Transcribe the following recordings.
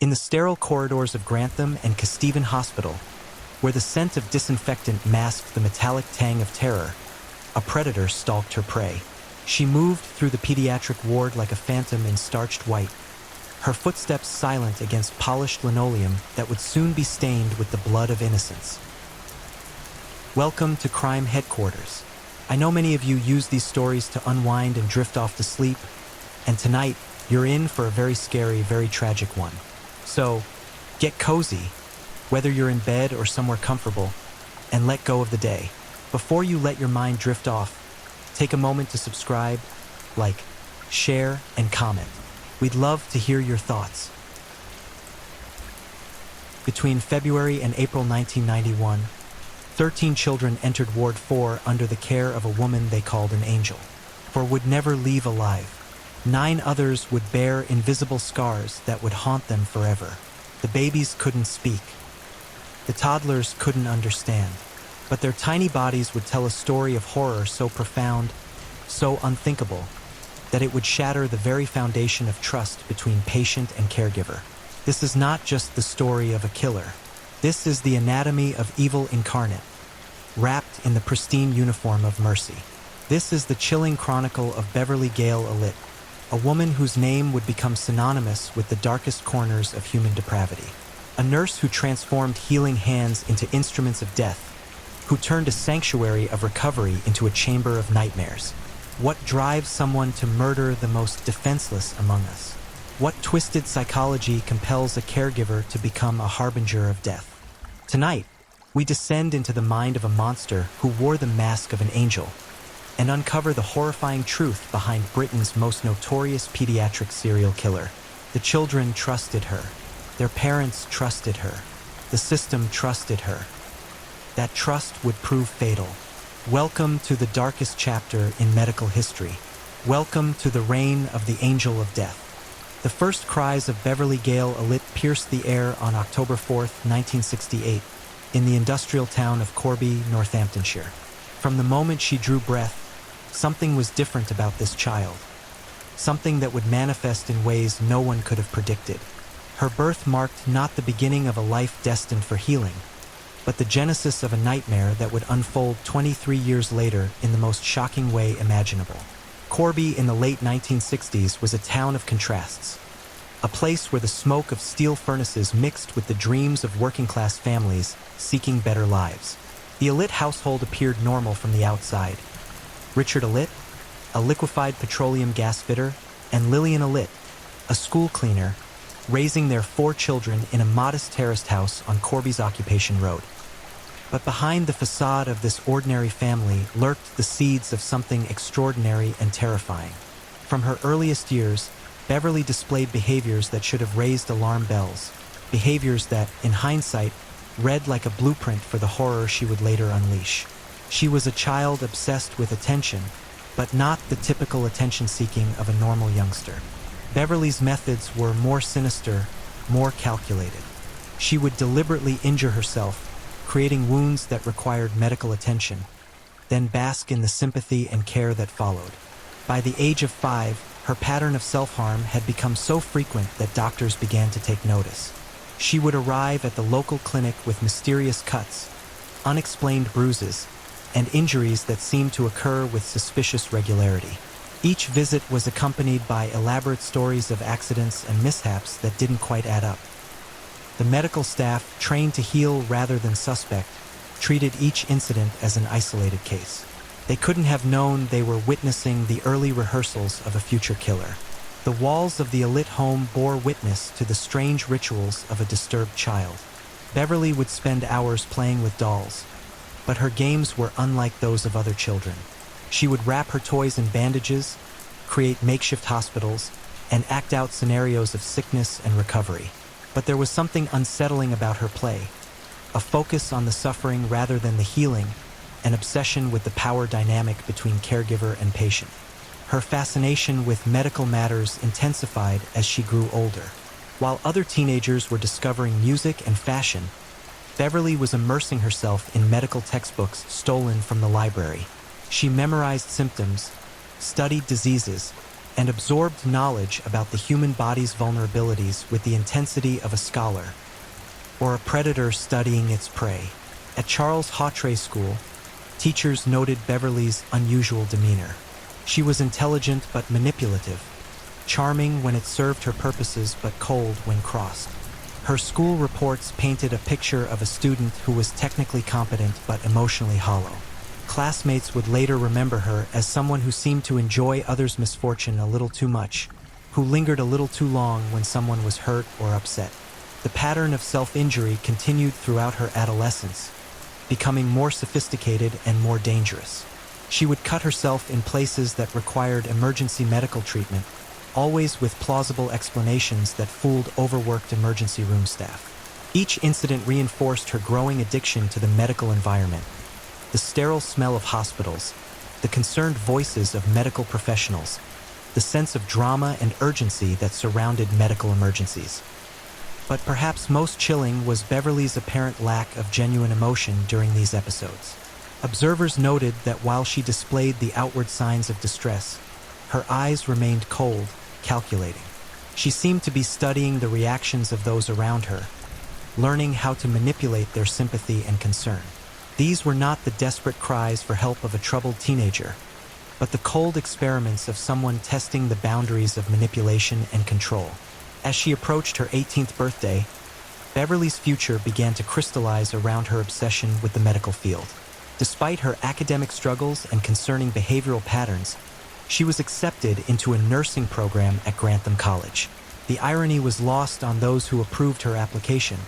In the sterile corridors of Grantham and Kesteven Hospital, where the scent of disinfectant masked the metallic tang of terror, a predator stalked her prey. She moved through the pediatric ward like a phantom in starched white, her footsteps silent against polished linoleum that would soon be stained with the blood of innocence. Welcome to Crime Headquarters. I know many of you use these stories to unwind and drift off to sleep, and tonight, you're in for a very scary, very tragic one. So, get cozy, whether you're in bed or somewhere comfortable, and let go of the day. Before you let your mind drift off, take a moment to subscribe, like, share, and comment. We'd love to hear your thoughts. Between February and April 1991, 13 children entered Ward 4 under the care of a woman they called an angel, for would never leave alive. 9 others would bear invisible scars that would haunt them forever. The babies couldn't speak. The toddlers couldn't understand. But their tiny bodies would tell a story of horror so profound, so unthinkable, that it would shatter the very foundation of trust between patient and caregiver. This is not just the story of a killer. This is the anatomy of evil incarnate, wrapped in the pristine uniform of mercy. This is the chilling chronicle of Beverly Gale Alit, a woman whose name would become synonymous with the darkest corners of human depravity. A nurse who transformed healing hands into instruments of death, who turned a sanctuary of recovery into a chamber of nightmares. What drives someone to murder the most defenseless among us? What twisted psychology compels a caregiver to become a harbinger of death? Tonight, we descend into the mind of a monster who wore the mask of an angel and uncover the horrifying truth behind Britain's most notorious pediatric serial killer. The children trusted her. Their parents trusted her. The system trusted her. That trust would prove fatal. Welcome to the darkest chapter in medical history. Welcome to the reign of the Angel of Death. The first cries of Beverly Gale Alit pierced the air on October 4, 1968, in the industrial town of Corby, Northamptonshire. From the moment she drew breath, something was different about this child. Something that would manifest in ways no one could have predicted. Her birth marked not the beginning of a life destined for healing, but the genesis of a nightmare that would unfold 23 years later in the most shocking way imaginable. Corby in the late 1960s was a town of contrasts, a place where the smoke of steel furnaces mixed with the dreams of working-class families seeking better lives. The Alit household appeared normal from the outside. Richard Alit, a liquefied petroleum gas fitter, and Lillian Alit, a school cleaner, raising their 4 children in a modest terraced house on Corby's Occupation Road. But behind the facade of this ordinary family lurked the seeds of something extraordinary and terrifying. From her earliest years, Beverly displayed behaviors that should have raised alarm bells, behaviors that, in hindsight, read like a blueprint for the horror she would later unleash. She was a child obsessed with attention, but not the typical attention-seeking of a normal youngster. Beverly's methods were more sinister, more calculated. She would deliberately injure herself, creating wounds that required medical attention, then bask in the sympathy and care that followed. By the age of 5, her pattern of self-harm had become so frequent that doctors began to take notice. She would arrive at the local clinic with mysterious cuts, unexplained bruises, and injuries that seemed to occur with suspicious regularity. Each visit was accompanied by elaborate stories of accidents and mishaps that didn't quite add up. The medical staff, trained to heal rather than suspect, treated each incident as an isolated case. They couldn't have known they were witnessing the early rehearsals of a future killer. The walls of the Alit home bore witness to the strange rituals of a disturbed child. Beverly would spend hours playing with dolls, but her games were unlike those of other children. She would wrap her toys in bandages, create makeshift hospitals, and act out scenarios of sickness and recovery. But there was something unsettling about her play, a focus on the suffering rather than the healing, an obsession with the power dynamic between caregiver and patient. Her fascination with medical matters intensified as she grew older. While other teenagers were discovering music and fashion, Beverly was immersing herself in medical textbooks stolen from the library. She memorized symptoms, studied diseases, and absorbed knowledge about the human body's vulnerabilities with the intensity of a scholar or a predator studying its prey. At Charles Hawtrey School, teachers noted Beverly's unusual demeanor. She was intelligent but manipulative, charming when it served her purposes but cold when crossed. Her school reports painted a picture of a student who was technically competent but emotionally hollow. Classmates would later remember her as someone who seemed to enjoy others' misfortune a little too much, who lingered a little too long when someone was hurt or upset. The pattern of self-injury continued throughout her adolescence, becoming more sophisticated and more dangerous. She would cut herself in places that required emergency medical treatment, always with plausible explanations that fooled overworked emergency room staff. Each incident reinforced her growing addiction to the medical environment. The sterile smell of hospitals, the concerned voices of medical professionals, the sense of drama and urgency that surrounded medical emergencies. But perhaps most chilling was Beverly's apparent lack of genuine emotion during these episodes. Observers noted that while she displayed the outward signs of distress, her eyes remained cold, calculating. She seemed to be studying the reactions of those around her, learning how to manipulate their sympathy and concern. These were not the desperate cries for help of a troubled teenager, but the cold experiments of someone testing the boundaries of manipulation and control. As she approached her 18th birthday, Beverly's future began to crystallize around her obsession with the medical field. Despite her academic struggles and concerning behavioral patterns, she was accepted into a nursing program at Grantham College. The irony was lost on those who approved her application.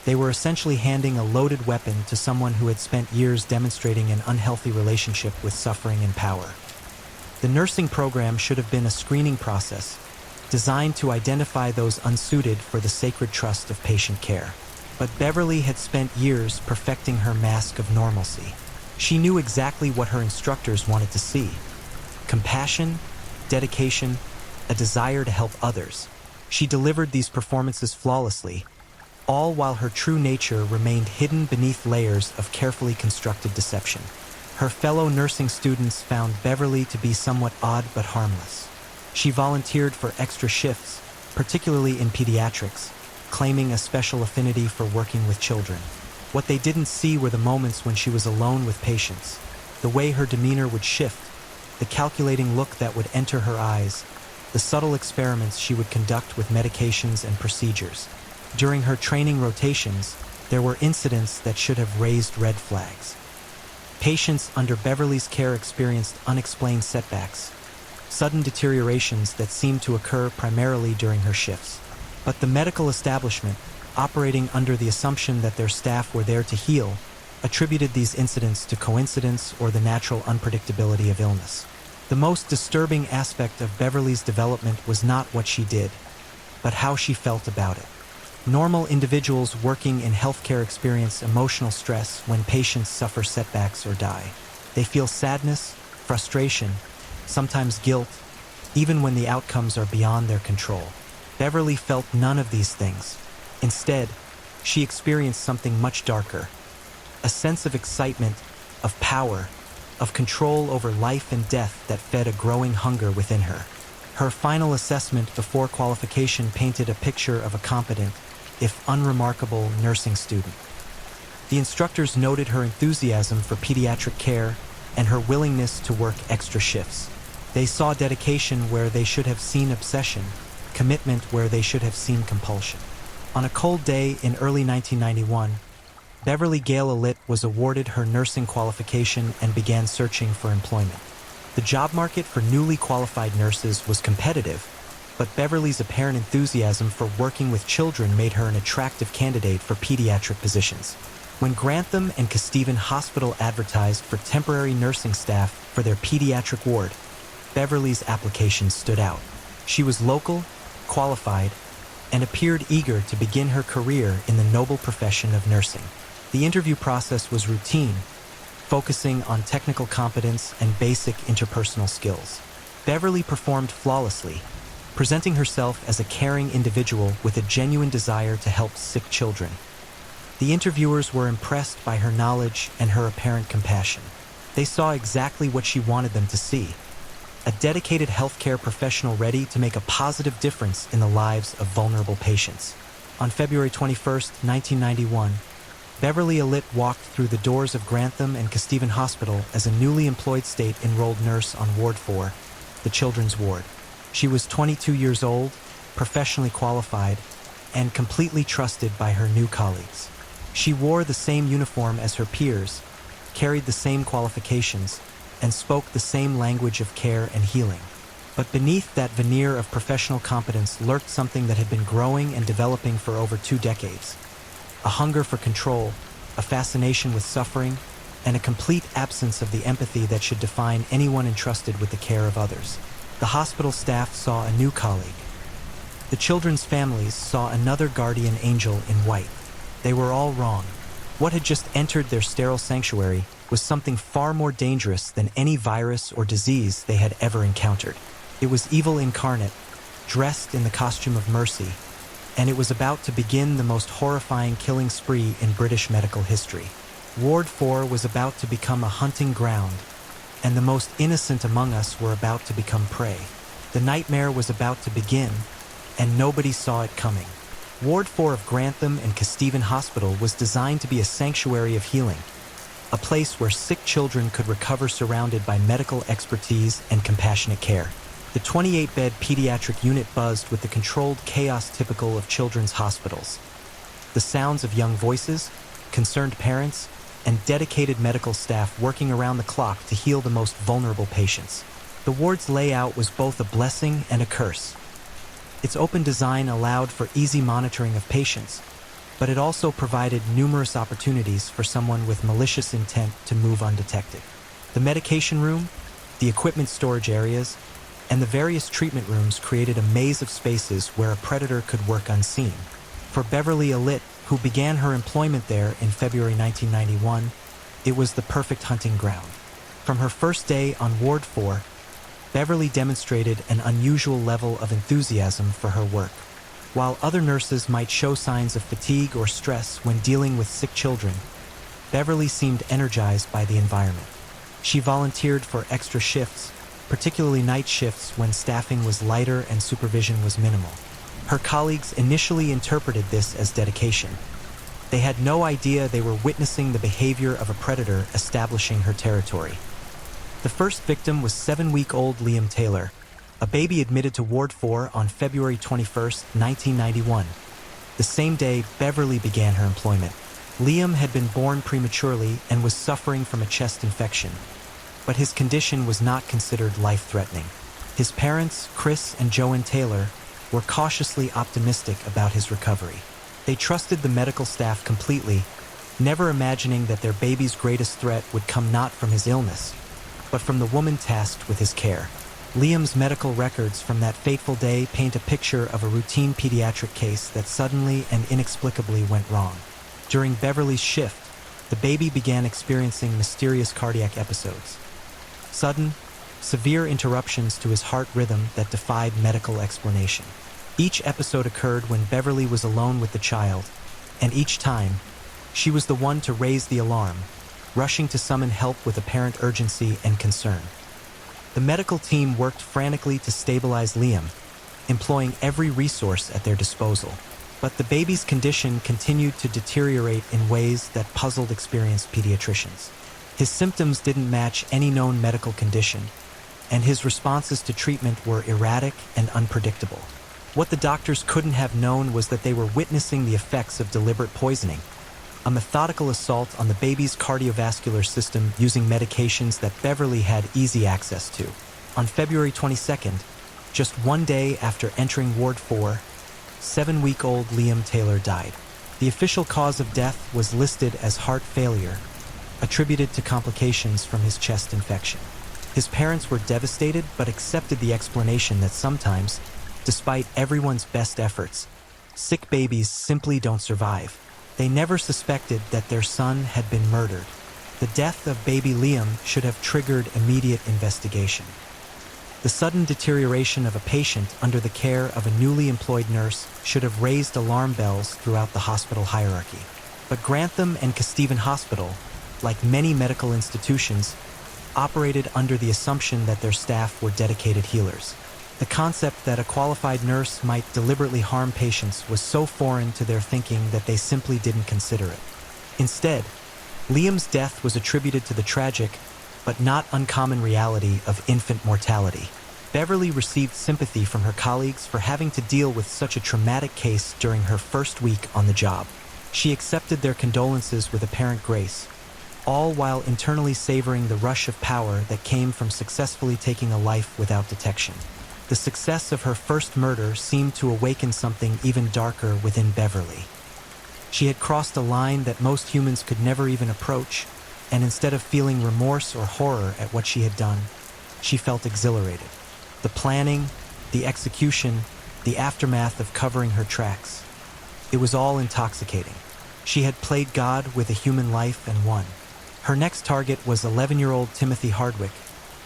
They were essentially handing a loaded weapon to someone who had spent years demonstrating an unhealthy relationship with suffering and power. The nursing program should have been a screening process, designed to identify those unsuited for the sacred trust of patient care. But Beverly had spent years perfecting her mask of normalcy. She knew exactly what her instructors wanted to see: compassion, dedication, a desire to help others. She delivered these performances flawlessly, all while her true nature remained hidden beneath layers of carefully constructed deception. Her fellow nursing students found Beverly to be somewhat odd but harmless. She volunteered for extra shifts, particularly in pediatrics, claiming a special affinity for working with children. What they didn't see were the moments when she was alone with patients, the way her demeanor would shift, the calculating look that would enter her eyes, the subtle experiments she would conduct with medications and procedures. During her training rotations, there were incidents that should have raised red flags. Patients under Beverly's care experienced unexplained setbacks, sudden deteriorations that seemed to occur primarily during her shifts. But the medical establishment, operating under the assumption that their staff were there to heal, attributed these incidents to coincidence or the natural unpredictability of illness. The most disturbing aspect of Beverly's development was not what she did, but how she felt about it. Normal individuals working in healthcare experience emotional stress when patients suffer setbacks or die. They feel sadness, frustration, sometimes guilt, even when the outcomes are beyond their control. Beverly felt none of these things. Instead, she experienced something much darker: a sense of excitement, of power, of control over life and death that fed a growing hunger within her. Her final assessment before qualification painted a picture of a competent, if unremarkable, nursing student. The instructors noted her enthusiasm for pediatric care and her willingness to work extra shifts. They saw dedication where they should have seen obsession, commitment where they should have seen compulsion. On a cold day in early 1991, Beverly Gale Alitt was awarded her nursing qualification and began searching for employment. The job market for newly qualified nurses was competitive, but Beverly's apparent enthusiasm for working with children made her an attractive candidate for pediatric positions. When Grantham and Kesteven Hospital advertised for temporary nursing staff for their pediatric ward, Beverly's application stood out. She was local, qualified, and appeared eager to begin her career in the noble profession of nursing. The interview process was routine, focusing on technical competence and basic interpersonal skills. Beverly performed flawlessly, presenting herself as a caring individual with a genuine desire to help sick children. The interviewers were impressed by her knowledge and her apparent compassion. They saw exactly what she wanted them to see: a dedicated healthcare professional ready to make a positive difference in the lives of vulnerable patients. On February 21, 1991, Beverly Alit walked through the doors of Grantham and Kesteven Hospital as a newly employed state-enrolled nurse on Ward 4, the children's ward. She was 22 years old, professionally qualified, and completely trusted by her new colleagues. She wore the same uniform as her peers, carried the same qualifications, and spoke the same language of care and healing. But beneath that veneer of professional competence lurked something that had been growing and developing for over 2 decades. A hunger for control, a fascination with suffering, and a complete absence of the empathy that should define anyone entrusted with the care of others. The hospital staff saw a new colleague. The children's families saw another guardian angel in white. They were all wrong. What had just entered their sterile sanctuary was something far more dangerous than any virus or disease they had ever encountered. It was evil incarnate, dressed in the costume of mercy, and it was about to begin the most horrifying killing spree in British medical history. Ward 4 was about to become a hunting ground, and the most innocent among us were about to become prey. The nightmare was about to begin, and nobody saw it coming. Ward 4 of Grantham and Kesteven Hospital was designed to be a sanctuary of healing, a place where sick children could recover surrounded by medical expertise and compassionate care. The 28-bed pediatric unit buzzed with the controlled chaos typical of children's hospitals. The sounds of young voices, concerned parents, and dedicated medical staff working around the clock to heal the most vulnerable patients. The ward's layout was both a blessing and a curse. Its open design allowed for easy monitoring of patients, but it also provided numerous opportunities for someone with malicious intent to move undetected. The medication room, the equipment storage areas, and the various treatment rooms created a maze of spaces where a predator could work unseen. For Beverly Alit, who began her employment there in February 1991, it was the perfect hunting ground. From her first day on Ward 4, Beverly demonstrated an unusual level of enthusiasm for her work. While other nurses might show signs of fatigue or stress when dealing with sick children, Beverly seemed energized by the environment. She volunteered for extra shifts, particularly night shifts when staffing was lighter and supervision was minimal. Her colleagues initially interpreted this as dedication. They had no idea they were witnessing the behavior of a predator establishing her territory. The first victim was 7-week-old Liam Taylor, a baby admitted to Ward 4 on February 21, 1991. The same day Beverly began her employment. Liam had been born prematurely and was suffering from a chest infection, but his condition was not considered life-threatening. His parents, Chris and Joanne Taylor, were cautiously optimistic about his recovery. They trusted the medical staff completely, never imagining that their baby's greatest threat would come not from his illness, but from the woman tasked with his care. Liam's medical records from that fateful day paint a picture of a routine pediatric case that suddenly and inexplicably went wrong. During Beverly's shift, the baby began experiencing mysterious cardiac episodes. Sudden, severe interruptions to his heart rhythm that defied medical explanation. Each episode occurred when Beverly was alone with the child, and each time, she was the one to raise the alarm, rushing to summon help with apparent urgency and concern. The medical team worked frantically to stabilize Liam, employing every resource at their disposal. But the baby's condition continued to deteriorate in ways that puzzled experienced pediatricians. His symptoms didn't match any known medical condition, and his responses to treatment were erratic and unpredictable. What the doctors couldn't have known was that they were witnessing the effects of deliberate poisoning, a methodical assault on the baby's cardiovascular system using medications that Beverly had easy access to. On February 22nd, just 1 day after entering Ward 4, 7-week-old Liam Taylor died. The official cause of death was listed as heart failure, attributed to complications from his chest infection. His parents were devastated but accepted the explanation that sometimes, despite everyone's best efforts, sick babies simply don't survive. They never suspected that their son had been murdered. The death of baby Liam should have triggered immediate investigation. The sudden deterioration of a patient under the care of a newly employed nurse should have raised alarm bells throughout the hospital hierarchy. But Grantham and Kesteven Hospital, like many medical institutions, operated under the assumption that their staff were dedicated healers. The concept that a qualified nurse might deliberately harm patients was so foreign to their thinking that they simply didn't consider it. Instead, Liam's death was attributed to the tragic, but not uncommon reality of infant mortality. Beverly received sympathy from her colleagues for having to deal with such a traumatic case during her first week on the job. She accepted their condolences with apparent grace, all while internally savoring the rush of power that came from successfully taking a life without detection. The success of her first murder seemed to awaken something even darker within Beverly. She had crossed a line that most humans could never even approach, and instead of feeling remorse or horror at what she had done, she felt exhilarated. The planning, the execution, the aftermath of covering her tracks. It was all intoxicating. She had played God with a human life and won. Her next target was 11-year-old Timothy Hardwick,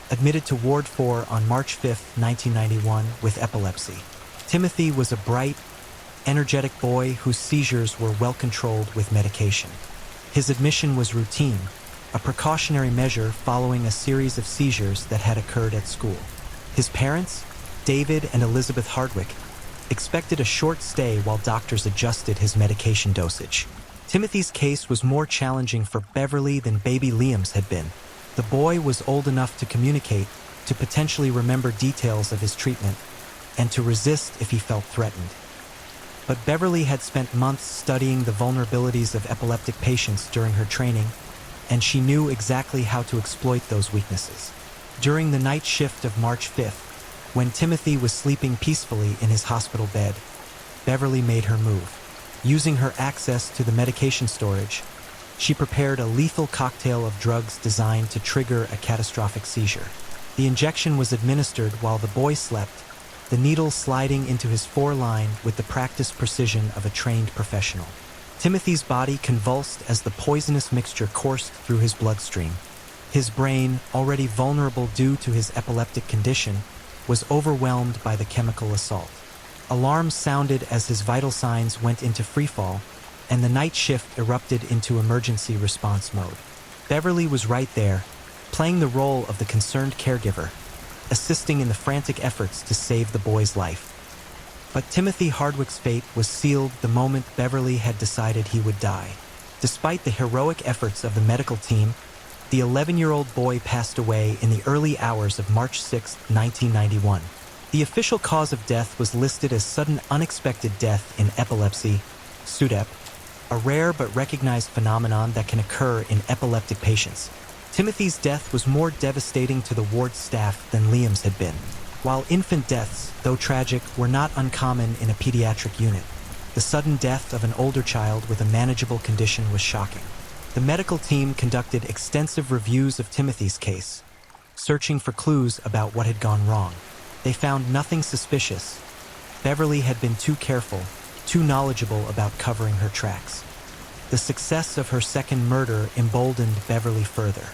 admitted to Ward 4 on March 5, 1991, with epilepsy. Timothy was a bright, energetic boy whose seizures were well controlled with medication. His admission was routine, a precautionary measure following a series of seizures that had occurred at school. His parents, David and Elizabeth Hardwick, expected a short stay while doctors adjusted his medication dosage. Timothy's case was more challenging for Beverly than baby Liam's had been. The boy was old enough to communicate, to potentially remember details of his treatment, and to resist if he felt threatened. But Beverly had spent months studying the vulnerabilities of epileptic patients during her training, and she knew exactly how to exploit those weaknesses. During the night shift of March 5th, when Timothy was sleeping peacefully in his hospital bed, Beverly made her move. Using her access to the medication storage, she prepared a lethal cocktail of drugs designed to trigger a catastrophic seizure. The injection was administered while the boy slept, the needle sliding into his foreline with the practiced precision of a trained professional. Timothy's body convulsed as the poisonous mixture coursed through his bloodstream. His brain, already vulnerable due to his epileptic condition, was overwhelmed by the chemical assault. Alarms sounded as his vital signs went into freefall, and the night shift erupted into emergency response mode. Beverly was right there, playing the role of the concerned caregiver, assisting in the frantic efforts to save the boy's life. But Timothy Hardwick's fate was sealed the moment Beverly had decided he would die. Despite the heroic efforts of the medical team, the 11-year-old boy passed away in the early hours of March 6, 1991. The official cause of death was listed as sudden unexpected death in epilepsy, SUDEP, a rare but recognized phenomenon that can occur in epileptic patients. Timothy's death was more devastating to the ward staff than Liam's had been. While infant deaths, though tragic, were not uncommon in a pediatric unit, the sudden death of an older child with a manageable condition was shocking. The medical team conducted extensive reviews of Timothy's case, searching for clues about what had gone wrong. They found nothing suspicious. Beverly had been too careful, too knowledgeable about covering her tracks. The success of her second murder emboldened Beverly further.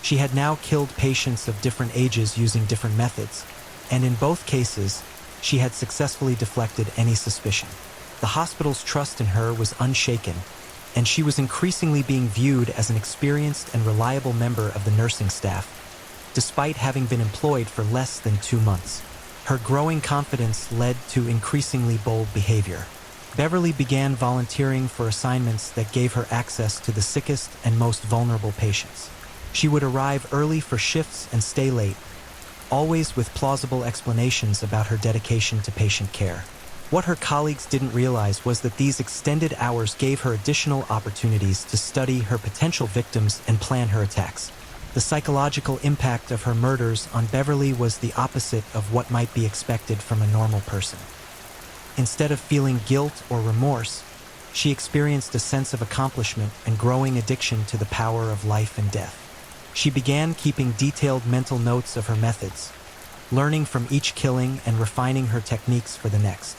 She had now killed patients of different ages using different methods, and in both cases, she had successfully deflected any suspicion. The hospital's trust in her was unshaken, and she was increasingly being viewed as an experienced and reliable member of the nursing staff, despite having been employed for less than 2 months. Her growing confidence led to increasingly bold behavior. Beverly began volunteering for assignments that gave her access to the sickest and most vulnerable patients. She would arrive early for shifts and stay late, always with plausible explanations about her dedication to patient care. What her colleagues didn't realize was that these extended hours gave her additional opportunities to study her potential victims and plan her attacks. The psychological impact of her murders on Beverly was the opposite of what might be expected from a normal person. Instead of feeling guilt or remorse, she experienced a sense of accomplishment and growing addiction to the power of life and death. She began keeping detailed mental notes of her methods, learning from each killing and refining her techniques for the next.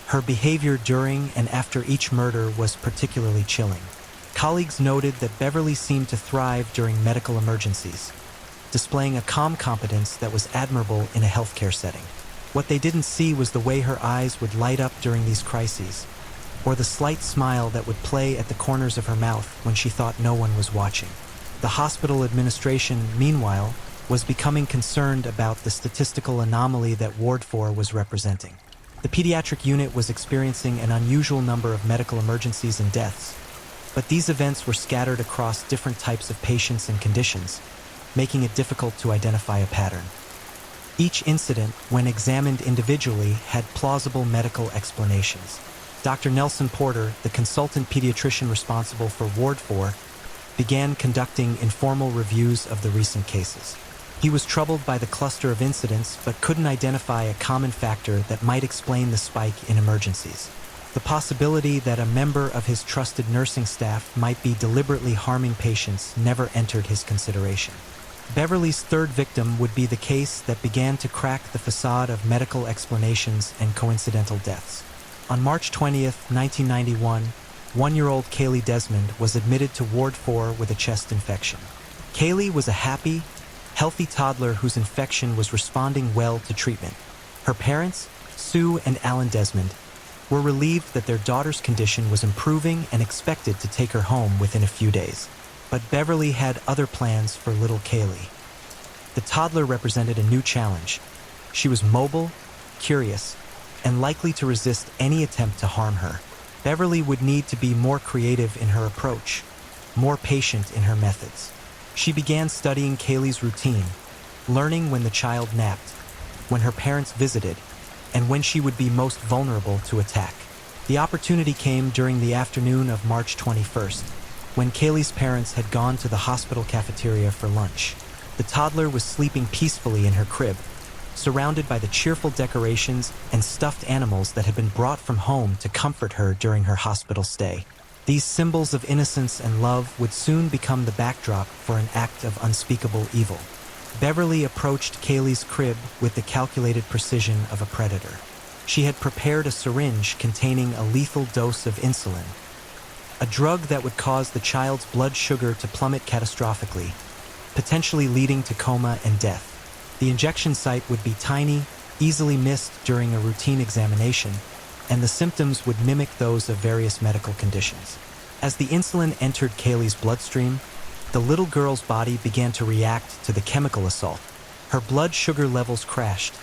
Her behavior during and after each murder was particularly chilling. Colleagues noted that Beverly seemed to thrive during medical emergencies, displaying a calm competence that was admirable in a healthcare setting. What they didn't see was the way her eyes would light up during these crises, or the slight smile that would play at the corners of her mouth when she thought no one was watching. The hospital administration, meanwhile, was becoming concerned about the statistical anomaly that Ward 4 was representing. The pediatric unit was experiencing an unusual number of medical emergencies and deaths, but these events were scattered across different types of patients and conditions, making it difficult to identify a pattern. Each incident, when examined individually, had plausible medical explanations. Dr. Nelson Porter, the consultant pediatrician responsible for Ward 4, began conducting informal reviews of the recent cases. He was troubled by the cluster of incidents but couldn't identify a common factor that might explain the spike in emergencies. The possibility that a member of his trusted nursing staff might be deliberately harming patients never entered his consideration. Beverly's third victim would be the case that began to crack the facade of medical explanations and coincidental deaths. On March 20th, 1991, one-year-old Kaylee Desmond was admitted to Ward 4 with a chest infection. Kaylee was a happy, healthy toddler whose infection was responding well to treatment. Her parents, Sue and Alan Desmond, were relieved that their daughter's condition was improving and expected to take her home within a few days. But Beverly had other plans for little Kaylee. The toddler represented a new challenge. She was mobile, curious, and likely to resist any attempt to harm her. Beverly would need to be more creative in her approach, more patient in her methods. She began studying Kaylee's routine, learning when the child napped, when her parents visited, and when she would be most vulnerable to attack. The opportunity came during the afternoon of March 21st, when Kaylee's parents had gone to the hospital cafeteria for lunch. The toddler was sleeping peacefully in her crib, surrounded by the cheerful decorations and stuffed animals that had been brought from home to comfort her during her hospital stay. These symbols of innocence and love would soon become the backdrop for an act of unspeakable evil. Beverly approached Kaylee's crib with the calculated precision of a predator. She had prepared a syringe containing a lethal dose of insulin, a drug that would cause the child's blood sugar to plummet catastrophically, potentially leading to coma and death. The injection site would be tiny, easily missed during a routine examination, and the symptoms would mimic those of various medical conditions. As the insulin entered Kaylee's bloodstream, the little girl's body began to react to the chemical assault. Her blood sugar levels crashed,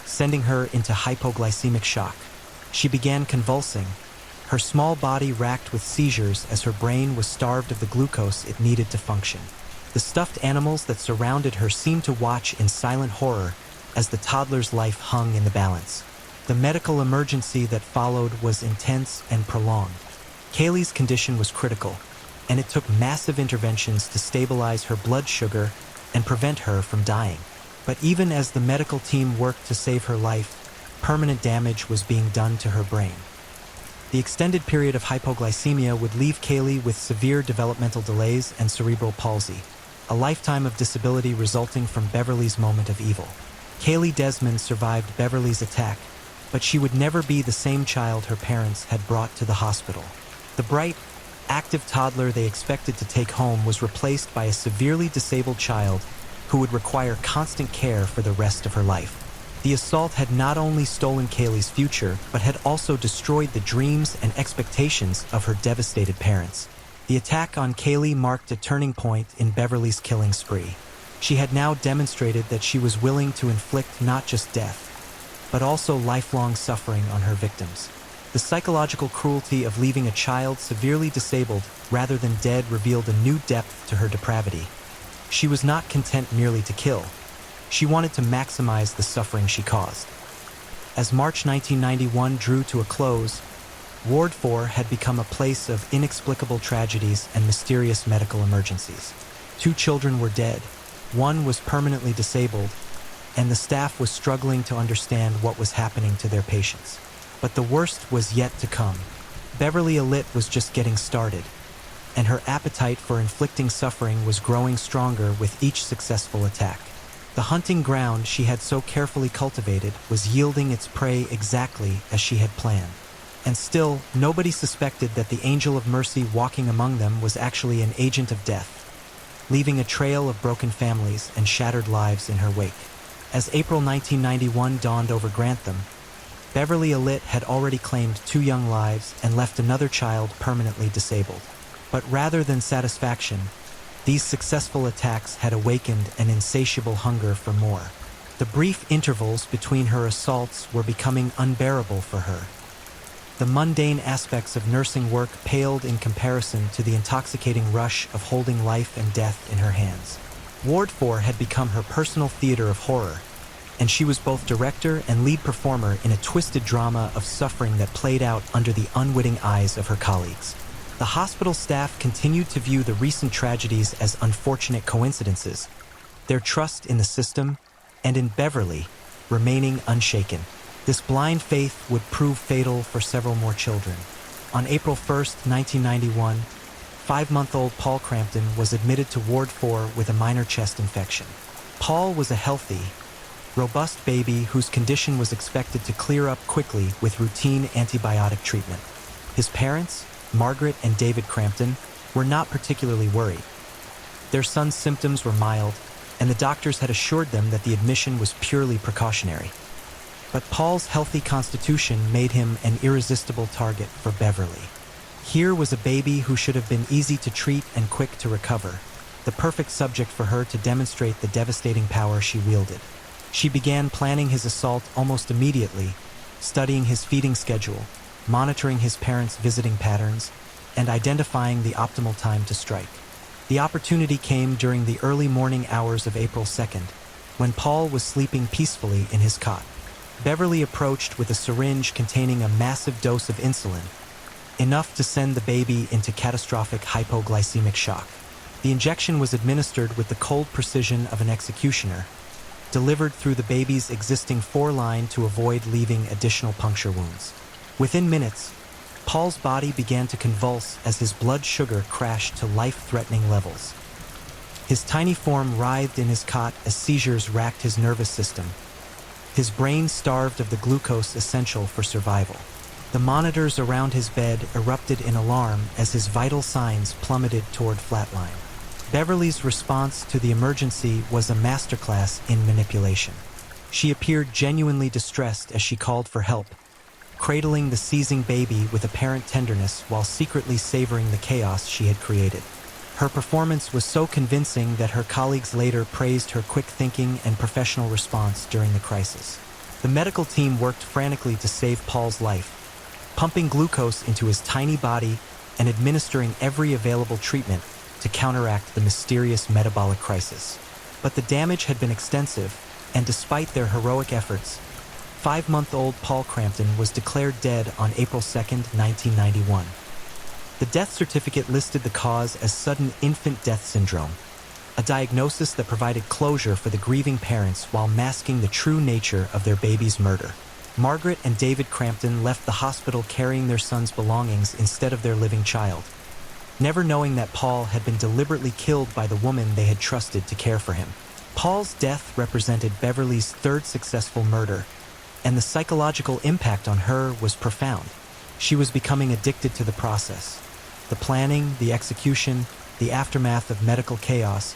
sending her into hypoglycemic shock. She began convulsing, her small body racked with seizures as her brain was starved of the glucose it needed to function. The stuffed animals that surrounded her seemed to watch in silent horror as the toddler's life hung in the balance. The medical emergency that followed was intense and prolonged. Kaylee's condition was critical, and it took massive interventions to stabilize her blood sugar and prevent her from dying. But even as the medical team worked to save her life, permanent damage was being done to her brain. The extended period of hypoglycemia would leave Kaylee with severe developmental delays and cerebral palsy, a lifetime of disability resulting from Beverly's moment of evil. Kaylee Desmond survived Beverly's attack, but she would never be the same child her parents had brought to the hospital. The bright, active toddler they expected to take home was replaced by a severely disabled child who would require constant care for the rest of her life. The assault had not only stolen Kaylee's future, but had also destroyed the dreams and expectations of her devastated parents. The attack on Kaylee marked a turning point in Beverly's killing spree. She had now demonstrated that she was willing to inflict not just death, but also lifelong suffering on her victims. The psychological cruelty of leaving a child severely disabled rather than dead revealed a new depth to her depravity. She was not content merely to kill. She wanted to maximize the suffering she caused. As March 1991 drew to a close, Ward 4 had become a place of inexplicable tragedies and mysterious medical emergencies. 2 children were dead, 1 was permanently disabled, and the staff was struggling to understand what was happening to their patients. But the worst was yet to come. Beverly Alit was just getting started, and her appetite for inflicting suffering was growing stronger with each successful attack. The hunting ground she had so carefully cultivated was yielding its prey exactly as she had planned. And still, nobody suspected that the angel of mercy walking among them was actually an agent of death, leaving a trail of broken families and shattered lives in her wake. As April 1991 dawned over Grantham, Beverly Alit had already claimed 2 young lives and left another child permanently disabled. But rather than satisfaction, These successful attacks had awakened an insatiable hunger for more. The brief intervals between her assaults were becoming unbearable for her. The mundane aspects of nursing work paled in comparison to the intoxicating rush of holding life and death in her hands. Ward 4 had become her personal theater of horror, and she was both director and lead performer in a twisted drama of suffering that played out under the unwitting eyes of her colleagues. The hospital staff continued to view the recent tragedies as unfortunate coincidences, their trust in the system and in Beverly remaining unshaken. This blind faith would prove fatal for several more children. On April 1st, 1991, 5-month-old Paul Crampton was admitted to Ward 4 with a minor chest infection. Paul was a healthy, robust baby whose condition was expected to clear up quickly with routine antibiotic treatment. His parents, Margaret and David Crampton, were not particularly worried. Their son's symptoms were mild, and the doctors had assured them that the admission was purely precautionary. But Paul's healthy constitution made him an irresistible target for Beverly. Here was a baby who should have been easy to treat and quick to recover, the perfect subject for her to demonstrate the devastating power she wielded. She began planning his assault almost immediately, studying his feeding schedule, monitoring his parents' visiting patterns, and identifying the optimal time to strike. The opportunity came during the early morning hours of April 2nd, when Paul was sleeping peacefully in his cot. Beverly approached with a syringe containing a massive dose of insulin, enough to send the baby into catastrophic hypoglycemic shock. The injection was administered with the cold precision of an executioner, delivered through the baby's existing foreline to avoid leaving additional puncture wounds. Within minutes, Paul's body began to convulse as his blood sugar crashed to life-threatening levels. His tiny form writhed in his cot as seizures racked his nervous system. His brain starved of the glucose essential for survival. The monitors around his bed erupted in alarm as his vital signs plummeted toward flatline. Beverly's response to the emergency was a masterclass in manipulation. She appeared genuinely distressed as she called for help, cradling the seizing baby with apparent tenderness while secretly savoring the chaos she had created. Her performance was so convincing that her colleagues later praised her quick thinking and professional response during the crisis. The medical team worked frantically to save Paul's life, pumping glucose into his tiny body and administering every available treatment to counteract the mysterious metabolic crisis. But the damage had been extensive, and despite their heroic efforts, 5-month-old Paul Crampton was declared dead on April 2, 1991. The death certificate listed the cause as sudden infant death syndrome, a diagnosis that provided closure for the grieving parents while masking the true nature of their baby's murder. Margaret and David Crampton left the hospital carrying their son's belongings instead of their living child, never knowing that Paul had been deliberately killed by the woman they had trusted to care for him. Paul's death represented Beverly's third successful murder, and the psychological impact on her was profound. She was becoming addicted to the process. The planning, the execution, the aftermath of medical chaos,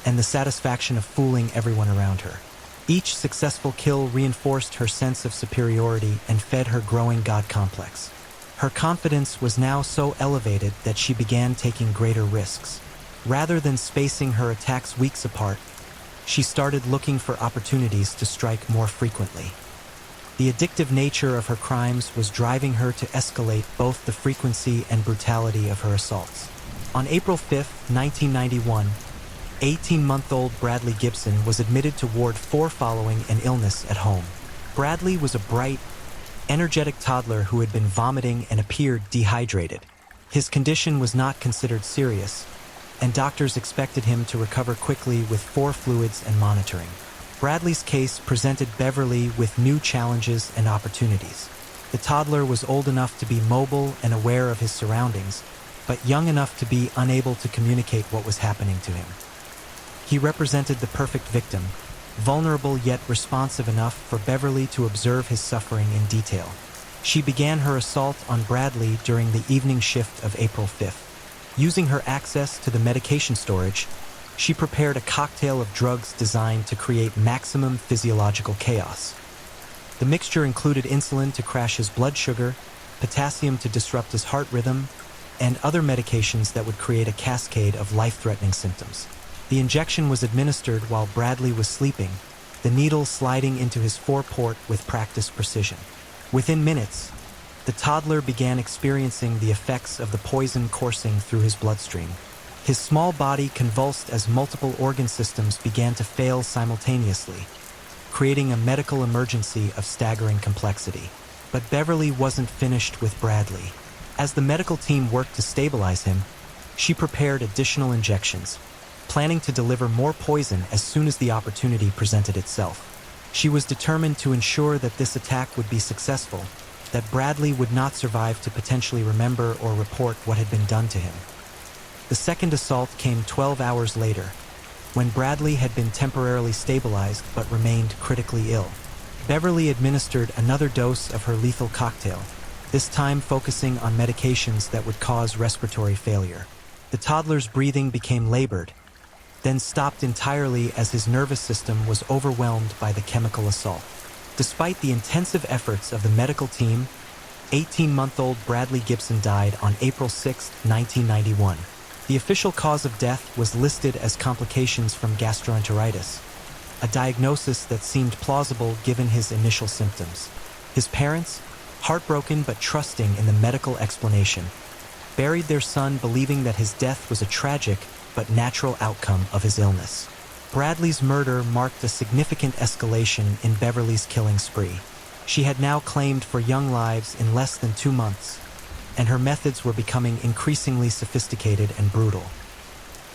and the satisfaction of fooling everyone around her. Each successful kill reinforced her sense of superiority and fed her growing God complex. Her confidence was now so elevated that she began taking greater risks. Rather than spacing her attacks weeks apart, she started looking for opportunities to strike more frequently. The addictive nature of her crimes was driving her to escalate both the frequency and brutality of her assaults. On April 5, 1991, 18-month-old Bradley Gibson was admitted to Ward 4 following an illness at home. Bradley was a bright, energetic toddler who had been vomiting and appeared dehydrated. His condition was not considered serious, and doctors expected him to recover quickly with 4 fluids and monitoring. Bradley's case presented Beverly with new challenges and opportunities. The toddler was old enough to be mobile and aware of his surroundings, but young enough to be unable to communicate what was happening to him. He represented the perfect victim, vulnerable yet responsive enough for Beverly to observe his suffering in detail. She began her assault on Bradley during the evening shift of April 5th. Using her access to the medication storage, she prepared a cocktail of drugs designed to create maximum physiological chaos. The mixture included insulin to crash his blood sugar, potassium to disrupt his heart rhythm, and other medications that would create a cascade of life-threatening symptoms. The injection was administered while Bradley was sleeping, the needle sliding into his foreport with practiced precision. Within minutes, the toddler began experiencing the effects of the poison coursing through his bloodstream. His small body convulsed as multiple organ systems began to fail simultaneously, creating a medical emergency of staggering complexity. But Beverly wasn't finished with Bradley. As the medical team worked to stabilize him, she prepared additional injections, planning to deliver more poison as soon as the opportunity presented itself. She was determined to ensure that this attack would be successful, that Bradley would not survive to potentially remember or report what had been done to him. The second assault came 12 hours later, when Bradley had been temporarily stabilized but remained critically ill. Beverly administered another dose of her lethal cocktail, this time focusing on medications that would cause respiratory failure. The toddler's breathing became labored, then stopped entirely as his nervous system was overwhelmed by the chemical assault. Despite the intensive efforts of the medical team, 18-month-old Bradley Gibson died on April 6, 1991. The official cause of death was listed as complications from gastroenteritis, a diagnosis that seemed plausible given his initial symptoms. His parents, heartbroken but trusting in the medical explanation, buried their son believing that his death was a tragic but natural outcome of his illness. Bradley's murder marked a significant escalation in Beverly's killing spree. She had now claimed for young lives in less than 2 months, and her methods were becoming increasingly sophisticated and brutal.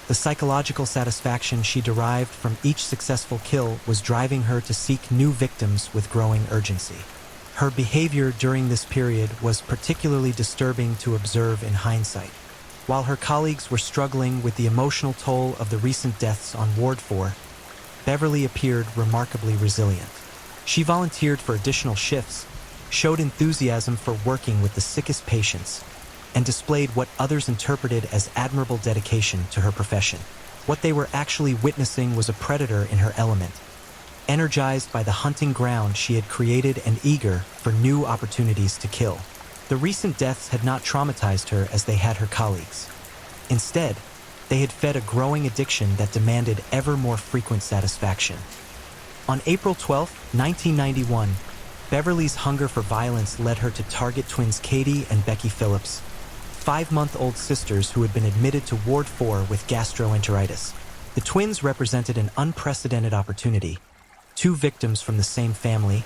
The psychological satisfaction she derived from each successful kill was driving her to seek new victims with growing urgency. Her behavior during this period was particularly disturbing to observe in hindsight. While her colleagues were struggling with the emotional toll of the recent deaths on Ward 4, Beverly appeared remarkably resilient. She volunteered for additional shifts, showed enthusiasm for working with the sickest patients, and displayed what others interpreted as admirable dedication to her profession. What they were actually witnessing was a predator in her element, energized by the hunting ground she had created and eager for new opportunities to kill. The recent deaths had not traumatized her as they had her colleagues. Instead, they had fed a growing addiction that demanded ever more frequent satisfaction. On April 12, 1991, Beverly's hunger for violence led her to target twins Katie and Becky Phillips, 5-month-old sisters who had been admitted to Ward 4 with gastroenteritis. The twins represented an unprecedented opportunity, 2 victims from the same family,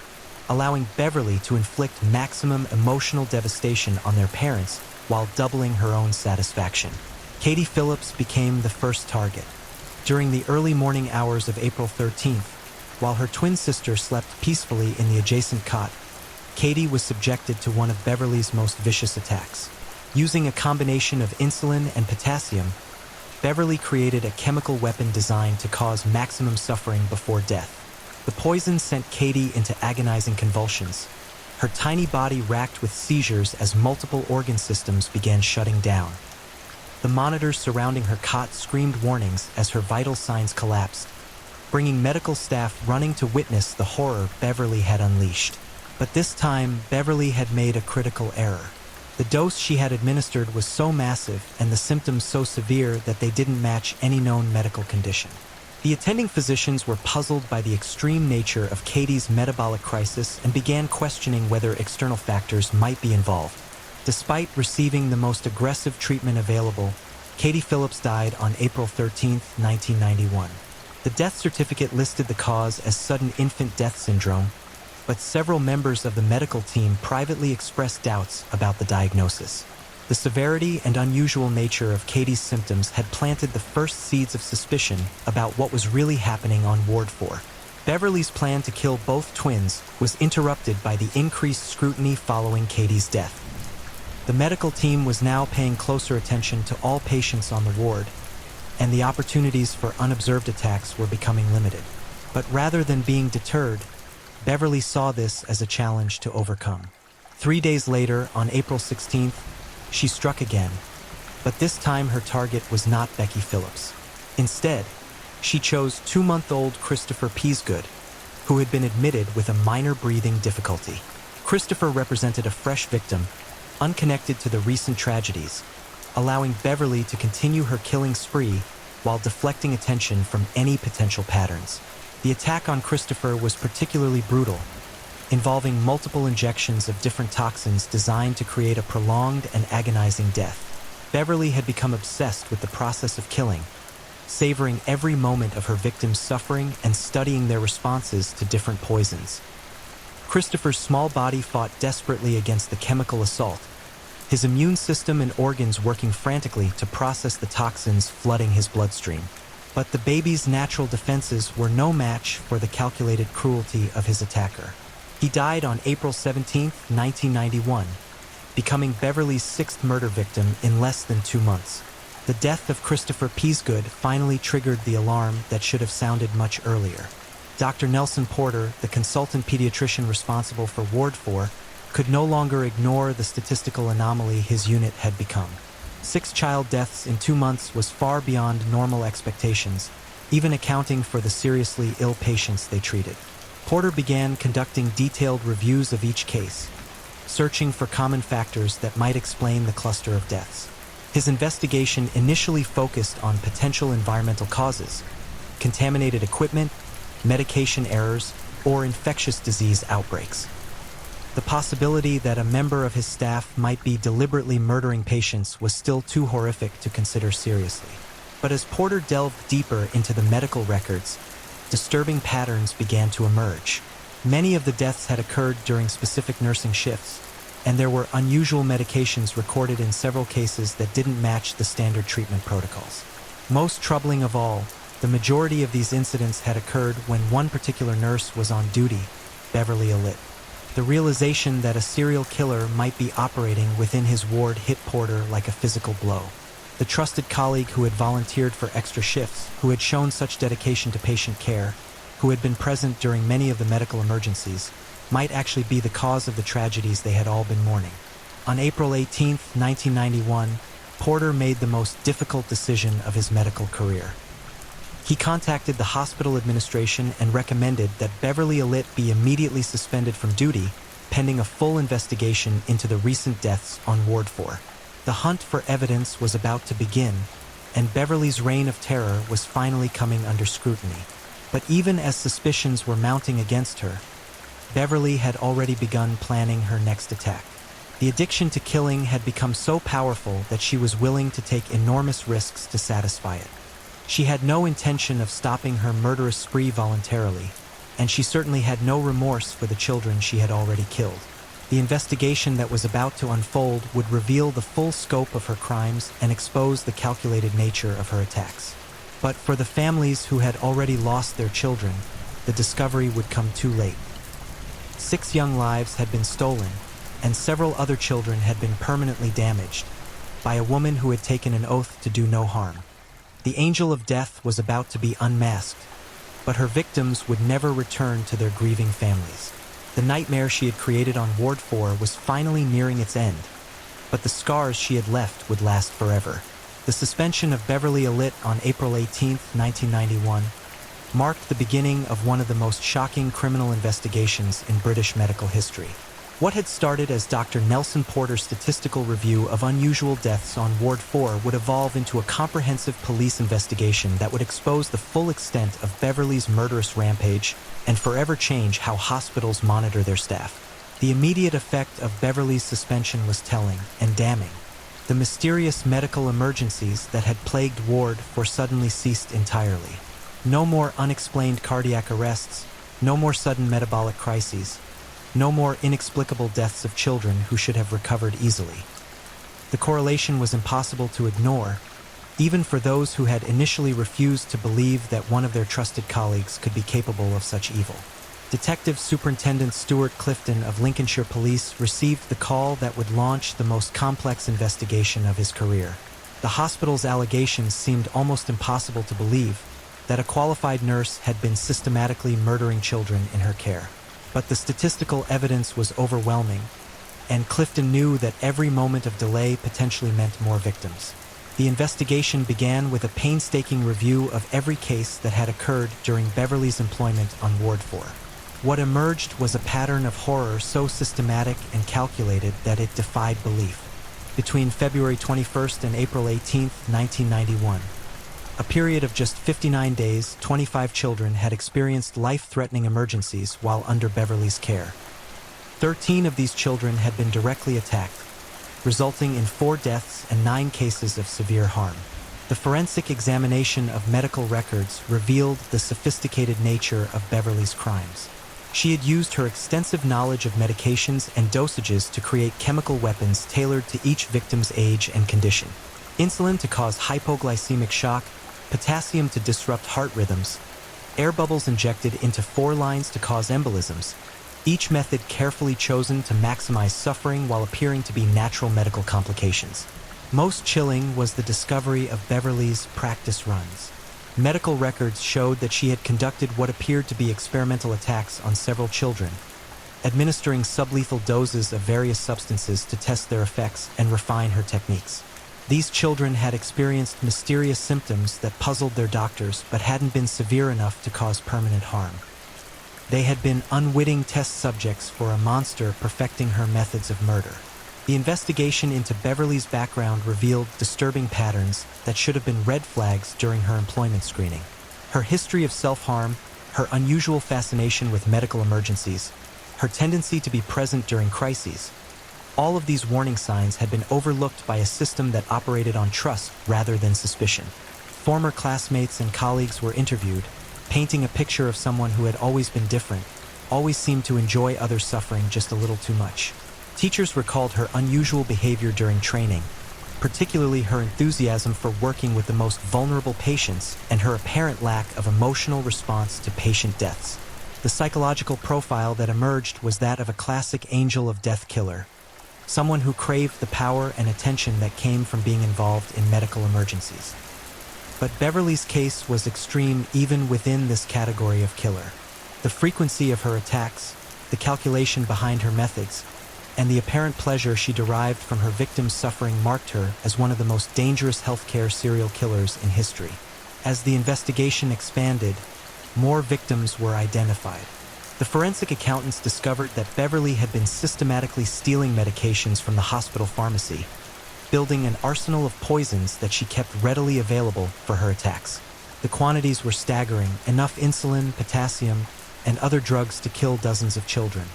allowing Beverly to inflict maximum emotional devastation on their parents while doubling her own satisfaction. Katie Phillips became the first target. During the early morning hours of April 13th, while her twin sister slept peacefully in the adjacent cot, Katie was subjected to one of Beverly's most vicious attacks. Using a combination of insulin and potassium, Beverly created a chemical weapon designed to cause maximum suffering before death. The poison sent Katie into agonizing convulsions, her tiny body racked with seizures as multiple organ systems began shutting down. The monitors surrounding her cot screamed warnings as her vital signs collapsed, bringing medical staff running to witness the horror Beverly had unleashed. But this time, Beverly had made a critical error. The dose she had administered was so massive and the symptoms so severe that they didn't match any known medical condition. The attending physicians were puzzled by the extreme nature of Katie's metabolic crisis and began questioning whether external factors might be involved. Despite receiving the most aggressive treatment available, Katie Phillips died on April 13, 1991. The death certificate listed the cause as sudden infant death syndrome, but several members of the medical team privately expressed doubts about the diagnosis. The severity and unusual nature of Katie's symptoms had planted the first seeds of suspicion about what was really happening on Ward 4. Beverly's plan to kill both twins was interrupted by the increased scrutiny following Katie's death. The medical team was now paying closer attention to all patients on the ward, and the opportunities for unobserved attacks were becoming limited. But rather than being deterred, Beverly saw this as a challenge to overcome. 3 days later, on April 16th, she struck again, but this time her target was not Becky Phillips. Instead, she chose 2-month-old Christopher Peasgood, who had been admitted with a minor breathing difficulty. Christopher represented a fresh victim, unconnected to the recent tragedies, allowing Beverly to continue her killing spree while deflecting attention from any potential patterns. The attack on Christopher was particularly brutal, involving multiple injections of different toxins designed to create a prolonged and agonizing death. Beverly had become obsessed with the process of killing, savoring every moment of her victims' suffering and studying their responses to different poisons. Christopher's small body fought desperately against the chemical assault, his immune system and organs working frantically to process the toxins flooding his bloodstream. But the baby's natural defenses were no match for the calculated cruelty of his attacker. He died on April 17, 1991, becoming Beverly's sixth murder victim in less than 2 months. The death of Christopher Peasgood finally triggered the alarm that should have sounded much earlier. Dr. Nelson Porter, the consultant pediatrician responsible for Ward 4, could no longer ignore the statistical anomaly his unit had become. 6 child deaths in 2 months was far beyond normal expectations, even accounting for the seriously ill patients they treated. Porter began conducting detailed reviews of each case, searching for common factors that might explain the cluster of deaths. His investigation initially focused on potential environmental causes, contaminated equipment, medication errors, or infectious disease outbreaks. The possibility that a member of his staff might be deliberately murdering patients was still too horrific to consider seriously. But as Porter delved deeper into the medical records, disturbing patterns began to emerge. Many of the deaths had occurred during specific nursing shifts, and there were unusual medications recorded in several cases that didn't match the standard treatment protocols. Most troubling of all, the majority of these incidents had occurred when one particular nurse was on duty, Beverly Alit. The realization that a serial killer might be operating within his ward hit Porter like a physical blow. The trusted colleague who had volunteered for extra shifts, who had shown such dedication to patient care, who had been present during many of the medical emergencies, might actually be the cause of the tragedies they had all been mourning. On April 18, 1991, Porter made the most difficult decision of his medical career. He contacted the hospital administration and recommended that Beverly Alit be immediately suspended from duty, pending a full investigation into the recent deaths on Ward 4. The hunt for evidence was about to begin, and Beverly's reign of terror was finally coming under scrutiny. But even as suspicions were mounting against her, Beverly had already begun planning her next attack. The addiction to killing had become so powerful that she was willing to take enormous risks to satisfy it. She had no intention of stopping her murderous spree voluntarily, and she certainly had no remorse for the children she had already killed. The investigation that was about to unfold would reveal the full scope of her crimes and expose the calculated nature of her attacks. But for the families who had already lost their children, the discovery would come too late. 6 young lives had been stolen, and several other children had been permanently damaged by a woman who had taken an oath to do no harm. The angel of death was about to be unmasked, but her victims would never return to their grieving families. The nightmare she had created on Ward 4 was finally nearing its end, but the scars she had left would last forever. The suspension of Beverly Alit on April 18, 1991, marked the beginning of one of the most shocking criminal investigations in British medical history. What had started as Dr. Nelson Porter's statistical review of unusual deaths on Ward 4 would evolve into a comprehensive police investigation that would expose the full extent of Beverly's murderous rampage and forever change how hospitals monitor their staff. The immediate effect of Beverly's suspension was telling and damning. The mysterious medical emergencies that had plagued Ward 4 suddenly ceased entirely. No more unexplained cardiac arrests, no more sudden metabolic crises, no more inexplicable deaths of children who should have recovered easily. The correlation was impossible to ignore, even for those who had initially refused to believe that one of their trusted colleagues could be capable of such evil. Detective Superintendent Stuart Clifton of Lincolnshire Police received the call that would launch the most complex investigation of his career. The hospital's allegations seemed almost impossible to believe, that a qualified nurse had been systematically murdering children in her care. But the statistical evidence was overwhelming, and Clifton knew that every moment of delay potentially meant more victims. The investigation began with a painstaking review of every case that had occurred during Beverly's employment on Ward 4. What emerged was a pattern of horror so systematic and calculated that it defied belief. between February 21st and April 18th, 1991. A period of just 59 days, 25 children had experienced life-threatening emergencies while under Beverly's care. 13 of these children had been directly attacked, resulting in 4 deaths and 9 cases of severe harm. The forensic examination of medical records revealed the sophisticated nature of Beverly's crimes. She had used her extensive knowledge of medications and dosages to create chemical weapons tailored to each victim's age and condition. Insulin to cause hypoglycemic shock, potassium to disrupt heart rhythms, air bubbles injected into 4 lines to cause embolisms, each method carefully chosen to maximize suffering while appearing to be natural medical complications. Most chilling was the discovery of Beverly's practice runs. Medical records showed that she had conducted what appeared to be experimental attacks on several children, administering sublethal doses of various substances to test their effects and refine her techniques. These children had experienced mysterious symptoms that puzzled their doctors but hadn't been severe enough to cause permanent harm. They had been unwitting test subjects for a monster perfecting her methods of murder. The investigation into Beverly's background revealed disturbing patterns that should have been red flags during her employment screening. Her history of self-harm, her unusual fascination with medical emergencies, her tendency to be present during crises, all of these warning signs had been overlooked by a system that operated on trust rather than suspicion. Former classmates and colleagues were interviewed, painting a picture of someone who had always been different, always seemed to enjoy others' suffering just a little too much. Teachers recalled her unusual behavior during training, particularly her enthusiasm for working with the most vulnerable patients and her apparent lack of emotional response to patient deaths. The psychological profile that emerged was that of a classic angel of death killer, someone who craved the power and attention that came from being involved in medical emergencies. But Beverly's case was extreme even within this category of killer. The frequency of her attacks, the calculation behind her methods, and the apparent pleasure she derived from her victims' suffering marked her as one of the most dangerous healthcare serial killers in history. As the investigation expanded, more victims were identified. The forensic accountants discovered that Beverly had been systematically stealing medications from the hospital pharmacy, building an arsenal of poisons that she kept readily available for her attacks. The quantities were staggering, enough insulin, potassium, and other drugs to kill dozens of children.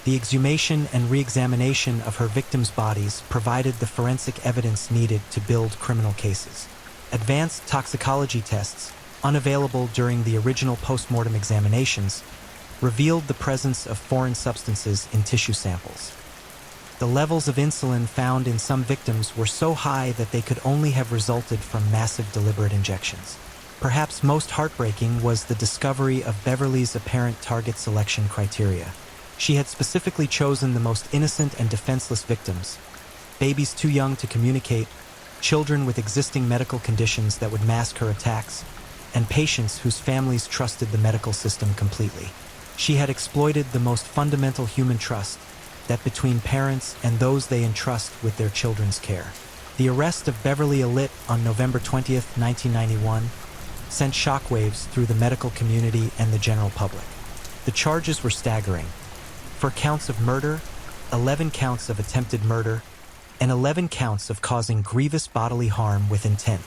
The exhumation and re-examination of her victims' bodies provided the forensic evidence needed to build criminal cases. Advanced toxicology tests, unavailable during the original post-mortem examinations, revealed the presence of foreign substances in tissue samples. The levels of insulin found in some victims were so high that they could only have resulted from massive deliberate injections. Perhaps most heartbreaking was the discovery of Beverly's apparent target selection criteria. She had specifically chosen the most innocent and defenseless victims, babies too young to communicate, children with existing medical conditions that would mask her attacks, and patients whose families trusted the medical system completely. She had exploited the most fundamental human trust, that between parents and those they entrust with their children's care. The arrest of Beverly Alit on November 20th, 1991, sent shockwaves through the medical community and the general public. The charges were staggering. For counts of murder, 11 counts of attempted murder, and 11 counts of causing grievous bodily harm with intent.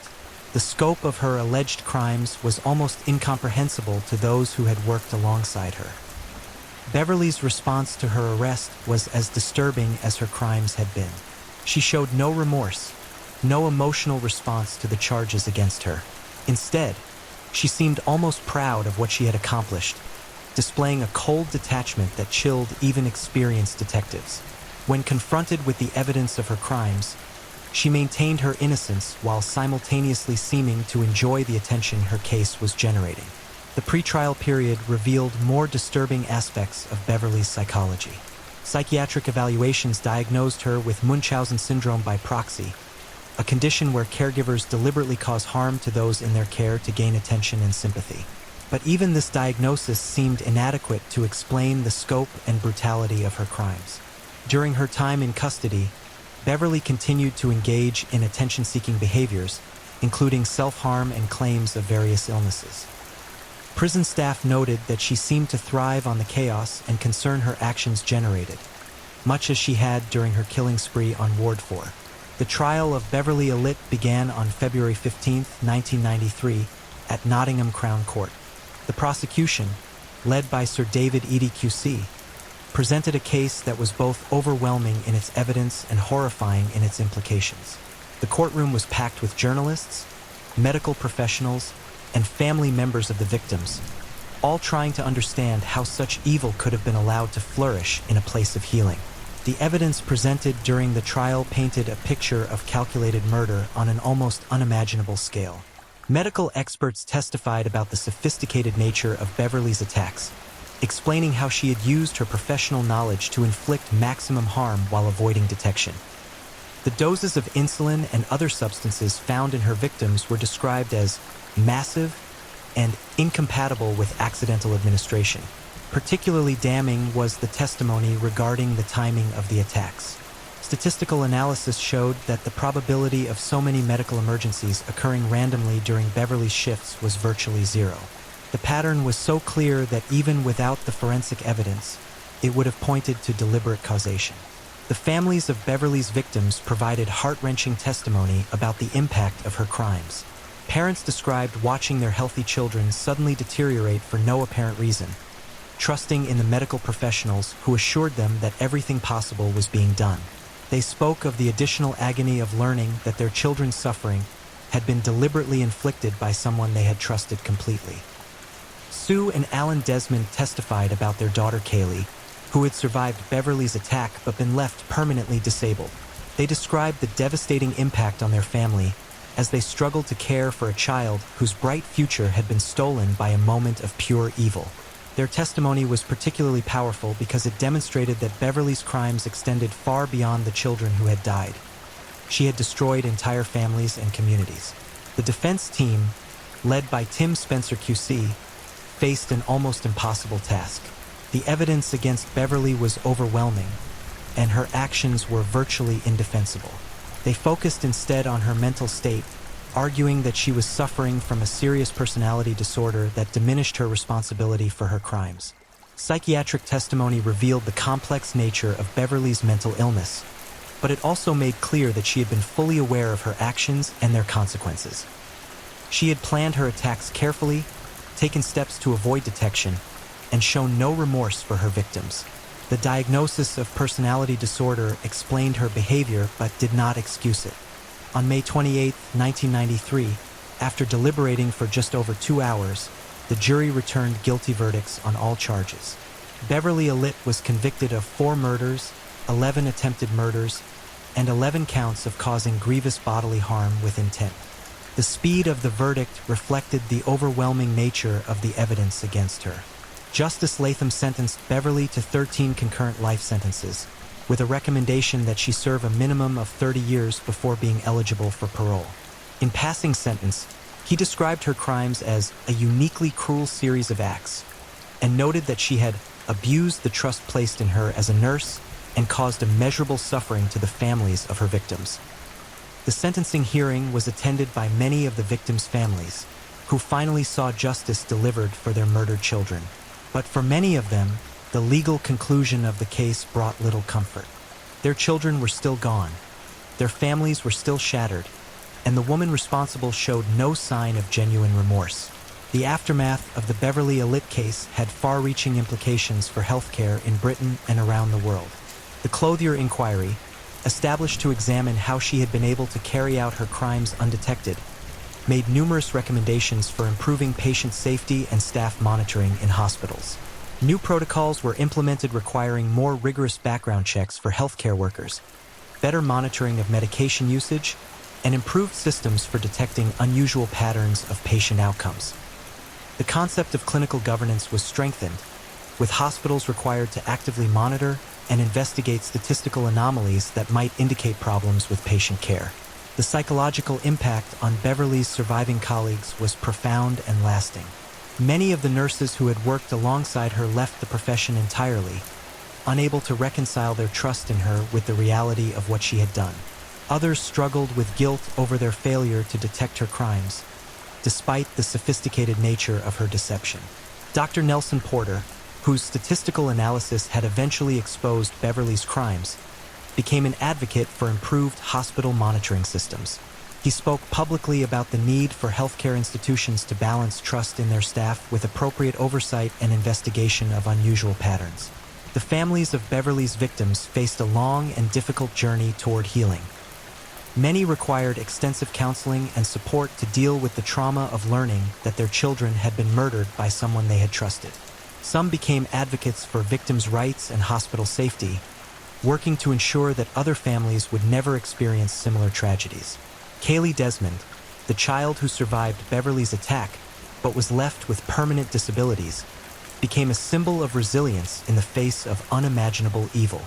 The scope of her alleged crimes was almost incomprehensible to those who had worked alongside her. Beverly's response to her arrest was as disturbing as her crimes had been. She showed no remorse, no emotional response to the charges against her. Instead, she seemed almost proud of what she had accomplished, displaying a cold detachment that chilled even experienced detectives. When confronted with the evidence of her crimes, she maintained her innocence while simultaneously seeming to enjoy the attention her case was generating. The pretrial period revealed more disturbing aspects of Beverly's psychology. Psychiatric evaluations diagnosed her with Munchausen syndrome by proxy, a condition where caregivers deliberately cause harm to those in their care to gain attention and sympathy. But even this diagnosis seemed inadequate to explain the scope and brutality of her crimes. During her time in custody, Beverly continued to engage in attention-seeking behaviors, including self-harm and claims of various illnesses. Prison staff noted that she seemed to thrive on the chaos and concern her actions generated, much as she had during her killing spree on Ward 4. The trial of Beverly Elliott began on February 15, 1993, at Nottingham Crown Court. The prosecution, led by Sir David Eadie QC, presented a case that was both overwhelming in its evidence and horrifying in its implications. The courtroom was packed with journalists, medical professionals, and family members of the victims, all trying to understand how such evil could have been allowed to flourish in a place of healing. The evidence presented during the trial painted a picture of calculated murder on an almost unimaginable scale. Medical experts testified about the sophisticated nature of Beverly's attacks, explaining how she had used her professional knowledge to inflict maximum harm while avoiding detection. The doses of insulin and other substances found in her victims were described as massive and incompatible with accidental administration. Particularly damning was the testimony regarding the timing of the attacks. Statistical analysis showed that the probability of so many medical emergencies occurring randomly during Beverly's shifts was virtually zero. The pattern was so clear that even without the forensic evidence, it would have pointed to deliberate causation. The families of Beverly's victims provided heart-wrenching testimony about the impact of her crimes. Parents described watching their healthy children suddenly deteriorate for no apparent reason, trusting in the medical professionals who assured them that everything possible was being done. They spoke of the additional agony of learning that their children's suffering had been deliberately inflicted by someone they had trusted completely. Sue and Alan Desmond testified about their daughter Kaylee, who had survived Beverly's attack but been left permanently disabled. They described the devastating impact on their family as they struggled to care for a child whose bright future had been stolen by a moment of pure evil. Their testimony was particularly powerful because it demonstrated that Beverly's crimes extended far beyond the children who had died. She had destroyed entire families and communities. The defense team, led by Tim Spencer QC, faced an almost impossible task. The evidence against Beverly was overwhelming, and her actions were virtually indefensible. They focused instead on her mental state, arguing that she was suffering from a serious personality disorder that diminished her responsibility for her crimes. Psychiatric testimony revealed the complex nature of Beverly's mental illness, but it also made clear that she had been fully aware of her actions and their consequences. She had planned her attacks carefully, taken steps to avoid detection, and shown no remorse for her victims. The diagnosis of personality disorder explained her behavior but did not excuse it. On May 28, 1993, after deliberating for just over 2 hours, the jury returned guilty verdicts on all charges. Beverly Elliott was convicted of 4 murders, 11 attempted murders, and 11 counts of causing grievous bodily harm with intent. The speed of the verdict reflected the overwhelming nature of the evidence against her. Justice Latham sentenced Beverly to 13 concurrent life sentences, with a recommendation that she serve a minimum of 30 years before being eligible for parole. In passing sentence, he described her crimes as a uniquely cruel series of acts, and noted that she had abused the trust placed in her as a nurse and caused immeasurable suffering to the families of her victims. The sentencing hearing was attended by many of the victims' families, who finally saw justice delivered for their murdered children. But for many of them, the legal conclusion of the case brought little comfort. Their children were still gone, their families were still shattered, and the woman responsible showed no sign of genuine remorse. The aftermath of the Beverly Elliott case had far-reaching implications for healthcare in Britain and around the world. The Clothier Inquiry, established to examine how she had been able to carry out her crimes undetected, made numerous recommendations for improving patient safety and staff monitoring in hospitals. New protocols were implemented requiring more rigorous background checks for healthcare workers, better monitoring of medication usage, and improved systems for detecting unusual patterns of patient outcomes. The concept of clinical governance was strengthened, with hospitals required to actively monitor and investigate statistical anomalies that might indicate problems with patient care. The psychological impact on Beverly's surviving colleagues was profound and lasting. Many of the nurses who had worked alongside her left the profession entirely, unable to reconcile their trust in her with the reality of what she had done. Others struggled with guilt over their failure to detect her crimes, despite the sophisticated nature of her deception. Dr. Nelson Porter, whose statistical analysis had eventually exposed Beverly's crimes, became an advocate for improved hospital monitoring systems. He spoke publicly about the need for healthcare institutions to balance trust in their staff with appropriate oversight and investigation of unusual patterns. The families of Beverly's victims faced a long and difficult journey toward healing. Many required extensive counseling and support to deal with the trauma of learning that their children had been murdered by someone they had trusted. Some became advocates for victims' rights and hospital safety, working to ensure that other families would never experience similar tragedies. Kaylee Desmond, the child who survived Beverly's attack but was left with permanent disabilities, became a symbol of resilience in the face of unimaginable evil.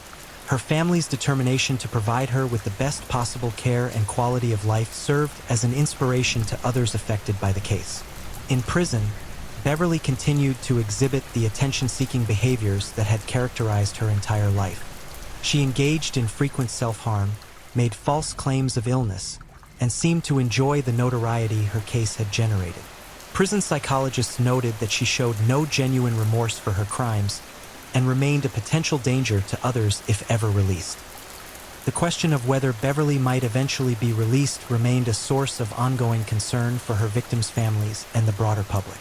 Her family's determination to provide her with the best possible care and quality of life served as an inspiration to others affected by the case. In prison, Beverly continued to exhibit the attention-seeking behaviors that had characterized her entire life. She engaged in frequent self-harm, made false claims of illness, and seemed to enjoy the notoriety her case had generated. Prison psychologists noted that she showed no genuine remorse for her crimes and remained a potential danger to others if ever released. The question of whether Beverly might eventually be released remained a source of ongoing concern for her victims' families and the broader public.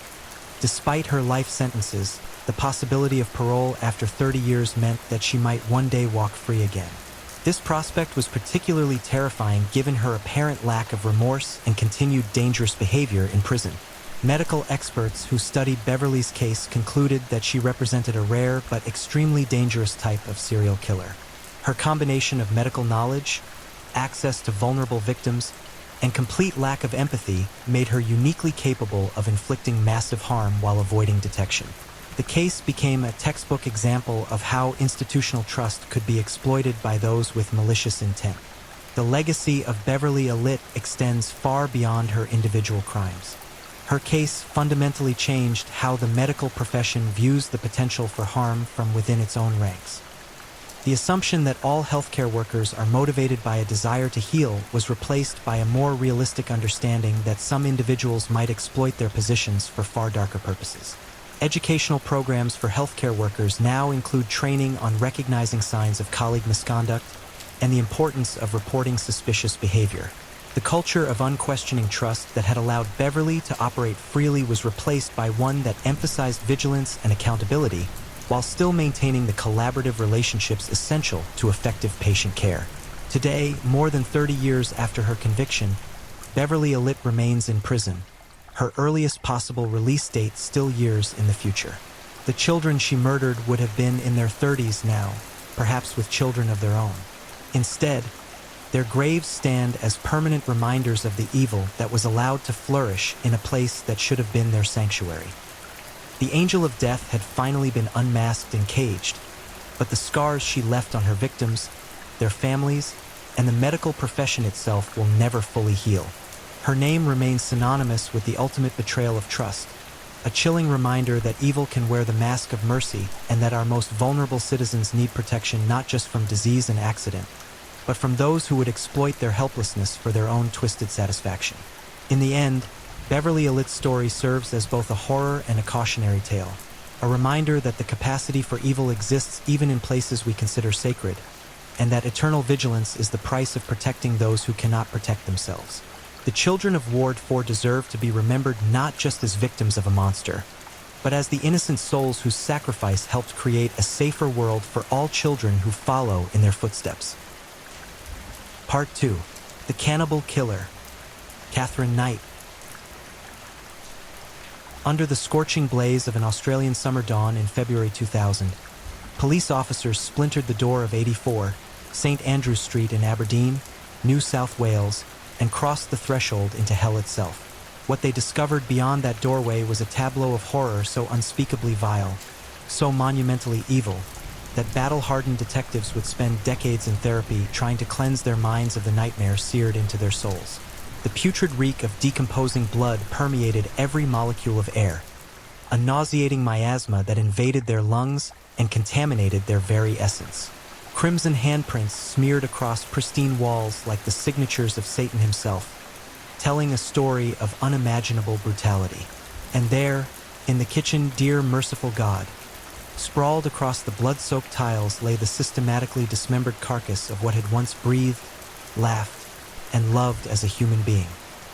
Despite her life sentences, the possibility of parole after 30 years meant that she might one day walk free again. This prospect was particularly terrifying given her apparent lack of remorse and continued dangerous behavior in prison. Medical experts who studied Beverly's case concluded that she represented a rare but extremely dangerous type of serial killer. Her combination of medical knowledge, access to vulnerable victims, and complete lack of empathy made her uniquely capable of inflicting massive harm while avoiding detection. The case became a textbook example of how institutional trust could be exploited by those with malicious intent. The legacy of Beverly Alit extends far beyond her individual crimes. Her case fundamentally changed how the medical profession views the potential for harm from within its own ranks. The assumption that all healthcare workers are motivated by a desire to heal was replaced by a more realistic understanding that some individuals might exploit their positions for far darker purposes. Educational programs for healthcare workers now include training on recognizing signs of colleague misconduct and the importance of reporting suspicious behavior. The culture of unquestioning trust that had allowed Beverly to operate freely was replaced by one that emphasized vigilance and accountability, while still maintaining the collaborative relationships essential to effective patient care. Today, more than 30 years after her conviction, Beverly Alit remains in prison, her earliest possible release date still years in the future. The children she murdered would have been in their 30s now, perhaps with children of their own. Instead, their graves stand as permanent reminders of the evil that was allowed to flourish in a place that should have been their sanctuary. The angel of death had finally been unmasked and caged, but the scars she left on her victims, their families, and the medical profession itself will never fully heal. Her name remains synonymous with the ultimate betrayal of trust, a chilling reminder that evil can wear the mask of mercy and that our most vulnerable citizens need protection not just from disease and accident, but from those who would exploit their helplessness for their own twisted satisfaction. In the end, Beverly Alit's story serves as both a horror and a cautionary tale, a reminder that the capacity for evil exists even in places we consider sacred, and that eternal vigilance is the price of protecting those who cannot protect themselves. The children of Ward 4 deserve to be remembered not just as victims of a monster, but as the innocent souls whose sacrifice helped create a safer world for all children who follow in their footsteps. Part 2. The Cannibal Killer. Catherine Knight. Under the scorching blaze of an Australian summer dawn in February 2000, police officers splintered the door of 84 St. Andrew Street in Aberdeen, New South Wales, and crossed the threshold into hell itself. What they discovered beyond that doorway was a tableau of horror so unspeakably vile, so monumentally evil, that battle-hardened detectives would spend decades in therapy trying to cleanse their minds of the nightmare seared into their souls. The putrid reek of decomposing blood permeated every molecule of air, a nauseating miasma that invaded their lungs and contaminated their very essence. Crimson handprints smeared across pristine walls like the signatures of Satan himself, telling a story of unimaginable brutality. And there, in the kitchen, dear merciful God, Sprawled across the blood-soaked tiles lay the systematically dismembered carcass of what had once breathed, laughed, and loved as a human being.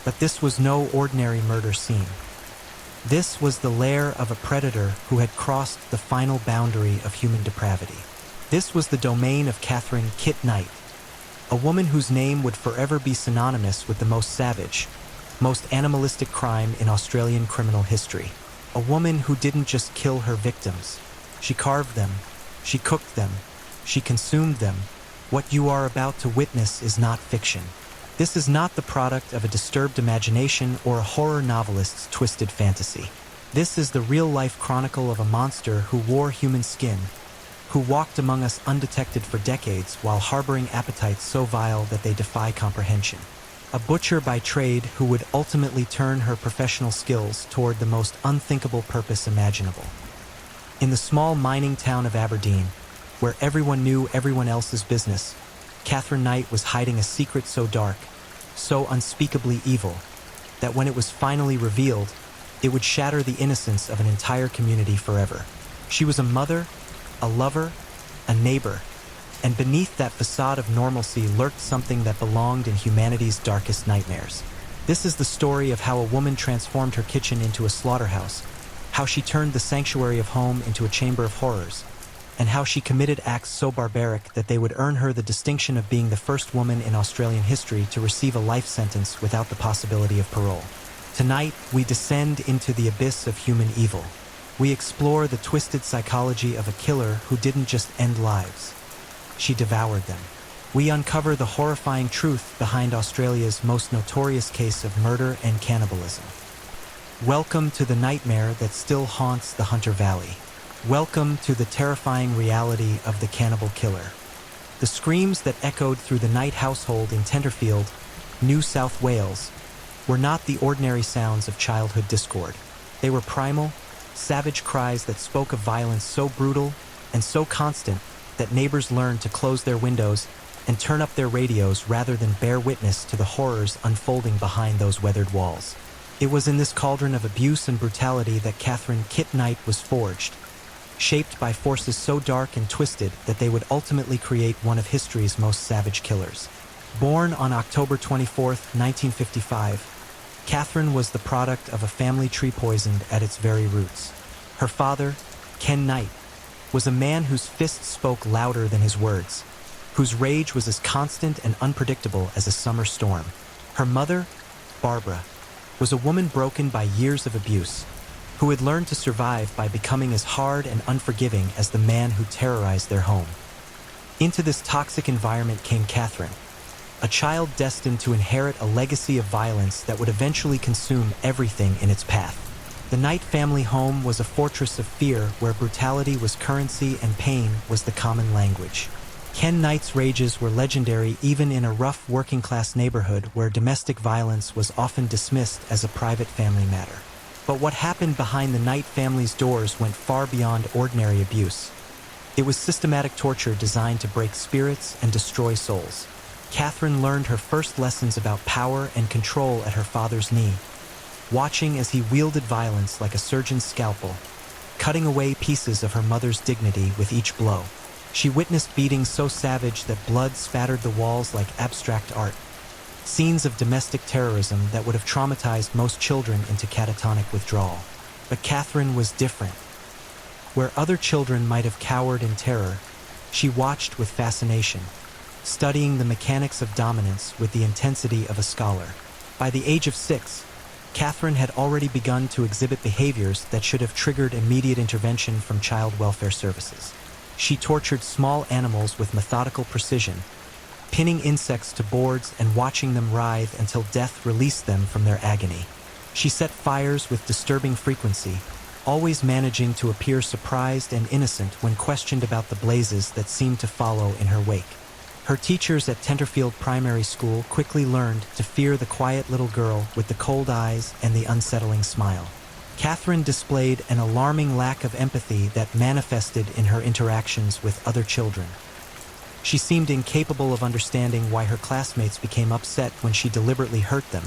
But this was no ordinary murder scene. This was the lair of a predator who had crossed the final boundary of human depravity. This was the domain of Catherine Kit Knight, a woman whose name would forever be synonymous with the most savage, most animalistic crime in Australian criminal history. A woman who didn't just kill her victims. She carved them, she cooked them, she consumed them. What you are about to witness is not fiction. This is not the product of a disturbed imagination or a horror novelist's twisted fantasy. This is the real-life chronicle of a monster who wore human skin, who walked among us undetected for decades while harboring appetites so vile that they defy comprehension. A butcher by trade who would ultimately turn her professional skills toward the most unthinkable purpose imaginable. In the small mining town of Aberdeen, where everyone knew everyone else's business, Catherine Knight was hiding a secret so dark, so unspeakably evil, that when it was finally revealed, it would shatter the innocence of an entire community forever. She was a mother, a lover, a neighbor, and beneath that facade of normalcy lurked something that belonged in humanity's darkest nightmares. This is the story of how a woman transformed her kitchen into a slaughterhouse, how she turned the sanctuary of home into a chamber of horrors, and how she committed acts so barbaric that they would earn her the distinction of being the first woman in Australian history to receive a life sentence without the possibility of parole. Tonight, we descend into the abyss of human evil. We explore the twisted psychology of a killer who didn't just end lives. She devoured them. We uncover the horrifying truth behind Australia's most notorious case of murder and cannibalism. Welcome to the nightmare that still haunts the Hunter Valley. Welcome to the terrifying reality of the cannibal killer. The screams that echoed through the Knight household in Tenterfield, New South Wales, were not the ordinary sounds of childhood discord. They were primal, savage cries that spoke of violence so brutal and so constant that neighbors learned to close their windows and turn up their radios rather than bear witness to the horrors unfolding behind those weathered walls. It was in this cauldron of abuse and brutality that Catherine Kit Knight was forged, shaped by forces so dark and twisted that they would ultimately create one of history's most savage killers. Born on October 24, 1955, Catherine was the product of a family tree poisoned at its very roots. Her father, Ken Knight, was a man whose fists spoke louder than his words, whose rage was as constant and unpredictable as a summer storm. Her mother, Barbara, was a woman broken by years of abuse, who had learned to survive by becoming as hard and unforgiving as the man who terrorized their home. Into this toxic environment came Catherine, a child destined to inherit a legacy of violence that would eventually consume everything in its path. The Knight family home was a fortress of fear where brutality was currency and pain was the common language. Ken Knight's rages were legendary even in a rough working-class neighborhood where domestic violence was often dismissed as a private family matter. But what happened behind the Knight family's doors went far beyond ordinary abuse. It was systematic torture designed to break spirits and destroy souls. Catherine learned her first lessons about power and control at her father's knee, watching as he wielded violence like a surgeon's scalpel, cutting away pieces of her mother's dignity with each blow. She witnessed beatings so savage that blood spattered the walls like abstract art, scenes of domestic terrorism that would have traumatized most children into catatonic withdrawal. But Catherine was different. Where other children might have cowered in terror, she watched with fascination, studying the mechanics of dominance with the intensity of a scholar. By the age of 6, Catherine had already begun to exhibit behaviors that should have triggered immediate intervention from child welfare services. She tortured small animals with methodical precision, pinning insects to boards and watching them writhe until death released them from their agony. She set fires with disturbing frequency, always managing to appear surprised and innocent when questioned about the blazes that seemed to follow in her wake. Her teachers at Tenterfield Primary School quickly learned to fear the quiet little girl with the cold eyes and the unsettling smile. Catherine displayed an alarming lack of empathy that manifested in her interactions with other children. She seemed incapable of understanding why her classmates became upset when she deliberately hurt them,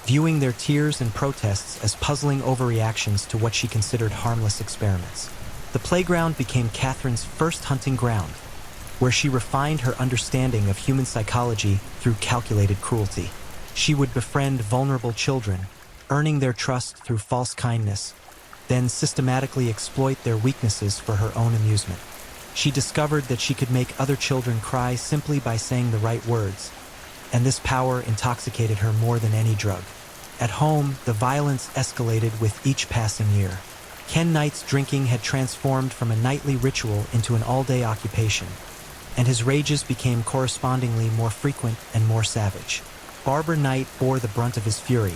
viewing their tears and protests as puzzling overreactions to what she considered harmless experiments. The playground became Catherine's first hunting ground, where she refined her understanding of human psychology through calculated cruelty. She would befriend vulnerable children, earning their trust through false kindness, then systematically exploit their weaknesses for her own amusement. She discovered that she could make other children cry simply by saying the right words, and this power intoxicated her more than any drug. At home, the violence escalated with each passing year. Ken Knight's drinking had transformed from a nightly ritual into an all-day occupation, and his rages became correspondingly more frequent and more savage. Barbara Knight bore the brunt of his fury,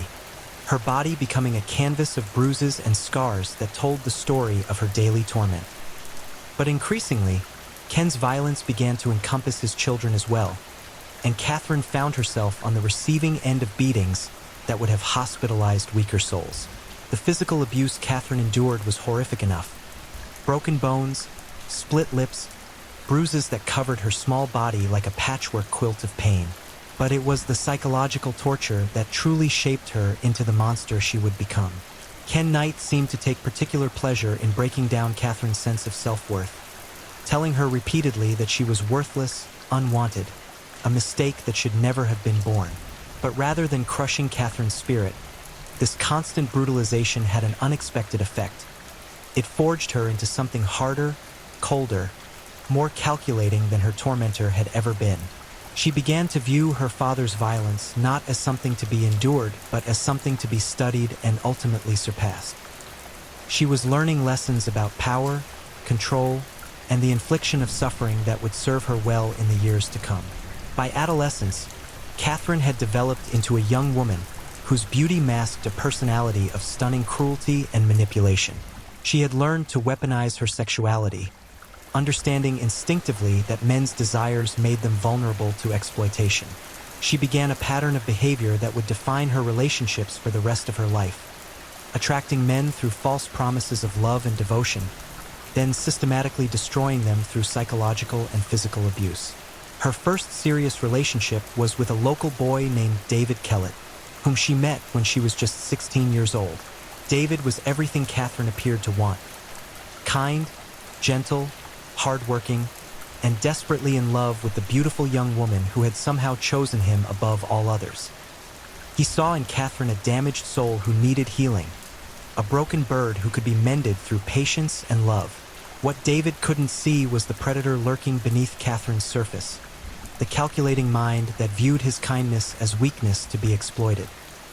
her body becoming a canvas of bruises and scars that told the story of her daily torment. But increasingly, Ken's violence began to encompass his children as well, and Catherine found herself on the receiving end of beatings that would have hospitalized weaker souls. The physical abuse Catherine endured was horrific enough. Broken bones, split lips, bruises that covered her small body like a patchwork quilt of pain. But it was the psychological torture that truly shaped her into the monster she would become. Ken Knight seemed to take particular pleasure in breaking down Catherine's sense of self-worth, telling her repeatedly that she was worthless, unwanted, a mistake that should never have been born. But rather than crushing Catherine's spirit, this constant brutalization had an unexpected effect. It forged her into something harder, colder, more calculating than her tormentor had ever been. She began to view her father's violence not as something to be endured, but as something to be studied and ultimately surpassed. She was learning lessons about power, control, and the infliction of suffering that would serve her well in the years to come. By adolescence, Catherine had developed into a young woman whose beauty masked a personality of stunning cruelty and manipulation. She had learned to weaponize her sexuality, understanding instinctively that men's desires made them vulnerable to exploitation. She began a pattern of behavior that would define her relationships for the rest of her life, attracting men through false promises of love and devotion, then systematically destroying them through psychological and physical abuse. Her first serious relationship was with a local boy named David Kellett, whom she met when she was just 16 years old. David was everything Catherine appeared to want: kind, gentle, hardworking, and desperately in love with the beautiful young woman who had somehow chosen him above all others. He saw in Catherine a damaged soul who needed healing, a broken bird who could be mended through patience and love. What David couldn't see was the predator lurking beneath Catherine's surface, the calculating mind that viewed his kindness as weakness to be exploited.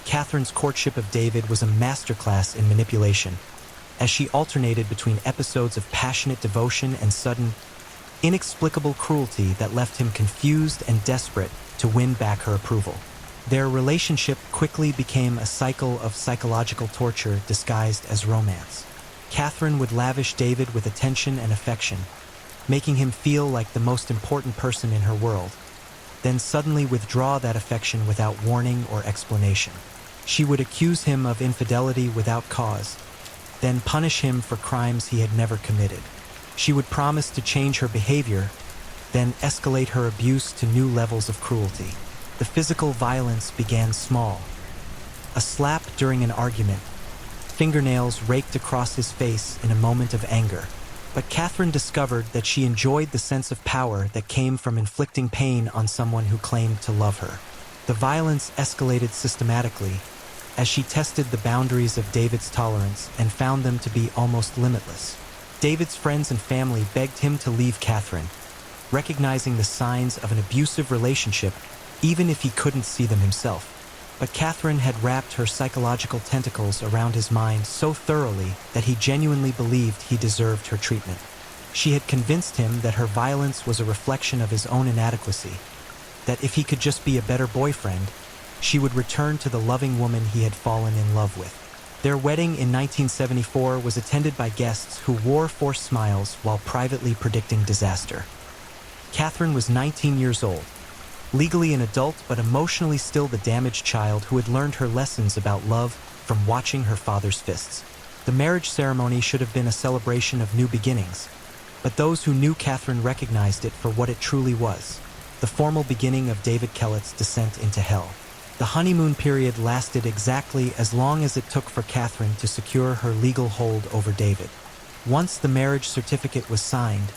Catherine's courtship of David was a masterclass in manipulation, as she alternated between episodes of passionate devotion and sudden, inexplicable cruelty that left him confused and desperate to win back her approval. Their relationship quickly became a cycle of psychological torture disguised as romance. Catherine would lavish David with attention and affection, making him feel like the most important person in her world, then suddenly withdraw that affection without warning or explanation. She would accuse him of infidelity without cause, then punish him for crimes he had never committed. She would promise to change her behavior, then escalate her abuse to new levels of cruelty. The physical violence began small. A slap during an argument, fingernails raked across his face in a moment of anger. But Catherine discovered that she enjoyed the sense of power that came from inflicting pain on someone who claimed to love her. The violence escalated systematically as she tested the boundaries of David's tolerance and found them to be almost limitless. David's friends and family begged him to leave Catherine, recognizing the signs of an abusive relationship even if he couldn't see them himself. But Catherine had wrapped her psychological tentacles around his mind so thoroughly that he genuinely believed he deserved her treatment. She had convinced him that her violence was a reflection of his own inadequacy, that if he could just be a better boyfriend, she would return to the loving woman he had fallen in love with. Their wedding in 1974 was attended by guests who wore forced smiles while privately predicting disaster. Catherine was 19 years old, legally an adult but emotionally still the damaged child who had learned her lessons about love from watching her father's fists. The marriage ceremony should have been a celebration of new beginnings, but those who knew Catherine recognized it for what it truly was: the formal beginning of David Kellett's descent into hell. The honeymoon period lasted exactly as long as it took for Catherine to secure her legal hold over David. Once the marriage certificate was signed,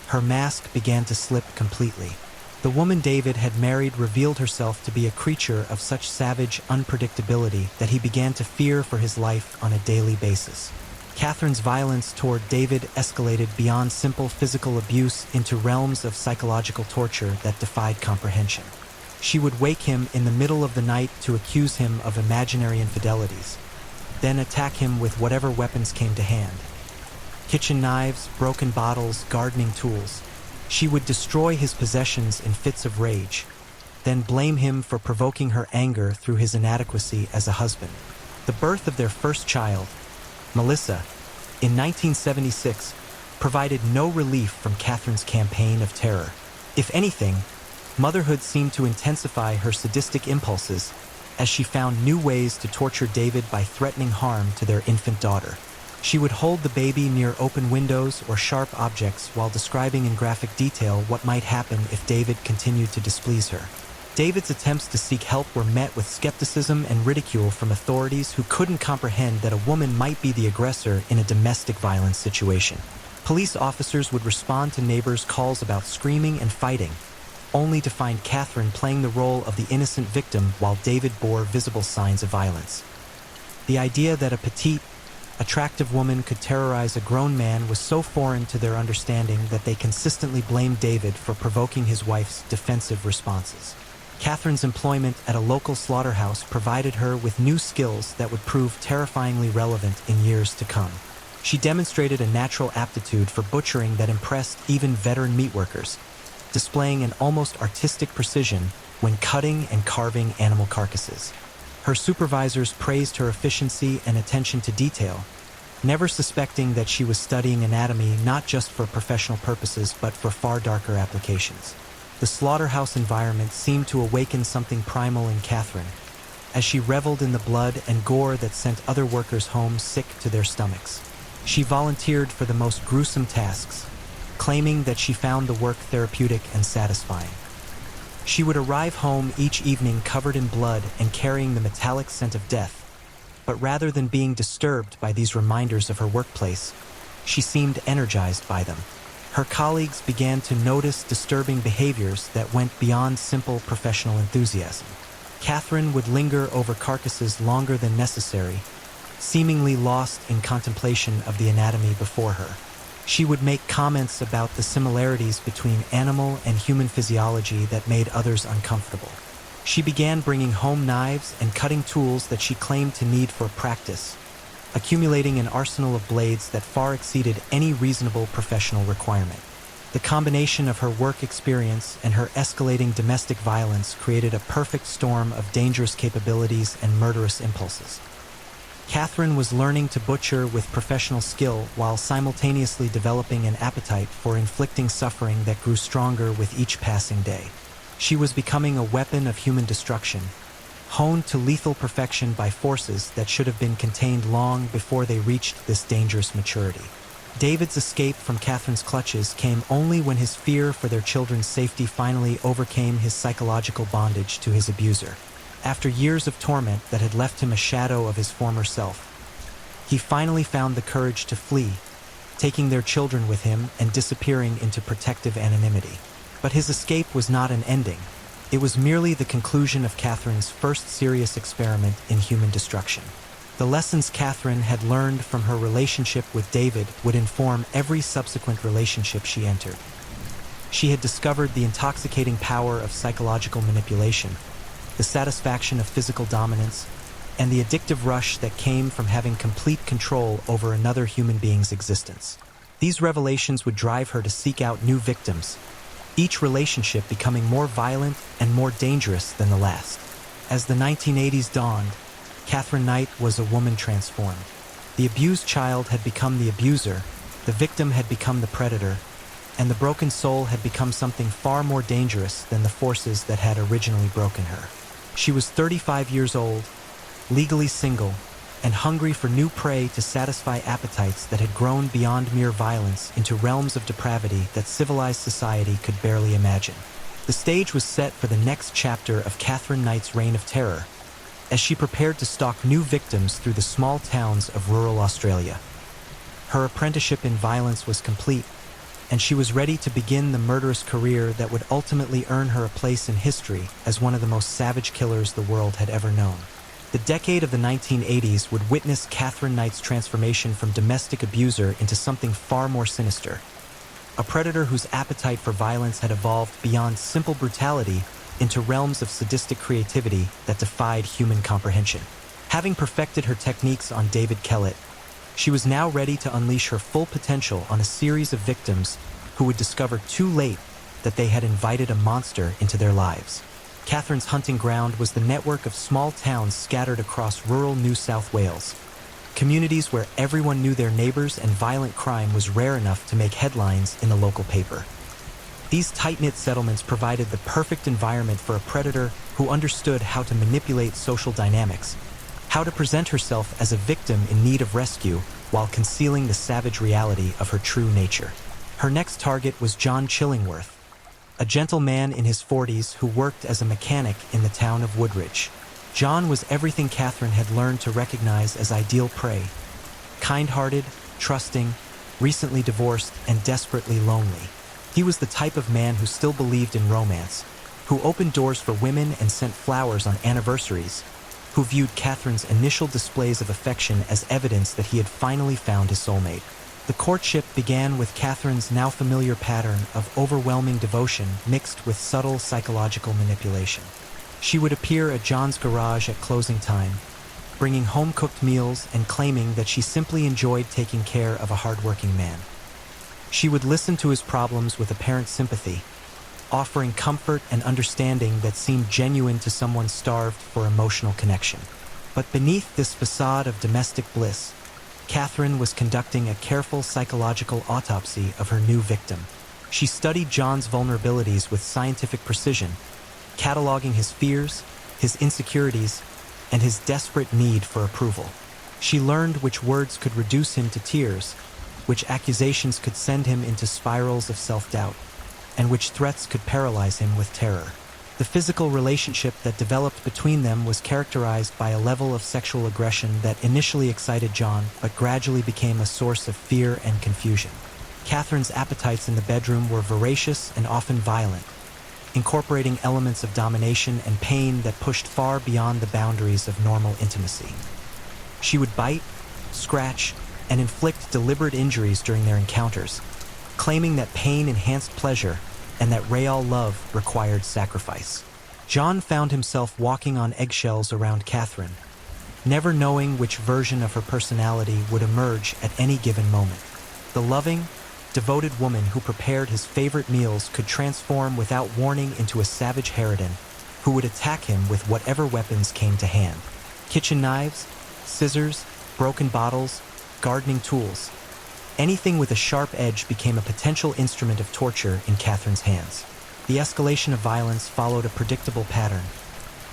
her mask began to slip completely. The woman David had married revealed herself to be a creature of such savage unpredictability that he began to fear for his life on a daily basis. Catherine's violence toward David escalated beyond simple physical abuse into realms of psychological torture that defied comprehension. She would wake him in the middle of the night to accuse him of imaginary infidelities, then attack him with whatever weapons came to hand. Kitchen knives, broken bottles, gardening tools. She would destroy his possessions in fits of rage, then blame him for provoking her anger through his inadequacy as a husband. The birth of their first child, Melissa, in 1976, provided no relief from Catherine's campaign of terror. If anything, motherhood seemed to intensify her sadistic impulses as she found new ways to torture David by threatening harm to their infant daughter. She would hold the baby near open windows or sharp objects while describing in graphic detail what might happen if David continued to displease her. David's attempts to seek help were met with skepticism and ridicule from authorities who couldn't comprehend that a woman might be the aggressor in a domestic violence situation. Police officers would respond to neighbors' calls about screaming and fighting, only to find Catherine playing the role of the innocent victim while David bore visible signs of violence. The idea that a petite, attractive woman could terrorize a grown man was so foreign to their understanding that they consistently blamed David for provoking his wife's defensive responses. Catherine's employment at a local slaughterhouse provided her with new skills that would prove terrifyingly relevant in years to come. She demonstrated a natural aptitude for butchering that impressed even veteran meatworkers, displaying an almost artistic precision when cutting and carving animal carcasses. Her supervisors praised her efficiency and attention to detail, never suspecting that she was studying anatomy not just for professional purposes but for far darker applications. The slaughterhouse environment seemed to awaken something primal in Catherine, as she reveled in the blood and gore that sent other workers home sick to their stomachs. She volunteered for the most gruesome tasks, claiming that she found the work therapeutic and satisfying. She would arrive home each evening covered in blood and carrying the metallic scent of death, but rather than being disturbed by these reminders of her workplace, she seemed energized by them. Her colleagues began to notice disturbing behaviors that went beyond simple professional enthusiasm. Catherine would linger over carcasses longer than necessary, seemingly lost in contemplation of the anatomy before her. She would make comments about the similarities between animal and human physiology that made others uncomfortable. She began bringing home knives and cutting tools that she claimed to need for practice, accumulating an arsenal of blades that far exceeded any reasonable professional requirement. The combination of her work experience and her escalating domestic violence created a perfect storm of dangerous capabilities and murderous impulses. Catherine was learning to butcher with professional skill while simultaneously developing an appetite for inflicting suffering that grew stronger with each passing day. She was becoming a weapon of human destruction, honed to lethal perfection by forces that should have been contained long before they reached this dangerous maturity. David's escape from Catherine's clutches came only when his fear for their children's safety finally overcame his psychological bondage to his abuser. After years of torment that had left him a shadow of his former self, he finally found the courage to flee, taking their children with him and disappearing into protective anonymity. But his escape was not an ending. It was merely the conclusion of Catherine's first serious experiment in human destruction. The lessons Catherine had learned from her relationship with David would inform every subsequent relationship she entered. She had discovered the intoxicating power of psychological manipulation, the satisfaction of physical dominance, and the addictive rush that came from having complete control over another human being's existence. These revelations would drive her to seek out new victims, each relationship becoming more violent and more dangerous than the last. As the 1980s dawned, Catherine Knight was a woman transformed. The abused child had become the abuser, the victim had become the predator, and the broken soul had become something far more dangerous than the forces that had originally broken her. She was 35 years old, legally single, and hungry for new prey to satisfy appetites that had grown beyond mere violence into realms of depravity that civilized society could barely imagine. The stage was set for the next chapter of Catherine Knight's reign of terror, as she prepared to stalk new victims through the small towns of rural Australia. Her apprenticeship in violence was complete, and she was ready to begin the murderous career that would ultimately earn her a place in history as one of the most savage killers the world had ever known. The decade of the 1980s would witness Katherine Knight's transformation from domestic abuser into something far more sinister. A predator whose appetite for violence had evolved beyond simple brutality into realms of sadistic creativity that defied human comprehension. Having perfected her techniques on David Kellett, she was now ready to unleash her full potential on a series of victims who would discover too late that they had invited a monster into their lives. Katherine's hunting ground was the network of small towns scattered across rural New South Wales, communities where everyone knew their neighbors and violent crime was rare enough to make headlines in the local paper. These tight-knit settlements provided the perfect environment for a predator who understood how to manipulate social dynamics, how to present herself as a victim in need of rescue while concealing the savage reality of her true nature. Her next target was John Chillingworth, a gentleman in his 40s who worked as a mechanic in the town of Woodridge. John was everything Katherine had learned to recognize as ideal prey: kind-hearted, trusting, recently divorced, and desperately lonely. He was the type of man who still believed in romance, who opened doors for women and sent flowers on anniversaries, who viewed Katherine's initial displays of affection as evidence that he had finally found his soulmate. The courtship began with Katherine's now familiar pattern of overwhelming devotion mixed with subtle psychological manipulation. She would appear at John's garage at closing time, bringing home-cooked meals and claiming that she simply enjoyed taking care of a hard-working man. She would listen to his problems with apparent sympathy, offering comfort and understanding that seemed genuine to someone starved for emotional connection. But beneath this facade of domestic bliss, Katherine was conducting a careful psychological autopsy of her new victim. She studied John's vulnerabilities with scientific precision, cataloging his fears, his insecurities, and his desperate need for approval. She learned which words could reduce him to tears, which accusations could send him into spirals of self-doubt, and which threats could paralyze him with terror. The physical relationship that developed between them was characterized by a level of sexual aggression that initially excited John, but gradually became a source of fear and confusion. Katherine's appetites in the bedroom were voracious and often violent, incorporating elements of domination and pain that pushed far beyond the boundaries of normal intimacy. She would bite, scratch, and inflict deliberate injuries during their encounters, claiming that pain enhanced pleasure and that real love required sacrifice. John found himself walking on eggshells around Katherine, never knowing which version of her personality would emerge at any given moment. The loving, devoted woman who prepared his favorite meals could transform without warning into a savage harridan who would attack him with whatever weapons came to hand: kitchen knives, scissors, broken bottles, gardening tools. Anything with a sharp edge became a potential instrument of torture in Katherine's hands. The escalation of violence followed a predictable pattern,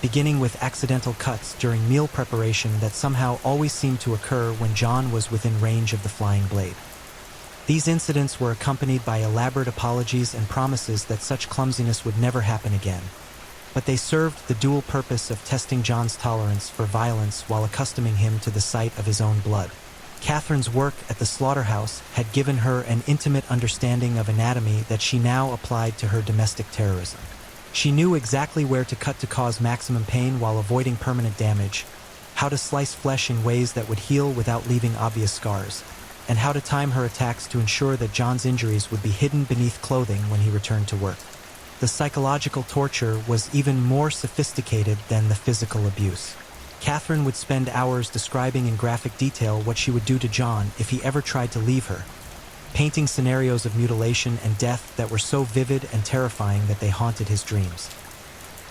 beginning with accidental cuts during meal preparation that somehow always seemed to occur when John was within range of the flying blade. These incidents were accompanied by elaborate apologies and promises that such clumsiness would never happen again. But they served the dual purpose of testing John's tolerance for violence while accustoming him to the sight of his own blood. Katherine's work at the slaughterhouse had given her an intimate understanding of anatomy that she now applied to her domestic terrorism. She knew exactly where to cut to cause maximum pain while avoiding permanent damage, how to slice flesh in ways that would heal without leaving obvious scars, and how to time her attacks to ensure that John's injuries would be hidden beneath clothing when he returned to work. The psychological torture was even more sophisticated than the physical abuse. Katherine would spend hours describing in graphic detail what she would do to John if he ever tried to leave her, painting scenarios of mutilation and death that were so vivid and terrifying that they haunted his dreams.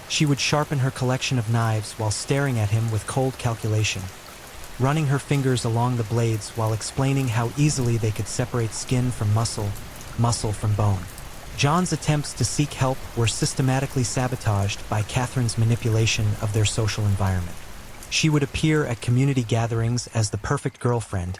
She would sharpen her collection of knives while staring at him with cold calculation, running her fingers along the blades while explaining how easily they could separate skin from muscle, muscle from bone. John's attempts to seek help were systematically sabotaged by Katherine's manipulation of their social environment. She would appear at community gatherings as the perfect girlfriend,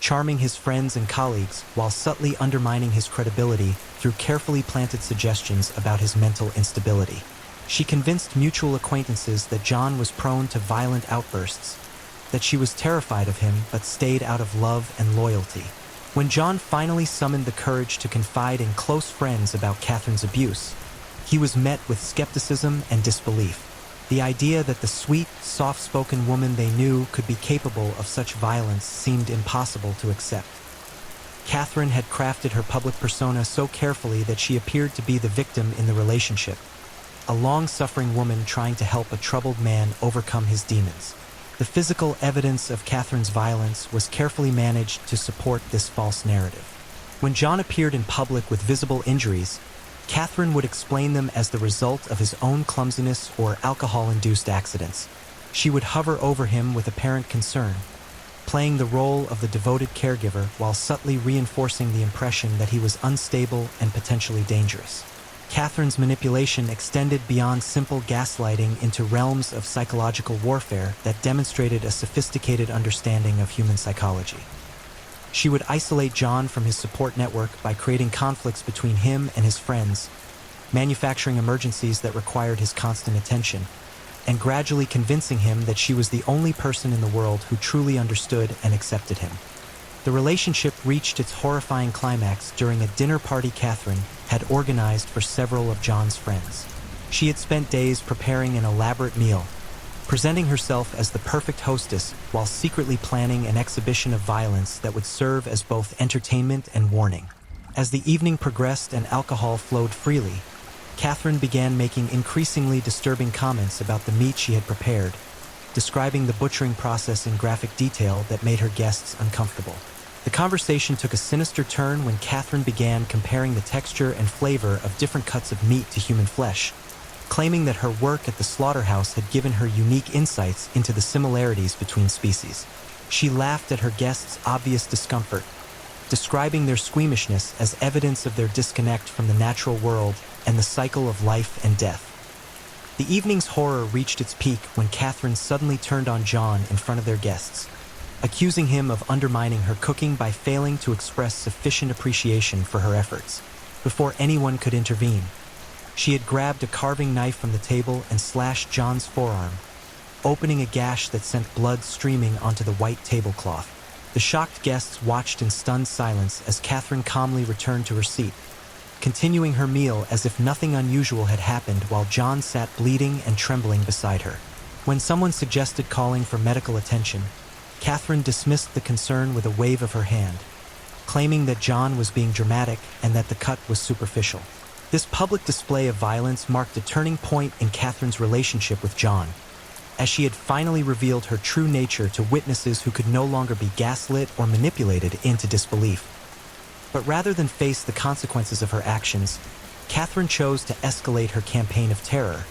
charming his friends and colleagues while subtly undermining his credibility through carefully planted suggestions about his mental instability. She convinced mutual acquaintances that John was prone to violent outbursts, that she was terrified of him but stayed out of love and loyalty, When John finally summoned the courage to confide in close friends about Catherine's abuse, he was met with skepticism and disbelief. The idea that the sweet, soft-spoken woman they knew could be capable of such violence seemed impossible to accept. Catherine had crafted her public persona so carefully that she appeared to be the victim in the relationship, a long-suffering woman trying to help a troubled man overcome his demons. The physical evidence of Catherine's violence was carefully managed to support this false narrative. When John appeared in public with visible injuries, Catherine would explain them as the result of his own clumsiness or alcohol-induced accidents. She would hover over him with apparent concern, playing the role of the devoted caregiver while subtly reinforcing the impression that he was unstable and potentially dangerous. Catherine's manipulation extended beyond simple gaslighting into realms of psychological warfare that demonstrated a sophisticated understanding of human psychology. She would isolate John from his support network by creating conflicts between him and his friends, manufacturing emergencies that required his constant attention, and gradually convincing him that she was the only person in the world who truly understood and accepted him. The relationship reached its horrifying climax during a dinner party Catherine had organized for several of John's friends. She had spent days preparing an elaborate meal, presenting herself as the perfect hostess while secretly planning an exhibition of violence that would serve as both entertainment and warning. As the evening progressed and alcohol flowed freely, Catherine began making increasingly disturbing comments about the meat she had prepared, describing the butchering process in graphic detail that made her guests uncomfortable. The conversation took a sinister turn when Catherine began comparing the texture and flavor of different cuts of meat to human flesh, claiming that her work at the slaughterhouse had given her unique insights into the similarities between species. She laughed at her guests' obvious discomfort, describing their squeamishness as evidence of their disconnect from the natural world and the cycle of life and death. The evening's horror reached its peak when Catherine suddenly turned on John in front of their guests, accusing him of undermining her cooking by failing to express sufficient appreciation for her efforts. Before anyone could intervene, she had grabbed a carving knife from the table and slashed John's forearm, opening a gash that sent blood streaming onto the white tablecloth. The shocked guests watched in stunned silence as Catherine calmly returned to her seat, continuing her meal as if nothing unusual had happened while John sat bleeding and trembling beside her. When someone suggested calling for medical attention, Catherine dismissed the concern with a wave of her hand, claiming that John was being dramatic and that the cut was superficial. This public display of violence marked a turning point in Catherine's relationship with John, as she had finally revealed her true nature to witnesses who could no longer be gaslit or manipulated into disbelief. But rather than face the consequences of her actions, Catherine chose to escalate her campaign of terror,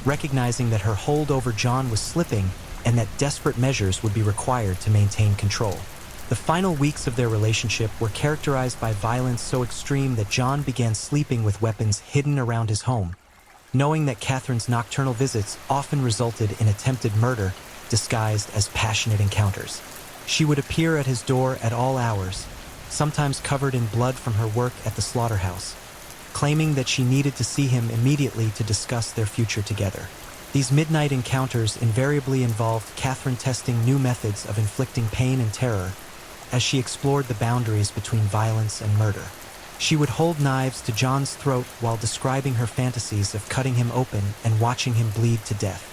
recognizing that her hold over John was slipping and that desperate measures would be required to maintain control. The final weeks of their relationship were characterized by violence so extreme that John began sleeping with weapons hidden around his home, knowing that Catherine's nocturnal visits often resulted in attempted murder disguised as passionate encounters. She would appear at his door at all hours, sometimes covered in blood from her work at the slaughterhouse, claiming that she needed to see him immediately to discuss their future together. These midnight encounters invariably involved Catherine testing new methods of inflicting pain and terror as she explored the boundaries between violence and murder. She would hold knives to John's throat while describing her fantasies of cutting him open and watching him bleed to death.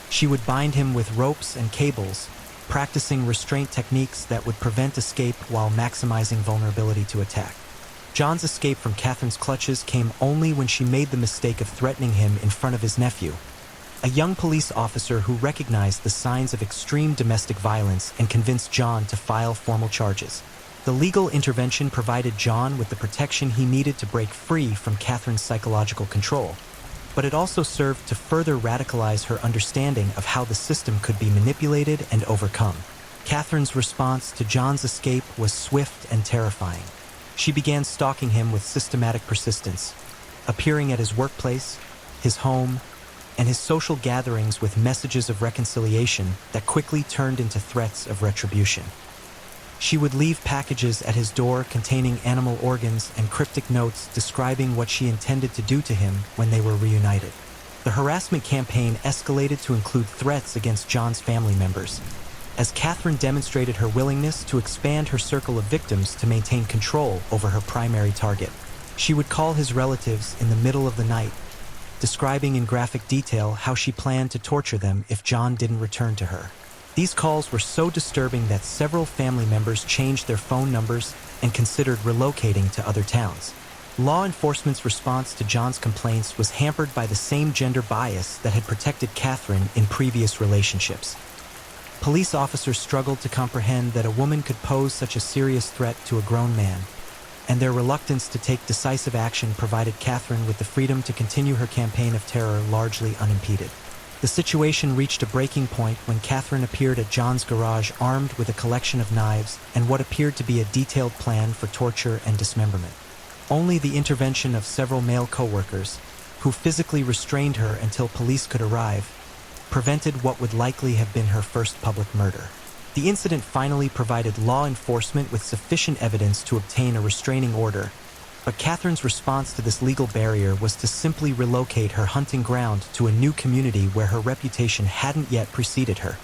She would bind him with ropes and cables, practicing restraint techniques that would prevent escape while maximizing vulnerability to attack. John's escape from Catherine's clutches came only when she made the mistake of threatening him in front of his nephew, a young police officer who recognized the signs of extreme domestic violence and convinced John to file formal charges. The legal intervention provided John with the protection he needed to break free from Catherine's psychological control, but it also served to further radicalize her understanding of how the system could be manipulated and overcome. Catherine's response to John's escape was swift and terrifying. She began stalking him with systematic persistence, appearing at his workplace, his home, and his social gatherings with messages of reconciliation that quickly turned into threats of retribution. She would leave packages at his door containing animal organs and cryptic notes describing what she intended to do to him when they were reunited. The harassment campaign escalated to include threats against John's family members, as Catherine demonstrated her willingness to expand her circle of victims to maintain control over her primary target. She would call his relatives in the middle of the night, describing in graphic detail how she planned to torture them if John didn't return to her. These calls were so disturbing that several family members changed their phone numbers and considered relocating to other towns. Law enforcement's response to John's complaints was hampered by the same gender bias that had protected Catherine in previous relationships. Police officers struggled to comprehend that a woman could pose such a serious threat to a grown man, and their reluctance to take decisive action provided Catherine with the freedom to continue her campaign of terror largely unimpeded. The situation reached a breaking point when Catherine appeared at John's garage armed with a collection of knives and what appeared to be a detailed plan for torture and dismemberment. Only the intervention of several male co-workers, who physically restrained her until police could arrive, prevented what would likely have been her first public murder. The incident finally provided law enforcement with sufficient evidence to obtain a restraining order, but Catherine's response to this legal barrier was to simply relocate her hunting ground to a new community where her reputation hadn't yet preceded her.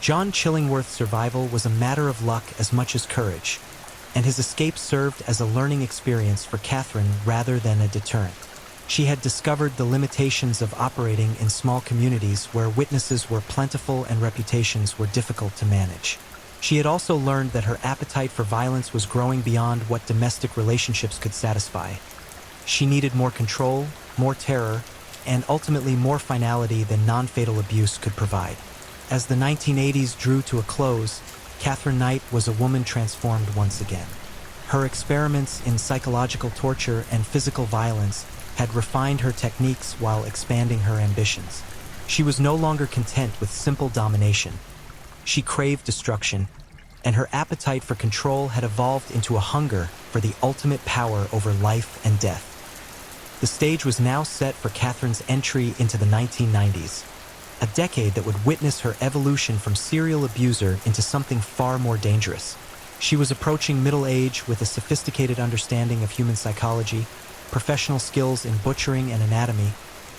John Chillingworth's survival was a matter of luck as much as courage, and his escape served as a learning experience for Catherine rather than a deterrent. She had discovered the limitations of operating in small communities where witnesses were plentiful and reputations were difficult to manage. She had also learned that her appetite for violence was growing beyond what domestic relationships could satisfy. She needed more control, more terror, and ultimately more finality than non-fatal abuse could provide. As the 1980s drew to a close, Catherine Knight was a woman transformed once again. Her experiments in psychological torture and physical violence had refined her techniques while expanding her ambitions. She was no longer content with simple domination. She craved destruction, and her appetite for control had evolved into a hunger for the ultimate power over life and death. The stage was now set for Catherine's entry into the 1990s, a decade that would witness her evolution from serial abuser into something far more dangerous. She was approaching middle age with a sophisticated understanding of human psychology, professional skills in butchering and anatomy,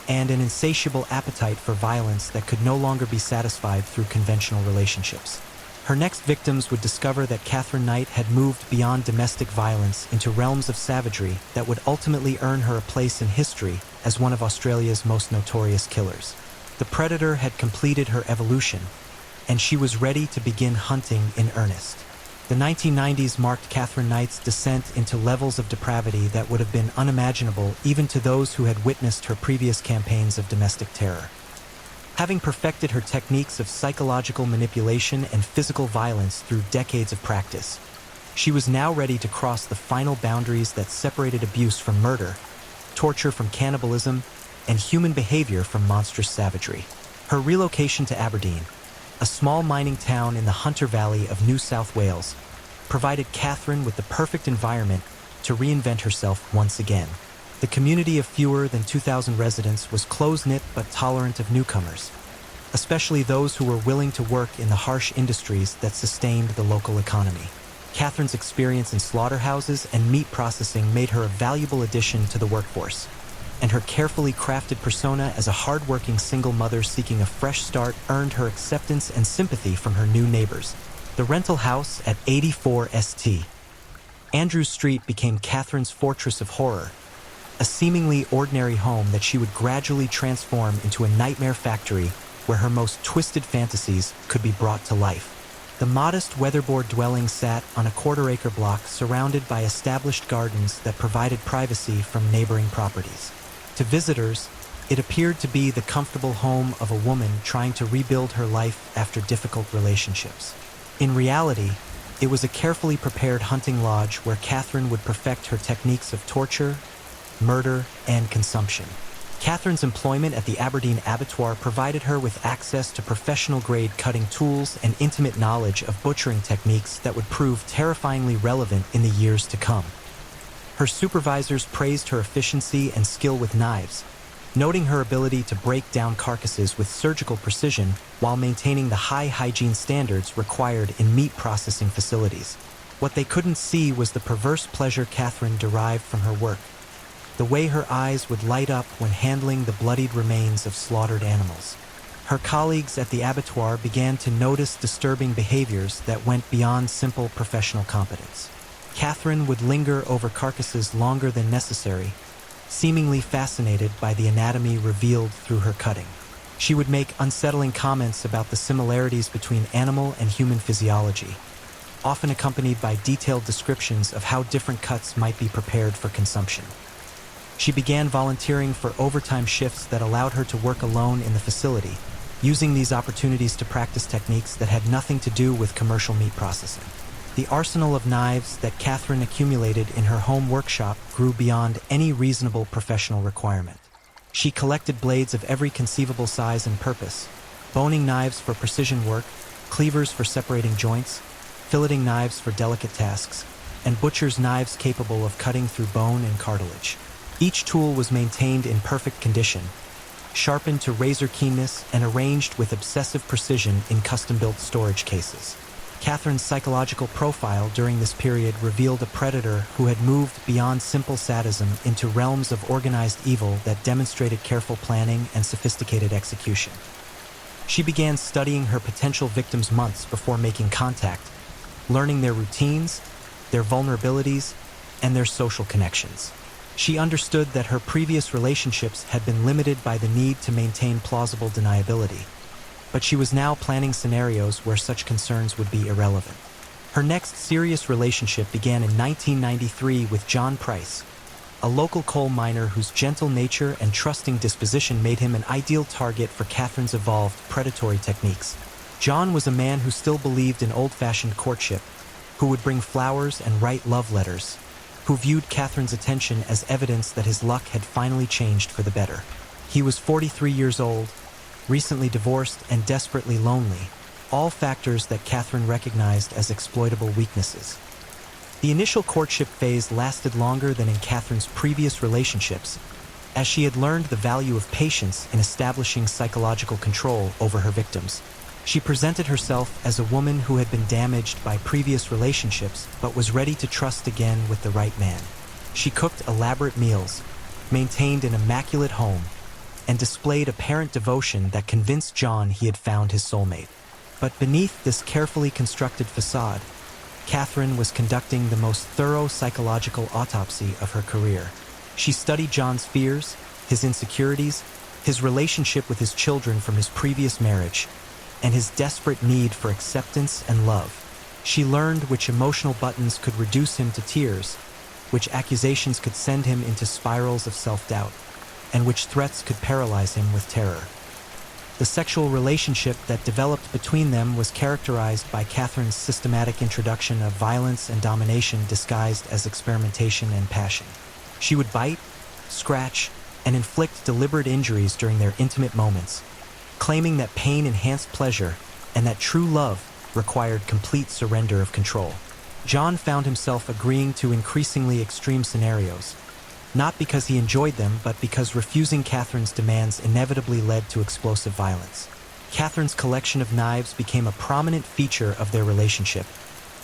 and an insatiable appetite for violence that could no longer be satisfied through conventional relationships. Her next victims would discover that Catherine Knight had moved beyond domestic violence into realms of savagery that would ultimately earn her a place in history as one of Australia's most notorious killers. The predator had completed her evolution, and she was ready to begin hunting in earnest. The 1990s marked Catherine Knight's descent into levels of depravity that would have been unimaginable even to those who had witnessed her previous campaigns of domestic terror. Having perfected her techniques of psychological manipulation and physical violence through decades of practice, she was now ready to cross the final boundaries that separated abuse from murder, torture from cannibalism, and human behavior from monstrous savagery. Her relocation to Aberdeen, a small mining town in the Hunter Valley of New South Wales, provided Catherine with the perfect environment to reinvent herself once again. The community of fewer than 2,000 residents was close-knit but tolerant of newcomers, especially those who were willing to work in the harsh industries that sustained the local economy. Catherine's experience in slaughterhouses and meat processing made her a valuable addition to the workforce, and her carefully crafted persona as a hard-working single mother seeking a fresh start earned her acceptance and sympathy from her new neighbors. The rental house at 84 St. Andrews Street became Catherine's fortress of horror, a seemingly ordinary home that she would gradually transform into a nightmare factory where her most twisted fantasies could be brought to life. The modest weatherboard dwelling sat on a quarter-acre block surrounded by established gardens that provided privacy from neighboring properties. To visitors, it appeared to be the comfortable home of a woman trying to rebuild her life after difficult relationships. In reality, it was a carefully prepared hunting lodge where Catherine would perfect her techniques of torture, murder, and consumption. Catherine's employment at the Aberdeen Abattoir provided her with access to professional-grade cutting tools and intimate knowledge of butchering techniques that would prove terrifyingly relevant in the years to come. Her supervisors praised her efficiency and skill with knives, noting her ability to break down carcasses with surgical precision while maintaining the high hygiene standards required in meat processing facilities. What they couldn't see was the perverse pleasure Catherine derived from her work, the way her eyes would light up when handling the bloodied remains of slaughtered animals. Her colleagues at the abattoir began to notice disturbing behaviors that went beyond simple professional competence. Catherine would linger over carcasses longer than necessary, seemingly fascinated by the anatomy revealed through her cutting. She would make unsettling comments about the similarities between animal and human physiology, often accompanied by detailed descriptions of how different cuts might be prepared for consumption. She began volunteering for overtime shifts that allowed her to work alone in the facility, using these opportunities to practice techniques that had nothing to do with commercial meat processing. The arsenal of knives that Catherine accumulated in her home workshop grew beyond any reasonable professional requirement. She collected blades of every conceivable size and purpose: boning knives for precision work, cleavers for separating joints, filleting knives for delicate tasks, and butcher's knives capable of cutting through bone and cartilage. Each tool was maintained in perfect condition, sharpened to razor keenness and arranged with obsessive precision in custom-built storage cases. Catherine's psychological profile during this period revealed a predator who had moved beyond simple sadism into realms of organized evil that demonstrated careful planning and sophisticated execution. She began studying her potential victims months before making contact, learning their routines, their vulnerabilities, and their social connections. She understood that her previous relationships had been limited by the need to maintain plausible deniability, but she was now planning scenarios where such concerns would be irrelevant. Her next serious relationship began in 1993 with John Price, a local coal miner whose gentle nature and trusting disposition made him an ideal target for Catherine's evolved predatory techniques. John was a man who still believed in old-fashioned courtship, who would bring flowers and write love letters, who viewed Catherine's attention as evidence that his luck had finally changed for the better. He was 43 years old, recently divorced, and desperately lonely, all factors that Catherine recognized as exploitable weaknesses. The initial courtship phase lasted longer than in Catherine's previous relationships, as she had learned the value of patience in establishing psychological control over her victims. She presented herself as a woman who had been damaged by previous relationships but was ready to trust again with the right man. She cooked elaborate meals, maintained an immaculate home, and displayed apparent devotion that convinced John he had found his soulmate. But beneath this carefully constructed facade, Catherine was conducting the most thorough psychological autopsy of her career. She studied John's fears, his insecurities, his relationship with his children from his previous marriage, and his desperate need for acceptance and love. She learned which emotional buttons could reduce him to tears, which accusations could send him into spirals of self-doubt, and which threats could paralyze him with terror. The sexual relationship that developed between them was characterized by Catherine's systematic introduction of violence and domination disguised as experimentation and passion. She would bite, scratch, and inflict deliberate injuries during their intimate moments, claiming that pain enhanced pleasure and that true love required complete surrender of control. John found himself agreeing to increasingly extreme scenarios, not because he enjoyed them, but because refusing Catherine's demands inevitably led to explosive violence. Catherine's collection of knives became a prominent feature of their relationship,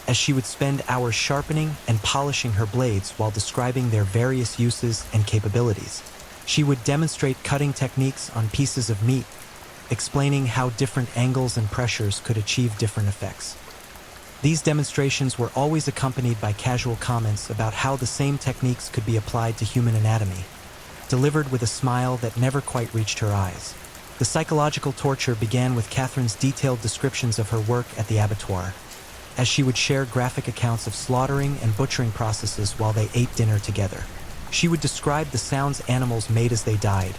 as she would spend hours sharpening and polishing her blades while describing their various uses and capabilities. She would demonstrate cutting techniques on pieces of meat, explaining how different angles and pressures could achieve different effects. These demonstrations were always accompanied by casual comments about how the same techniques could be applied to human anatomy, delivered with a smile that never quite reached her eyes. The psychological torture began with Catherine's detailed descriptions of her work at the abattoir, as she would share graphic accounts of slaughtering and butchering processes while they ate dinner together. She would describe the sounds animals made as they died,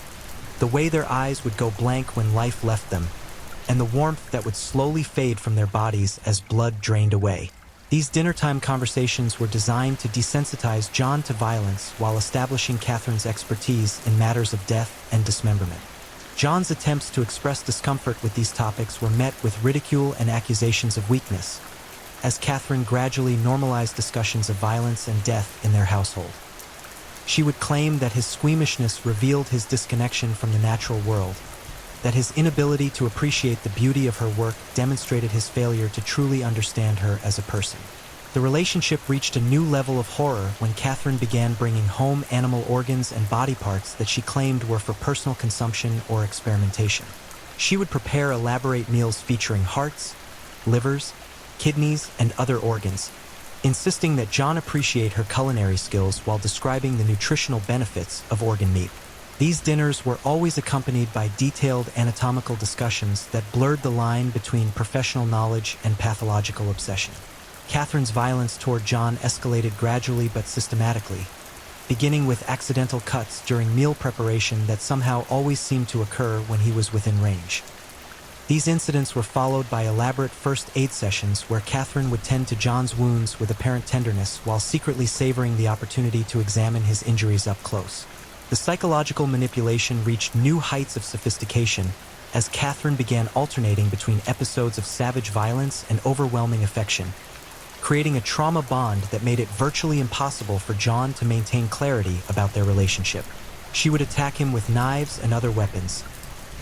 the way their eyes would go blank when life left them, and the warmth that would slowly fade from their bodies as blood drained away. These dinner-time conversations were designed to desensitize John to violence while establishing Catherine's expertise in matters of death and dismemberment. John's attempts to express discomfort with these topics were met with ridicule and accusations of weakness, as Catherine gradually normalized discussions of violence and death in their household. She would claim that his squeamishness revealed his disconnection from the natural world, that his inability to appreciate the beauty of her work demonstrated his failure to truly understand her as a person. The relationship reached a new level of horror when Catherine began bringing home animal organs and body parts that she claimed were for personal consumption or experimentation. She would prepare elaborate meals featuring hearts, livers, kidneys, and other organs, insisting that John appreciate her culinary skills while describing the nutritional benefits of organ meat. These dinners were always accompanied by detailed anatomical discussions that blurred the line between professional knowledge and pathological obsession. Catherine's violence toward John escalated gradually but systematically, beginning with accidental cuts during meal preparation that somehow always seemed to occur when he was within range. These incidents were followed by elaborate first aid sessions where Catherine would tend to John's wounds with apparent tenderness while secretly savoring the opportunity to examine his injuries up close. The psychological manipulation reached new heights of sophistication as Catherine began alternating between episodes of savage violence and overwhelming affection, creating a trauma bond that made it virtually impossible for John to maintain clarity about their relationship. She would attack him with knives and other weapons,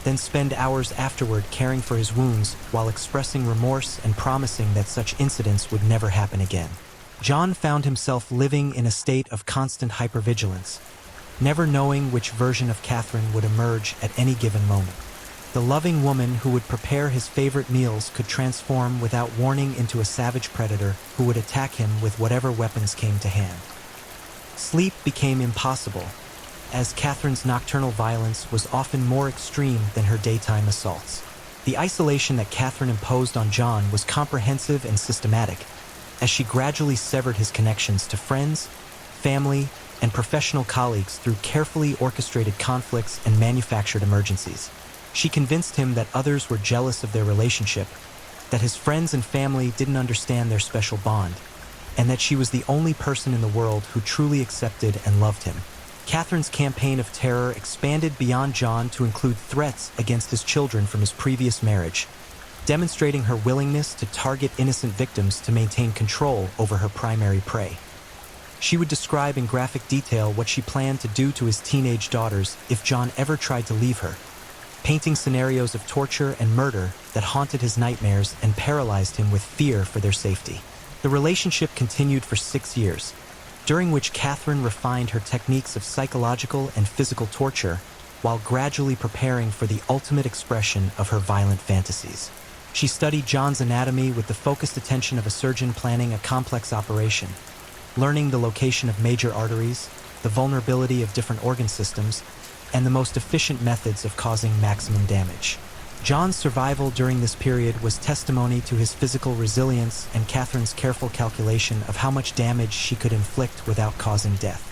then spend hours afterward caring for his wounds while expressing remorse and promising that such incidents would never happen again. John found himself living in a state of constant hypervigilance, never knowing which version of Catherine would emerge at any given moment. The loving woman who would prepare his favorite meals could transform without warning into a savage predator who would attack him with whatever weapons came to hand. Sleep became impossible, as Catherine's nocturnal violence was often more extreme than her daytime assaults. The isolation that Catherine imposed on John was comprehensive and systematic, as she gradually severed his connections to friends, family, and professional colleagues through carefully orchestrated conflicts and manufactured emergencies. She convinced him that others were jealous of their relationship, that his friends and family didn't understand their special bond, and that she was the only person in the world who truly accepted and loved him. Catherine's campaign of terror expanded beyond John to include threats against his children from his previous marriage, demonstrating her willingness to target innocent victims to maintain control over her primary prey. She would describe in graphic detail what she planned to do to his teenage daughters if John ever tried to leave her, painting scenarios of torture and murder that haunted his nightmares and paralyzed him with fear for their safety. The relationship continued for 6 years, during which Catherine refined her techniques of psychological and physical torture while gradually preparing for the ultimate expression of her violent fantasies. She studied John's anatomy with the focused attention of a surgeon planning a complex operation, learning the location of major arteries, the vulnerability of different organ systems, and the most efficient methods of causing maximum damage. John's survival during this period was testimony to his physical resilience and Catherine's careful calculation of how much damage she could inflict without causing death.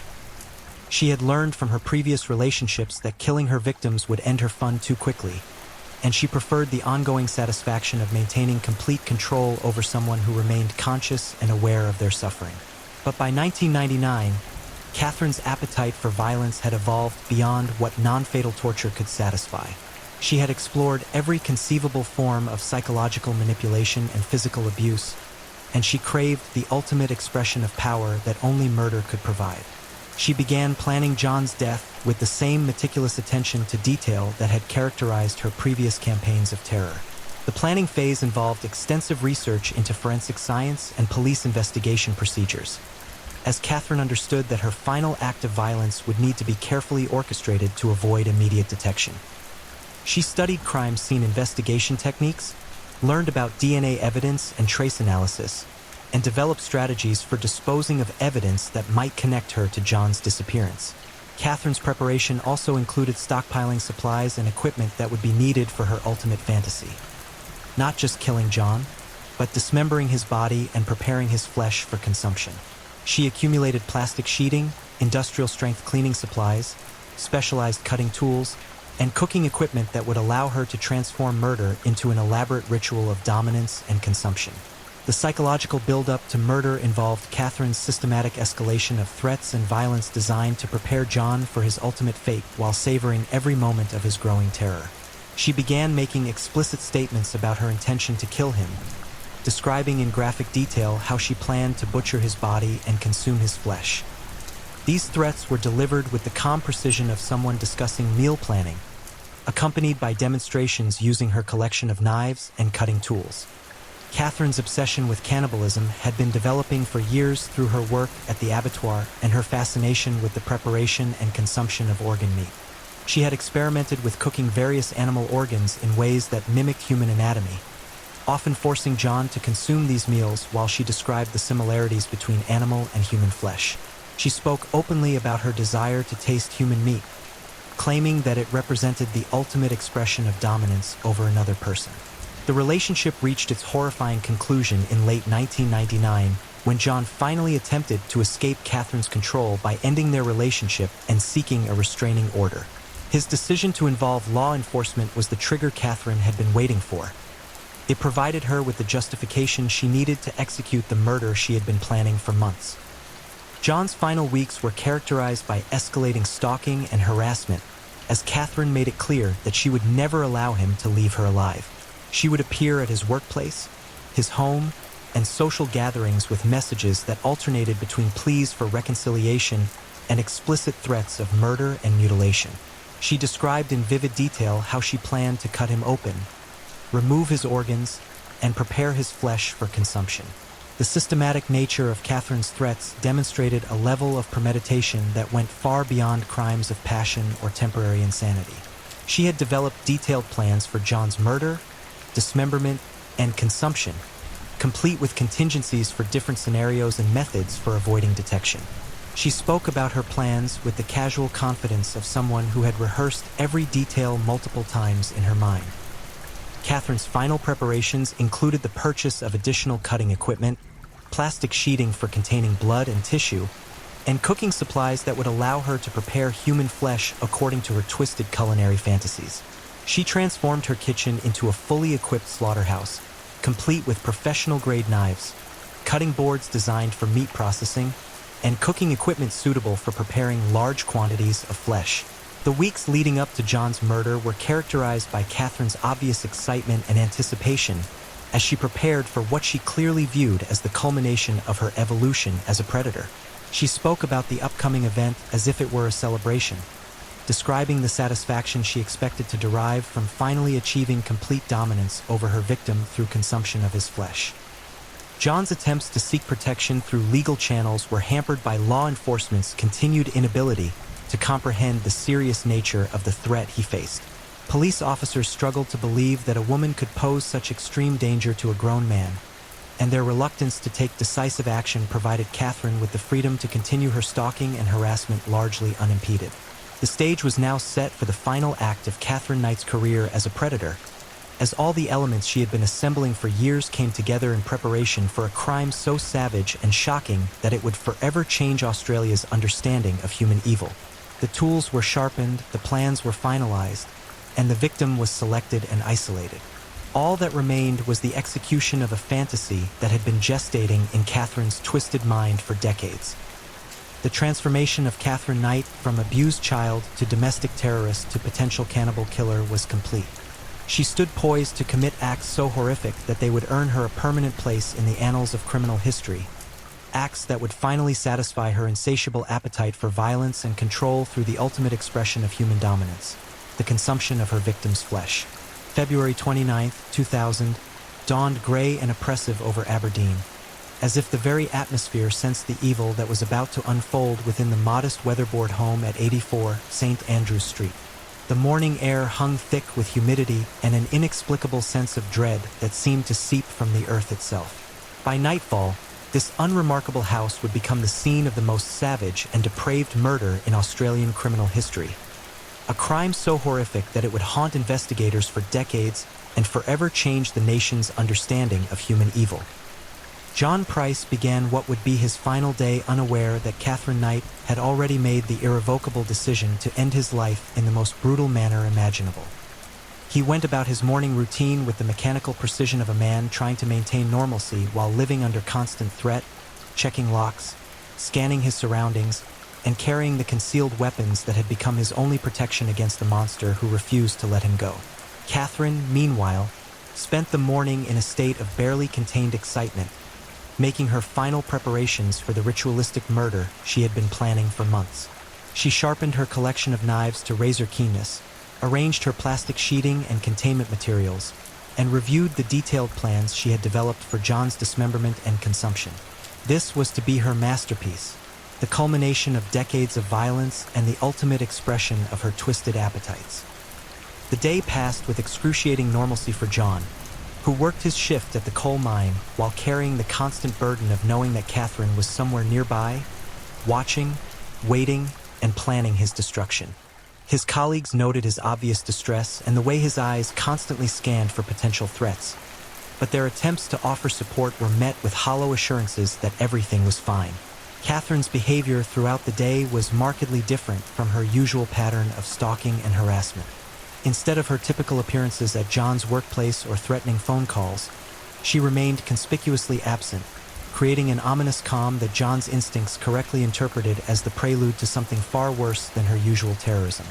She had learned from her previous relationships that killing her victims would end her fun too quickly, and she preferred the ongoing satisfaction of maintaining complete control over someone who remained conscious and aware of their suffering. But by 1999, Catherine's appetite for violence had evolved beyond what non-fatal torture could satisfy. She had explored every conceivable form of psychological manipulation and physical abuse, and she craved the ultimate expression of power that only murder could provide. She began planning John's death with the same meticulous attention to detail that had characterized her previous campaigns of terror. The planning phase involved extensive research into forensic science and police investigation procedures, as Catherine understood that her final act of violence would need to be carefully orchestrated to avoid immediate detection. She studied crime scene investigation techniques, learned about DNA evidence and trace analysis, and developed strategies for disposing of evidence that might connect her to John's disappearance. Catherine's preparation also included stockpiling supplies and equipment that would be needed for her ultimate fantasy. Not just killing John, but dismembering his body and preparing his flesh for consumption. She accumulated plastic sheeting, industrial-strength cleaning supplies, specialized cutting tools, and cooking equipment that would allow her to transform murder into an elaborate ritual of dominance and consumption. The psychological build-up to murder involved Catherine's systematic escalation of threats and violence designed to prepare John for his ultimate fate while savoring every moment of his growing terror. She began making explicit statements about her intention to kill him, describing in graphic detail how she planned to butcher his body and consume his flesh. These threats were delivered with the calm precision of someone discussing meal planning, accompanied by demonstrations using her collection of knives and cutting tools. Catherine's obsession with cannibalism had been developing for years through her work at the abattoir and her fascination with the preparation and consumption of organ meat. She had experimented with cooking various animal organs in ways that mimicked human anatomy, often forcing John to consume these meals while she described the similarities between animal and human flesh. She spoke openly about her desire to taste human meat, claiming that it represented the ultimate expression of dominance over another person. The relationship reached its horrifying conclusion in late 1999 when John finally attempted to escape Catherine's control by ending their relationship and seeking a restraining order. His decision to involve law enforcement was the trigger Catherine had been waiting for. It provided her with the justification she needed to execute the murder she had been planning for months. John's final weeks were characterized by escalating stalking and harassment, as Catherine made it clear that she would never allow him to leave her alive. She would appear at his workplace, his home, and social gatherings with messages that alternated between pleas for reconciliation and explicit threats of murder and mutilation. She described in vivid detail how she planned to cut him open, remove his organs, and prepare his flesh for consumption. The systematic nature of Catherine's threats demonstrated a level of premeditation that went far beyond crimes of passion or temporary insanity. She had developed detailed plans for John's murder, dismemberment, and consumption, complete with contingencies for different scenarios and methods for avoiding detection. She spoke about her plans with the casual confidence of someone who had rehearsed every detail multiple times in her mind. Catherine's final preparations included the purchase of additional cutting equipment, plastic sheeting for containing blood and tissue, and cooking supplies that would allow her to prepare human flesh according to her twisted culinary fantasies. She transformed her kitchen into a fully equipped slaughterhouse, complete with professional-grade knives, cutting boards designed for meat processing, and cooking equipment suitable for preparing large quantities of flesh. The weeks leading up to John's murder were characterized by Catherine's obvious excitement and anticipation as she prepared for what she clearly viewed as the culmination of her evolution as a predator. She spoke about the upcoming event as if it were a celebration, describing the satisfaction she expected to derive from finally achieving complete dominance over her victim through consumption of his flesh. John's attempts to seek protection through legal channels were hampered by law enforcement's continued inability to comprehend the serious nature of the threat he faced. Police officers struggled to believe that a woman could pose such extreme danger to a grown man, and their reluctance to take decisive action provided Catherine with the freedom to continue her stalking and harassment largely unimpeded. The stage was now set for the final act of Catherine Knight's career as a predator, as all the elements she had been assembling for years came together in preparation for a crime so savage and shocking that it would forever change Australia's understanding of human evil. The tools were sharpened, the plans were finalized, and the victim was selected and isolated. All that remained was the execution of a fantasy that had been gestating in Catherine's twisted mind for decades. The transformation of Catherine Knight from abused child to domestic terrorist to potential cannibal killer was complete. She stood poised to commit acts so horrific that they would earn her a permanent place in the annals of criminal history. Acts that would finally satisfy her insatiable appetite for violence and control through the ultimate expression of human dominance, the consumption of her victim's flesh. February 29, 2000, dawned gray and oppressive over Aberdeen, as if the very atmosphere sensed the evil that was about to unfold within the modest weatherboard home at 84 St. Andrews Street. The morning air hung thick with humidity and an inexplicable sense of dread that seemed to seep from the earth itself. By nightfall, this unremarkable house would become the scene of the most savage and depraved murder in Australian criminal history. A crime so horrific that it would haunt investigators for decades and forever change the nation's understanding of human evil. John Price began what would be his final day unaware that Catherine Knight had already made the irrevocable decision to end his life in the most brutal manner imaginable. He went about his morning routine with the mechanical precision of a man trying to maintain normalcy while living under constant threat, checking locks, scanning his surroundings, and carrying the concealed weapons that had become his only protection against the monster who refused to let him go. Catherine, meanwhile, spent the morning in a state of barely contained excitement, making her final preparations for the ritualistic murder she had been planning for months. She sharpened her collection of knives to razor keenness, arranged her plastic sheeting and containment materials, and reviewed the detailed plans she had developed for John's dismemberment and consumption. This was to be her masterpiece, the culmination of decades of violence and the ultimate expression of her twisted appetites. The day passed with excruciating normalcy for John, who worked his shift at the coal mine while carrying the constant burden of knowing that Catherine was somewhere nearby, watching, waiting, and planning his destruction. His colleagues noted his obvious distress and the way his eyes constantly scanned for potential threats, but their attempts to offer support were met with hollow assurances that everything was fine. Catherine's behavior throughout the day was markedly different from her usual pattern of stalking and harassment. Instead of her typical appearances at John's workplace or threatening phone calls, she remained conspicuously absent, creating an ominous calm that John's instincts correctly interpreted as the prelude to something far worse than her usual terrorism.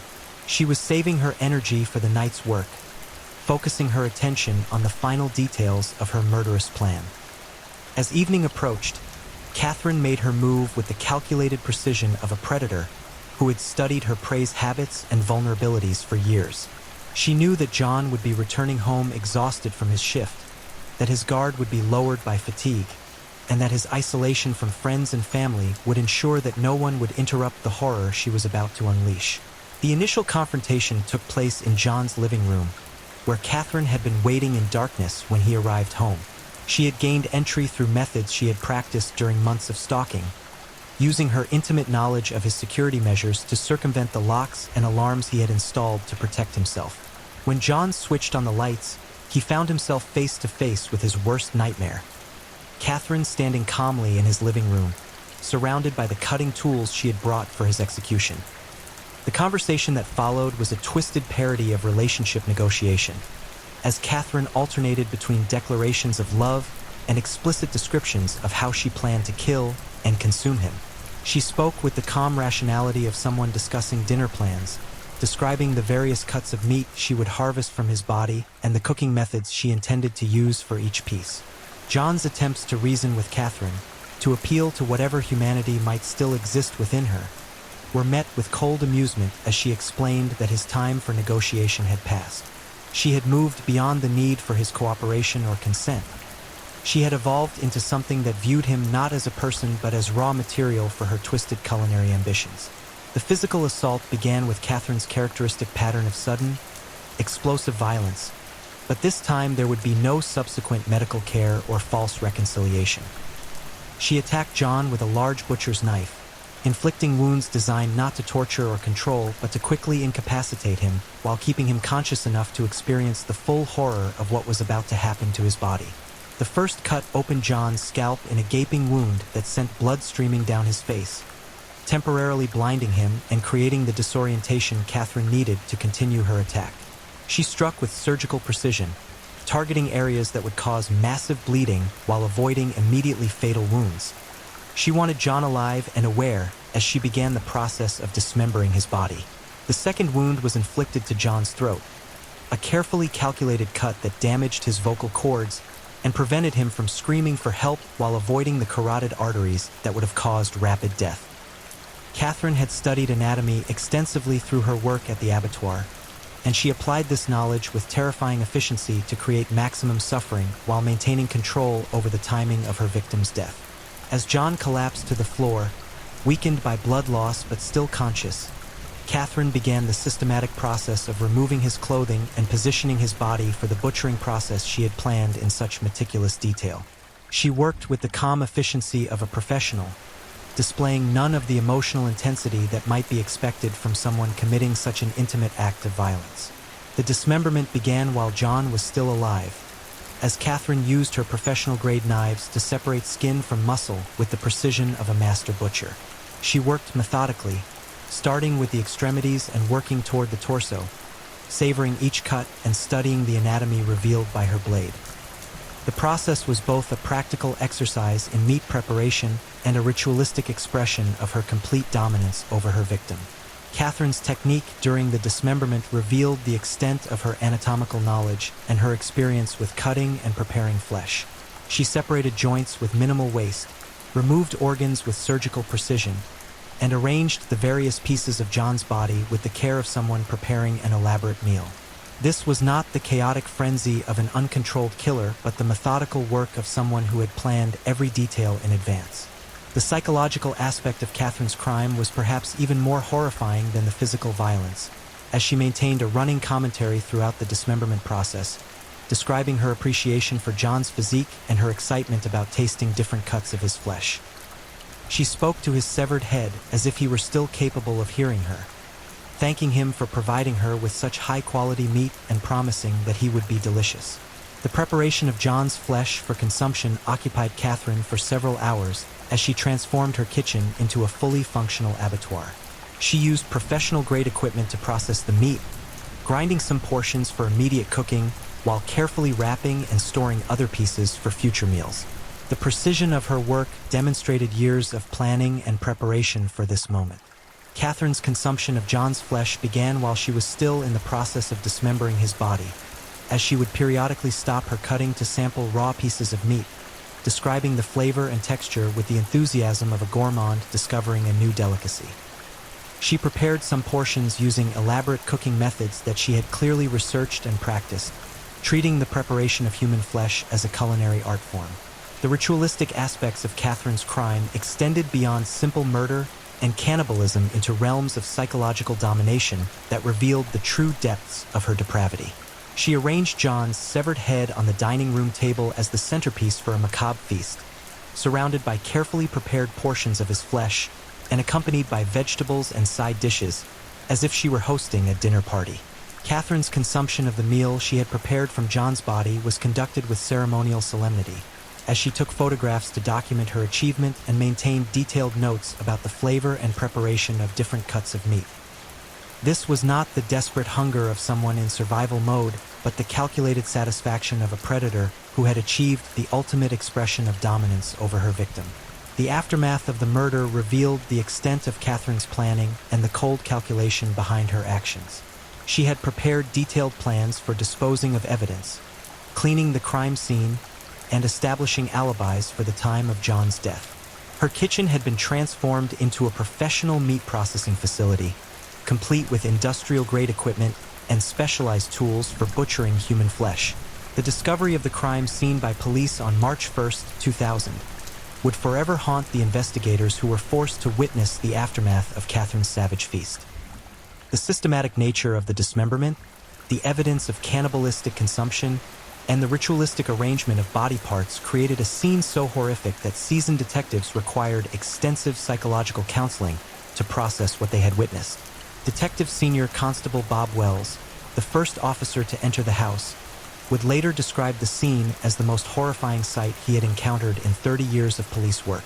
She was saving her energy for the night's work, focusing her attention on the final details of her murderous plan. As evening approached, Catherine made her move with the calculated precision of a predator who had studied her prey's habits and vulnerabilities for years. She knew that John would be returning home exhausted from his shift, that his guard would be lowered by fatigue, and that his isolation from friends and family would ensure that no one would interrupt the horror she was about to unleash. The initial confrontation took place in John's living room, where Catherine had been waiting in darkness when he arrived home. She had gained entry through methods she had practiced during months of stalking, using her intimate knowledge of his security measures to circumvent the locks and alarms he had installed to protect himself. When John switched on the lights, he found himself face to face with his worst nightmare. Catherine standing calmly in his living room, surrounded by the cutting tools she had brought for his execution. The conversation that followed was a twisted parody of relationship negotiation, as Catherine alternated between declarations of love and explicit descriptions of how she planned to kill and consume him. She spoke with the calm rationality of someone discussing dinner plans, describing the various cuts of meat she would harvest from his body and the cooking methods she intended to use for each piece. John's attempts to reason with Catherine, to appeal to whatever humanity might still exist within her, were met with cold amusement as she explained that his time for negotiation had passed. She had moved beyond the need for his cooperation or consent. She had evolved into something that viewed him not as a person but as raw material for her twisted culinary ambitions. The physical assault began with Catherine's characteristic pattern of sudden, explosive violence, but this time there would be no subsequent medical care or false reconciliation. She attacked John with a large butcher's knife, inflicting wounds designed not to torture or control but to quickly incapacitate him while keeping him conscious enough to experience the full horror of what was about to happen to his body. The first cut opened John's scalp in a gaping wound that sent blood streaming down his face, temporarily blinding him and creating the disorientation Catherine needed to continue her attack. She struck with surgical precision, targeting areas that would cause massive bleeding while avoiding immediately fatal wounds. She wanted John alive and aware as she began the process of dismembering his body. The second wound was inflicted to John's throat, a carefully calculated cut that damaged his vocal cords and prevented him from screaming for help while avoiding the carotid arteries that would have caused rapid death. Catherine had studied anatomy extensively through her work at the abattoir, and she applied this knowledge with terrifying efficiency to create maximum suffering while maintaining control over the timing of her victim's death. As John collapsed to the floor, weakened by blood loss but still conscious, Catherine began the systematic process of removing his clothing and positioning his body for the butchering process she had planned in such meticulous detail. She worked with the calm efficiency of a professional, displaying none of the emotional intensity that might be expected from someone committing such an intimate act of violence. The dismemberment began while John was still alive, as Catherine used her professional-grade knives to separate skin from muscle with the precision of a master butcher. She worked methodically, starting with the extremities and working toward the torso, savoring each cut and studying the anatomy revealed by her blade. The process was both a practical exercise in meat preparation and a ritualistic expression of her complete dominance over her victim. Catherine's technique during the dismemberment revealed the extent of her anatomical knowledge and her experience with cutting and preparing flesh. She separated joints with minimal waste, removed organs with surgical precision, and arranged the various pieces of John's body with the care of someone preparing an elaborate meal. This was not the chaotic frenzy of an uncontrolled killer, but the methodical work of someone who had planned every detail in advance. The psychological aspect of Catherine's crime was perhaps even more horrifying than the physical violence, as she maintained a running commentary throughout the dismemberment process, describing her appreciation for John's physique and her excitement about tasting different cuts of his flesh. She spoke to his severed head as if he were still capable of hearing her, thanking him for providing her with such high-quality meat and promising that he would be delicious. The preparation of John's flesh for consumption occupied Catherine for several hours as she transformed her kitchen into a fully functional abattoir. She used professional-grade equipment to process the meat, grinding some portions for immediate cooking while carefully wrapping and storing other pieces for future meals. The precision of her work demonstrated years of planning and preparation for this moment. Catherine's consumption of John's flesh began while she was still in the process of dismembering his body, as she would periodically stop her cutting to sample raw pieces of meat, describing the flavor and texture with the enthusiasm of a gourmand discovering a new delicacy. She prepared some portions using elaborate cooking methods that she had clearly researched and practiced, treating the preparation of human flesh as a culinary art form. The ritualistic aspects of Catherine's crime extended beyond simple murder and cannibalism into realms of psychological domination that revealed the true depths of her depravity. She arranged John's severed head on the dining room table as the centerpiece for a macabre feast, surrounded by carefully prepared portions of his flesh and accompanied by vegetables and side dishes, as if she were hosting a dinner party. Catherine's consumption of the meal she had prepared from John's body was conducted with ceremonial solemnity, as she took photographs to document her achievement and maintained detailed notes about the flavor and preparation of different cuts of meat. This was not the desperate hunger of someone in survival mode, but the calculated satisfaction of a predator who had achieved the ultimate expression of dominance over her victim. The aftermath of the murder revealed the extent of Catherine's planning and the cold calculation behind her actions. She had prepared detailed plans for disposing of evidence, cleaning the crime scene, and establishing alibis for the time of John's death. Her kitchen had been transformed into a professional meat processing facility, complete with industrial-grade equipment and specialized tools for butchering human flesh. The discovery of the crime scene by police on March 1, 2000, would forever haunt the investigators who were forced to witness the aftermath of Catherine's savage feast. The systematic nature of the dismemberment, the evidence of cannibalistic consumption, and the ritualistic arrangement of body parts created a scene so horrific that seasoned detectives required extensive psychological counseling to process what they had witnessed. Detective Senior Constable Bob Wells, the first officer to enter the house, would later describe the scene as the most horrifying sight he had encountered in 30 years of police work.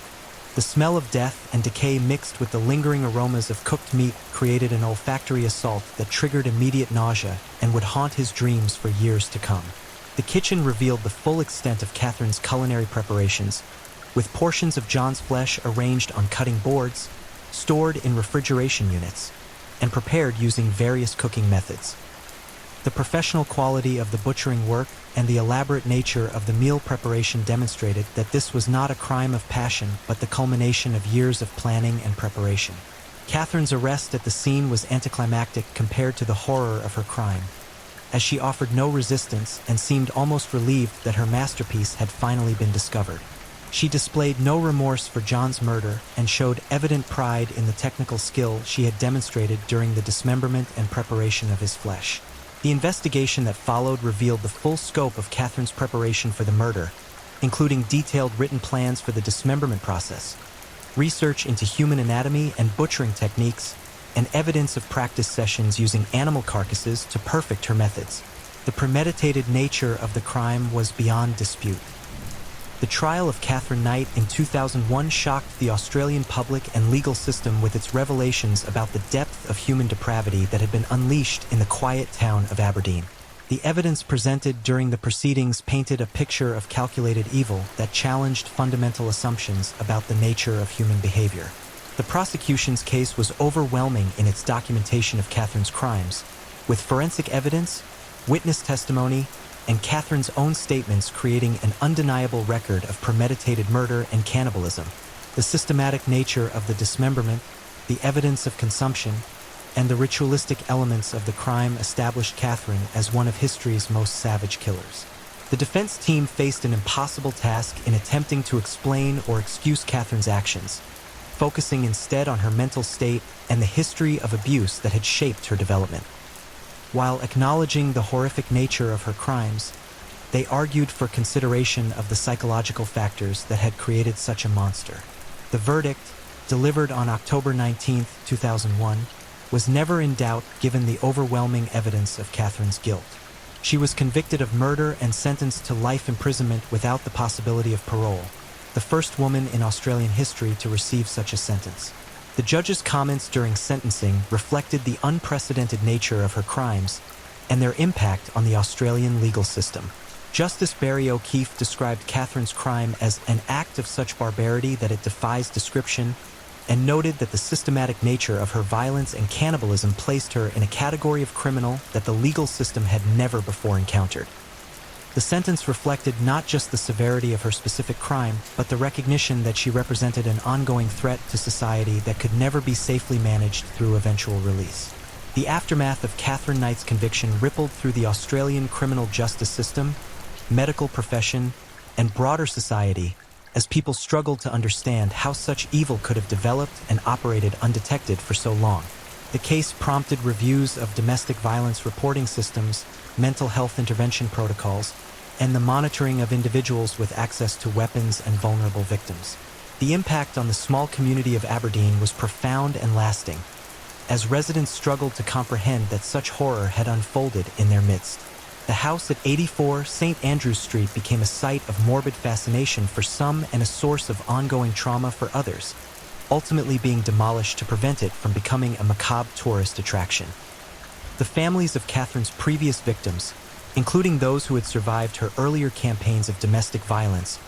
The smell of death and decay mixed with the lingering aromas of cooked meat created an olfactory assault that triggered immediate nausea and would haunt his dreams for years to come. The kitchen revealed the full extent of Catherine's culinary preparations, with portions of John's flesh arranged on cutting boards, stored in refrigeration units, and prepared using various cooking methods. The professional quality of the butchering work and the elaborate nature of the meal preparation demonstrated that this was not a crime of passion but the culmination of years of planning and preparation. Catherine's arrest at the scene was anticlimactic compared to the horror of her crime, as she offered no resistance and seemed almost relieved that her masterpiece had finally been discovered. She displayed no remorse for John's murder and showed evident pride in the technical skill she had demonstrated during the dismemberment and preparation of his flesh. The investigation that followed revealed the full scope of Catherine's preparation for the murder, including detailed written plans for the dismemberment process, research into human anatomy and butchering techniques, and evidence of practice sessions using animal carcasses to perfect her methods. The premeditated nature of the crime was beyond dispute. The trial of Catherine Knight in 2001 shocked the Australian public and legal system with its revelations about the depth of human depravity that had been unleashed in the quiet town of Aberdeen. The evidence presented during the proceedings painted a picture of calculated evil that challenged fundamental assumptions about the nature of human behavior. The prosecution's case was overwhelming in its documentation of Catherine's crimes, with forensic evidence, witness testimony, and Catherine's own statements creating an undeniable record of premeditated murder and cannibalism. The systematic nature of the dismemberment, the evidence of consumption, and the ritualistic elements of the crime established Catherine as one of history's most savage killers. The defense team faced an impossible task in attempting to explain or excuse Catherine's actions, focusing instead on her mental state and the history of abuse that had shaped her development. While acknowledging the horrific nature of her crimes, they argued for consideration of the psychological factors that had created such a monster. The verdict, delivered on October 19, 2001, was never in doubt given the overwhelming evidence of Catherine's guilt. She was convicted of murder and sentenced to life imprisonment without the possibility of parole, the first woman in Australian history to receive such a sentence. The judge's comments during sentencing reflected the unprecedented nature of her crimes and their impact on the Australian legal system. Justice Barry O'Keefe described Catherine's crime as an act of such barbarity that it defies description, and noted that the systematic nature of her violence and cannibalism placed her in a category of criminal that the legal system had never before encountered. The sentence reflected not just the severity of her specific crime, but the recognition that she represented an ongoing threat to society that could never be safely managed through eventual release. The aftermath of Catherine Knight's conviction rippled through the Australian criminal justice system, medical profession, and broader society, as people struggled to understand how such evil could have developed and operated undetected for so long. The case prompted reviews of domestic violence reporting systems, mental health intervention protocols, and the monitoring of individuals with access to weapons and vulnerable victims. The impact on the small community of Aberdeen was profound and lasting, as residents struggled to comprehend that such horror had unfolded in their midst. The house at 84 St. Andrews Street became a site of morbid fascination for some and a source of ongoing trauma for others, ultimately being demolished to prevent it from becoming a macabre tourist attraction. The families of Catherine's previous victims, including those who had survived her earlier campaigns of domestic violence,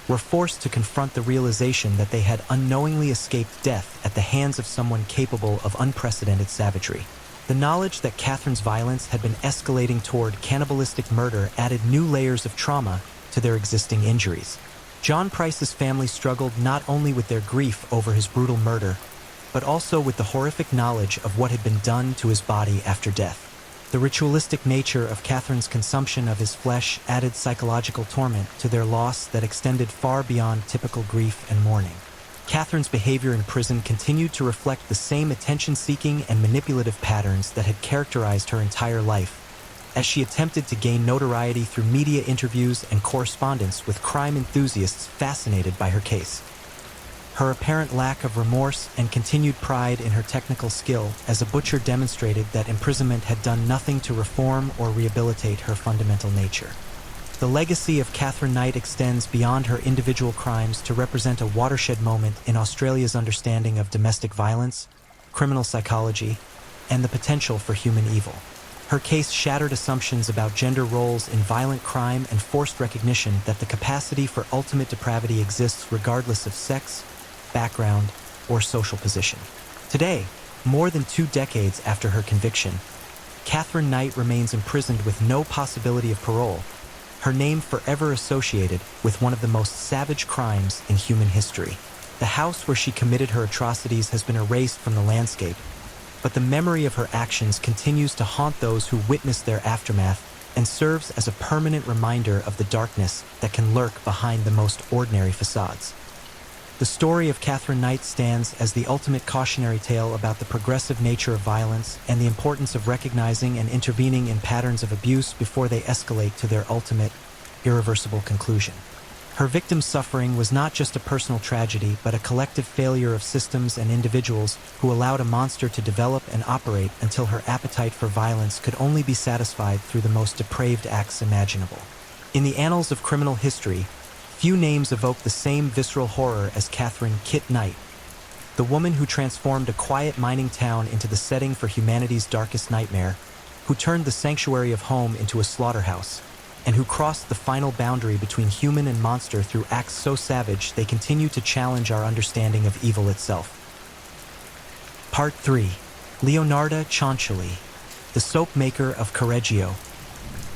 were forced to confront the realization that they had unknowingly escaped death at the hands of someone capable of unprecedented savagery. The knowledge that Catherine's violence had been escalating toward cannibalistic murder added new layers of trauma to their existing injuries. John Price's family struggled not only with their grief over his brutal murder, but also with the horrific knowledge of what had been done to his body after death. The ritualistic nature of Catherine's consumption of his flesh added psychological torment to their loss that extended far beyond typical grief and mourning. Catherine's behavior in prison continued to reflect the same attention-seeking and manipulative patterns that had characterized her entire life, as she attempted to gain notoriety through media interviews and correspondence with crime enthusiasts fascinated by her case. Her apparent lack of remorse and continued pride in her technical skill as a butcher demonstrated that imprisonment had done nothing to reform or rehabilitate her fundamental nature. The legacy of Catherine Knight extends beyond her individual crimes to represent a watershed moment in Australia's understanding of domestic violence, criminal psychology, and the potential for human evil. Her case shattered assumptions about gender roles in violent crime and forced recognition that the capacity for ultimate depravity exists regardless of sex, background, or social position. Today, more than 2 decades after her conviction, Catherine Knight remains imprisoned with no possibility of parole, her name forever associated with one of the most savage crimes in human history. The house where she committed her atrocities has been erased from the landscape, but the memory of her actions continues to haunt those who witnessed their aftermath and serves as a permanent reminder of the darkness that can lurk behind the most ordinary facades. The story of Catherine Knight stands as the ultimate cautionary tale about the progressive nature of violence and the importance of recognizing and intervening in patterns of abuse before they escalate to their ultimate, irreversible conclusion. Her victim's suffering was not just a personal tragedy, but a collective failure of systems and individuals who allowed a monster to develop and operate until her appetite for violence could only be satisfied through the most depraved acts imaginable. In the annals of criminal history, few names evoke the same visceral horror as Catherine "Kit" Knight, the woman who transformed a quiet mining town into the setting for humanity's darkest nightmare, who turned the sanctuary of home into a slaughterhouse, and who crossed the final boundary between human and monster through acts so savage they continue to challenge our understanding of evil itself. Part 3. Leonarda Cianciulli, the soap maker of Correggio,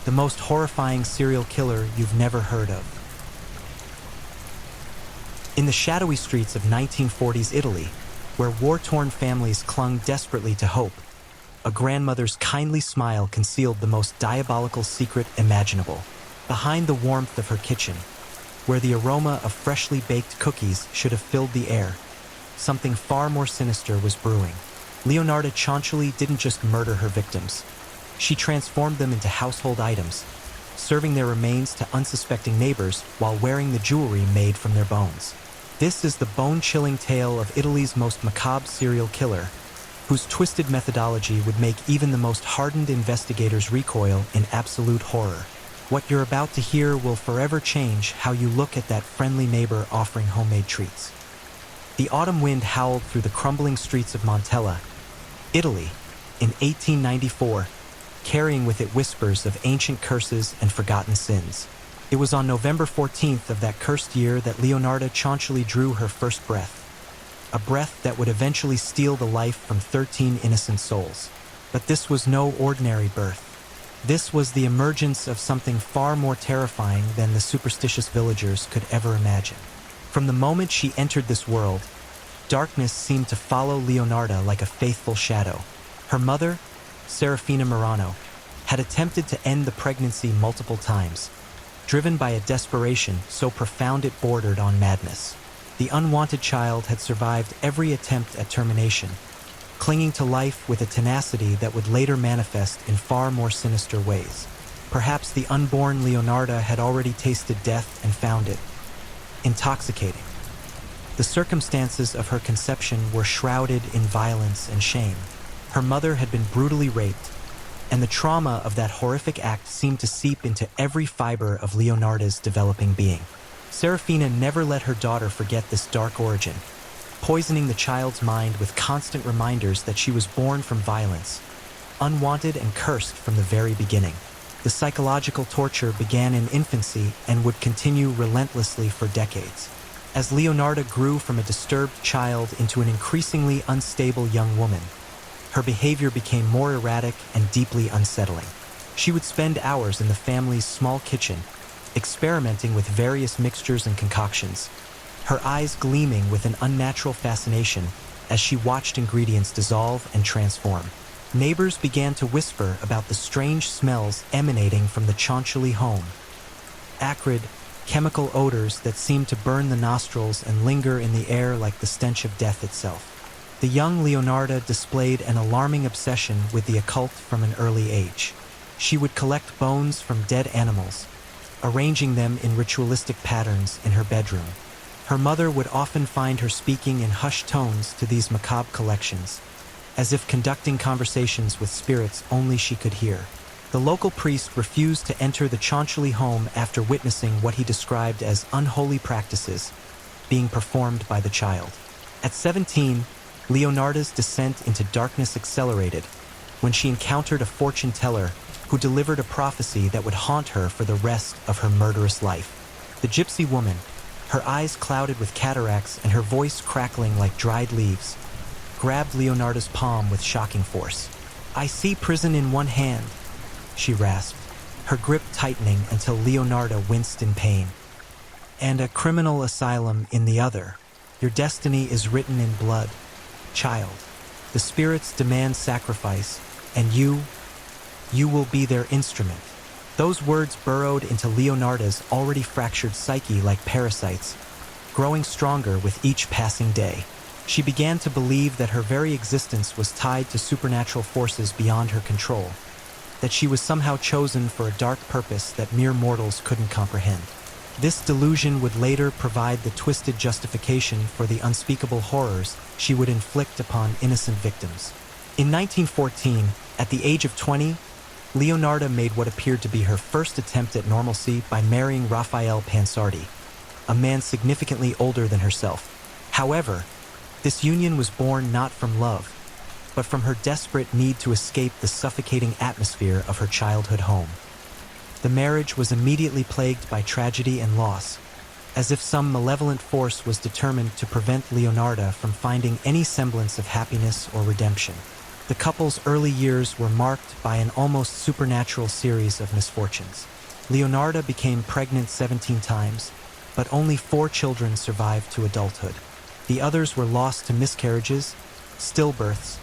the most horrifying serial killer you've never heard of. In the shadowy streets of 1940s Italy, where war-torn families clung desperately to hope, a grandmother's kindly smile concealed the most diabolical secret imaginable. Behind the warmth of her kitchen, where the aroma of freshly baked cookies should have filled the air, something far more sinister was brewing. Leonarda Cianciulli didn't just murder her victims. She transformed them into household items, serving their remains to unsuspecting neighbors while wearing the jewelry made from their bones. This is the bone-chilling tale of Italy's most macabre serial killer, whose twisted methodology would make even the most hardened investigators recoil in absolute horror. What you're about to hear will forever change how you look at that friendly neighbor offering homemade treats. The autumn wind howled through the crumbling streets of Montella, Italy, in 1894, carrying with it whispers of ancient curses and forgotten sins. It was on November 14th of that cursed year that Leonarda Cianciulli drew her first breath, a breath that would eventually steal the life from 13 innocent souls. But this was no ordinary birth. This was the emergence of something far more terrifying than the superstitious villagers could ever imagine. From the moment she entered this world, darkness seemed to follow Leonarda like a faithful shadow. Her mother, Serafina Murano, had attempted to end the pregnancy multiple times, driven by a desperation so profound it bordered on madness. The unwanted child had survived every attempt at termination, clinging to life with a tenacity that would later manifest in far more sinister ways. Perhaps the unborn Leonarda had already tasted death and found it intoxicating. The circumstances of her conception were shrouded in violence and shame. Her mother had been brutally raped, and the trauma of that horrific act seemed to seep into every fiber of Leonarda's developing being. Serafina never let her daughter forget this dark origin, poisoning the child's mind with constant reminders that she was born from violence, unwanted and cursed from the very beginning. The psychological torture began in infancy and would continue relentlessly for decades. As Leonarda grew from a disturbed child into an increasingly unstable young woman, her behavior became more erratic and deeply unsettling. She would spend hours in the family's small kitchen, experimenting with various mixtures and concoctions, her eyes gleaming with an unnatural fascination as she watched ingredients dissolve and transform. Neighbors began to whisper about the strange smells emanating from the Cianciulli home, acrid, chemical odors that seemed to burn the nostrils and linger in the air like the stench of death itself. The young Leonarda displayed an alarming obsession with the occult from an early age. She would collect bones from dead animals, arranging them in ritualistic patterns in her bedroom. Her mother would often find her speaking in hushed tones to these macabre collections, as if conducting conversations with spirits only she could hear. The local priest refused to enter the Cianciulli home after witnessing what he described as unholy practices being performed by the child. At 17, Leonarda's descent into darkness accelerated when she encountered a fortune teller who delivered a prophecy that would haunt her for the rest of her murderous life. The gypsy woman, her eyes clouded with cataracts and her voice crackling like dried leaves, grabbed Leonarda's palm with shocking force. "I see prison in one hand," she rasped, her grip tightening until Leonarda winced in pain. "And a criminal asylum in the other. Your destiny is written in blood, child. The spirits demand sacrifice, and you will be their instrument." Those words burrowed into Leonarda's already fractured psyche like parasites, growing stronger with each passing day. She began to believe that her very existence was tied to supernatural forces beyond her control, that she was somehow chosen for a dark purpose that mere mortals couldn't comprehend. This delusion would later provide the twisted justification for the unspeakable horrors she would inflict upon innocent victims. In 1914, at the age of 20, Leonarda made what appeared to be her first attempt at normalcy by marrying Raphael Pansardi, a man significantly older than herself. However, this union was born not from love, but from her desperate need to escape the suffocating atmosphere of her childhood home. The marriage was immediately plagued by tragedy and loss, as if some malevolent force was determined to prevent Leonarda from finding any semblance of happiness or redemption. The couple's early years were marked by an almost supernatural series of misfortunes. Leonarda became pregnant 17 times, but only 4 children survived to adulthood. The others were lost to miscarriages, stillbirths,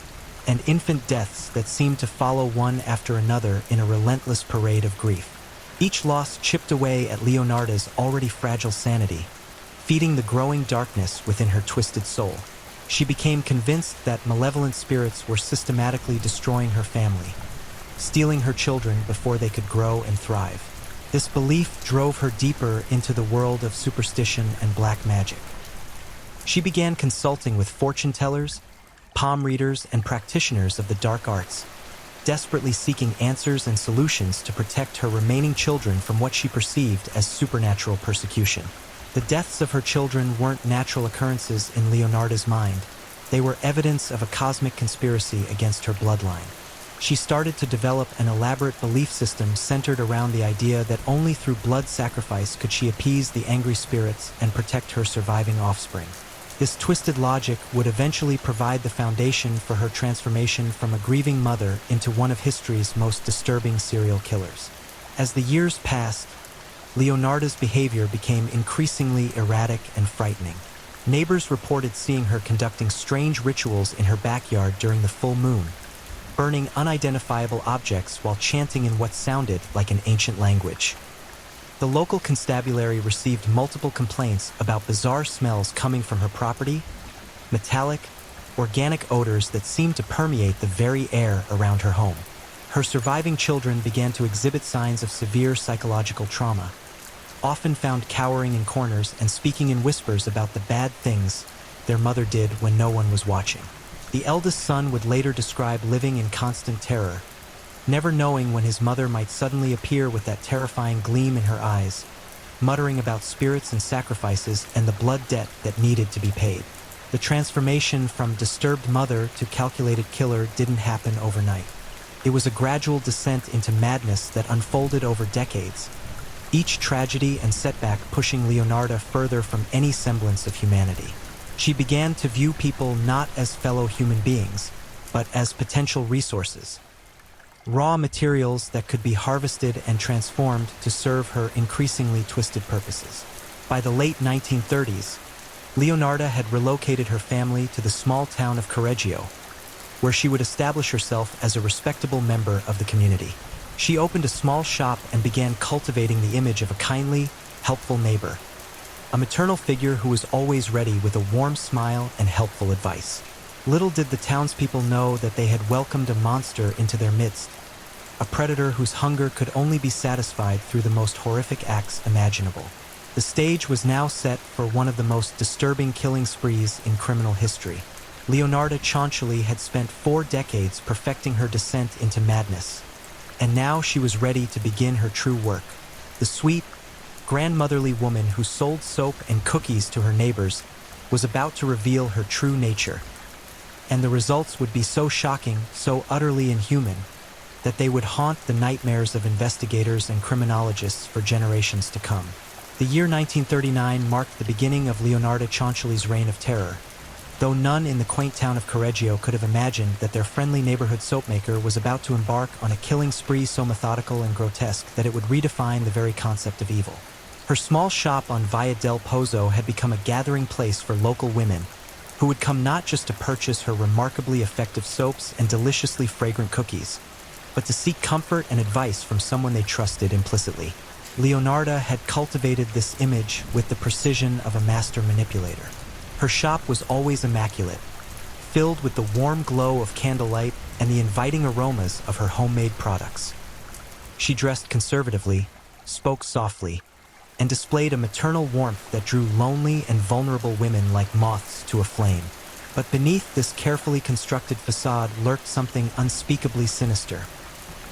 and infant deaths that seemed to follow one after another in a relentless parade of grief. Each loss chipped away at Leonarda's already fragile sanity, feeding the growing darkness within her twisted soul. She became convinced that malevolent spirits were systematically destroying her family, stealing her children before they could grow and thrive. This belief drove her deeper into the world of superstition and black magic. She began consulting with fortune tellers, palm readers, and practitioners of the dark arts, desperately seeking answers and solutions to protect her remaining children from what she perceived as supernatural persecution. The deaths of her children weren't natural occurrences in Leonarda's mind. They were evidence of a cosmic conspiracy against her bloodline. She started to develop an elaborate belief system centered around the idea that only through blood sacrifice could she appease the angry spirits and protect her surviving offspring. This twisted logic would eventually provide the foundation for her transformation from a grieving mother into one of history's most disturbing serial killers. As the years passed, Leonarda's behavior became increasingly erratic and frightening. Neighbors reported seeing her conducting strange rituals in her backyard during the full moon, burning unidentifiable objects while chanting in what sounded like an ancient language. The local constabulary received multiple complaints about bizarre smells coming from her property, metallic, organic odors that seemed to permeate the very air around her home. Her surviving children began to exhibit signs of severe psychological trauma, often found cowering in corners and speaking in whispers about the bad things their mother did when no one was watching. The eldest son would later describe living in constant terror, never knowing when his mother might suddenly appear with that terrifying gleam in her eyes, muttering about spirits and sacrifices and the blood debt that needed to be paid. The transformation from disturbed mother to calculated killer didn't happen overnight. It was a gradual descent into madness that unfolded over decades, each tragedy and setback pushing Leonarda further from any semblance of humanity. She began to view people not as fellow human beings, but as potential resources, raw materials that could be harvested and transformed to serve her increasingly twisted purposes. By the late 1930s, Leonarda had relocated her family to the small town of Correggio, where she would establish herself as a respectable member of the community. She opened a small shop and began cultivating the image of a kindly, helpful neighbor, a maternal figure who was always ready with a warm smile and helpful advice. Little did the townspeople know that they had welcomed a monster into their midst, a predator whose hunger could only be satisfied through the most horrific acts imaginable. The stage was now set for one of the most disturbing killing sprees in criminal history. Leonarda Cianciulli had spent 4 decades perfecting her descent into madness, and now she was ready to begin her true work. The sweet, grandmotherly woman who sold soap and cookies to her neighbors was about to reveal her true nature, and the results would be so shocking, so utterly inhuman, that they would haunt the nightmares of investigators and criminologists for generations to come. The year 1939 marked the beginning of Leonarda Cianciulli's reign of terror, though none in the quaint town of Correggio could have imagined that their friendly neighborhood soapmaker was about to embark on a killing spree so methodical and grotesque that it would redefine the very concept of evil. Her small shop on Via del Pozzo had become a gathering place for local women who would come not just to purchase her remarkably effective soaps and deliciously fragrant cookies, but to seek comfort and advice from someone they trusted implicitly. Leonarda had cultivated this image with the precision of a master manipulator. Her shop was always immaculate, filled with the warm glow of candlelight and the inviting aromas of her homemade products. She dressed conservatively, spoke softly, and displayed a maternal warmth that drew lonely and vulnerable women like moths to a flame. But beneath this carefully constructed facade lurked something unspeakably sinister,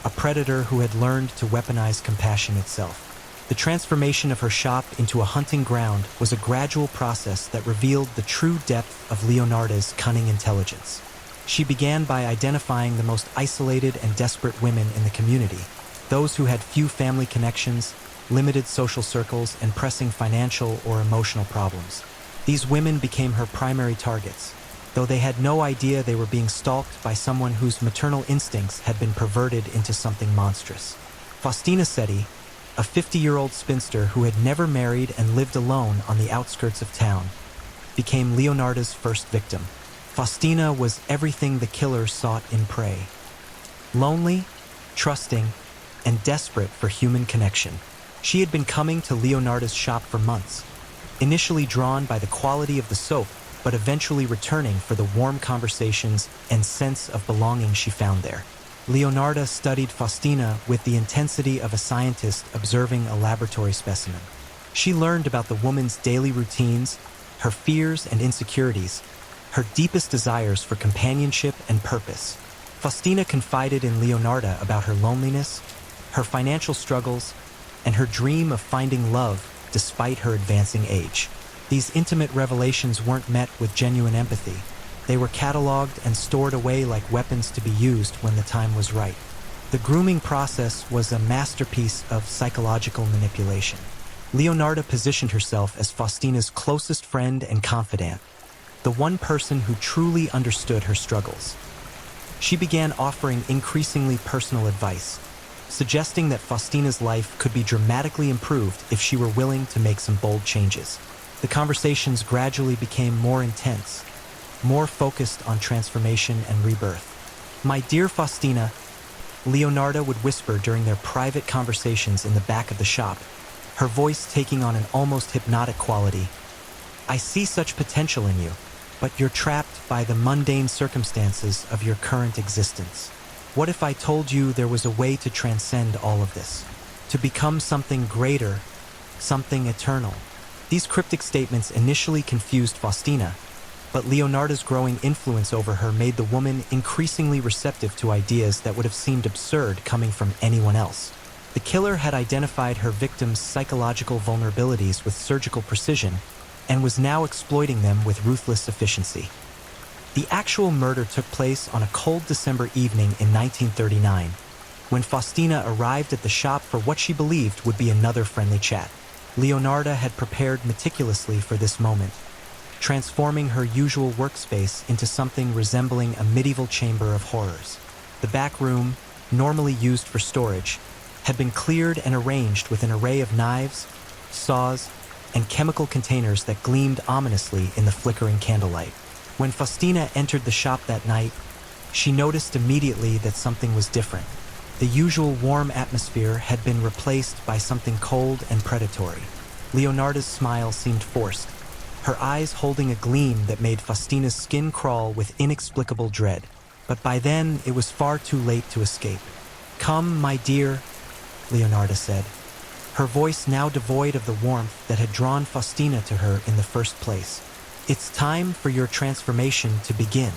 a predator who had learned to weaponize compassion itself. The transformation of her shop into a hunting ground was a gradual process that revealed the true depth of Leonarda's cunning intelligence. She began by identifying the most isolated and desperate women in the community, those who had few family connections, limited social circles, and pressing financial or emotional problems. These women became her primary targets, though they had no idea they were being stalked by someone whose maternal instincts had been perverted into something monstrous. Faustina Setti, a 50-year-old spinster who had never married and lived alone on the outskirts of town, became Leonarda's first victim. Faustina was everything the killer sought in prey. Lonely, trusting, and desperate for human connection. She had been coming to Leonardo's shop for months, initially drawn by the quality of the soap, but eventually returning for the warm conversations and sense of belonging she found there. Leonardo studied Faustina with the intensity of a scientist observing a laboratory specimen. She learned about the woman's daily routines, her fears and insecurities, her deepest desires for companionship and purpose. Faustina confided in Leonardo about her loneliness, her financial struggles, and her dream of finding love despite her advancing age. These intimate revelations weren't met with genuine empathy. They were cataloged and stored away like weapons to be used when the time was right. The grooming process was a masterpiece of psychological manipulation. Leonardo positioned herself as Faustina's closest friend and confidant, the one person who truly understood her struggles. She began offering increasingly personal advice, suggesting that Faustina's life could be dramatically improved if she were willing to make some bold changes. The conversations gradually became more intense, more focused on transformation and rebirth. "My dear Faustina," Leonardo would whisper during their private conversations in the back of the shop, her voice taking on an almost hypnotic quality. "I see such potential in you, but you're trapped by the mundane circumstances of your current existence. What if I told you there was a way to transcend all of this, to become something greater, something eternal?" These cryptic statements initially confused Faustina, but Leonardo's growing influence over her made the woman increasingly receptive to ideas that would have seemed absurd coming from anyone else. The killer had identified her victim's psychological vulnerabilities with surgical precision and was now exploiting them with ruthless efficiency. The actual murder took place on a cold December evening in 1939, when Faustina arrived at the shop for what she believed would be another friendly chat. Leonardo had prepared meticulously for this moment, transforming her usual workspace into something resembling a medieval chamber of horrors. The back room, normally used for storage, had been cleared and arranged with an array of knives, saws, and chemical containers that gleamed ominously in the flickering candlelight. When Faustina entered the shop that night, she noticed immediately that something was different. The usual warm atmosphere had been replaced by something cold and predatory. Leonardo's smile seemed forced, her eyes holding a gleam that made Faustina's skin crawl with inexplicable dread. But by then, it was far too late to escape. "Come, my dear," Leonardo said, her voice now devoid of the warmth that had drawn Faustina to her in the first place. "It's time for your transformation to begin."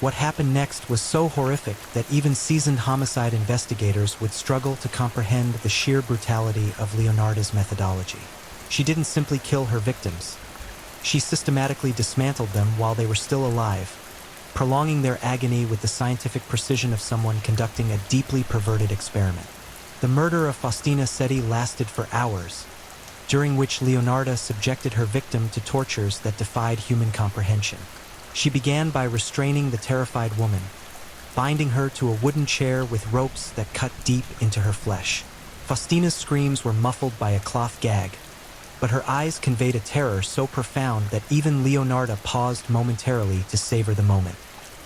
What happened next was so horrific that even seasoned homicide investigators would struggle to comprehend the sheer brutality of Leonardo's methodology. She didn't simply kill her victims. She systematically dismantled them while they were still alive, prolonging their agony with the scientific precision of someone conducting a deeply perverted experiment. The murder of Faustina Setti lasted for hours, during which Leonardo subjected her victim to tortures that defied human comprehension. She began by restraining the terrified woman, binding her to a wooden chair with ropes that cut deep into her flesh. Faustina's screams were muffled by a cloth gag, but her eyes conveyed a terror so profound that even Leonardo paused momentarily to savor the moment.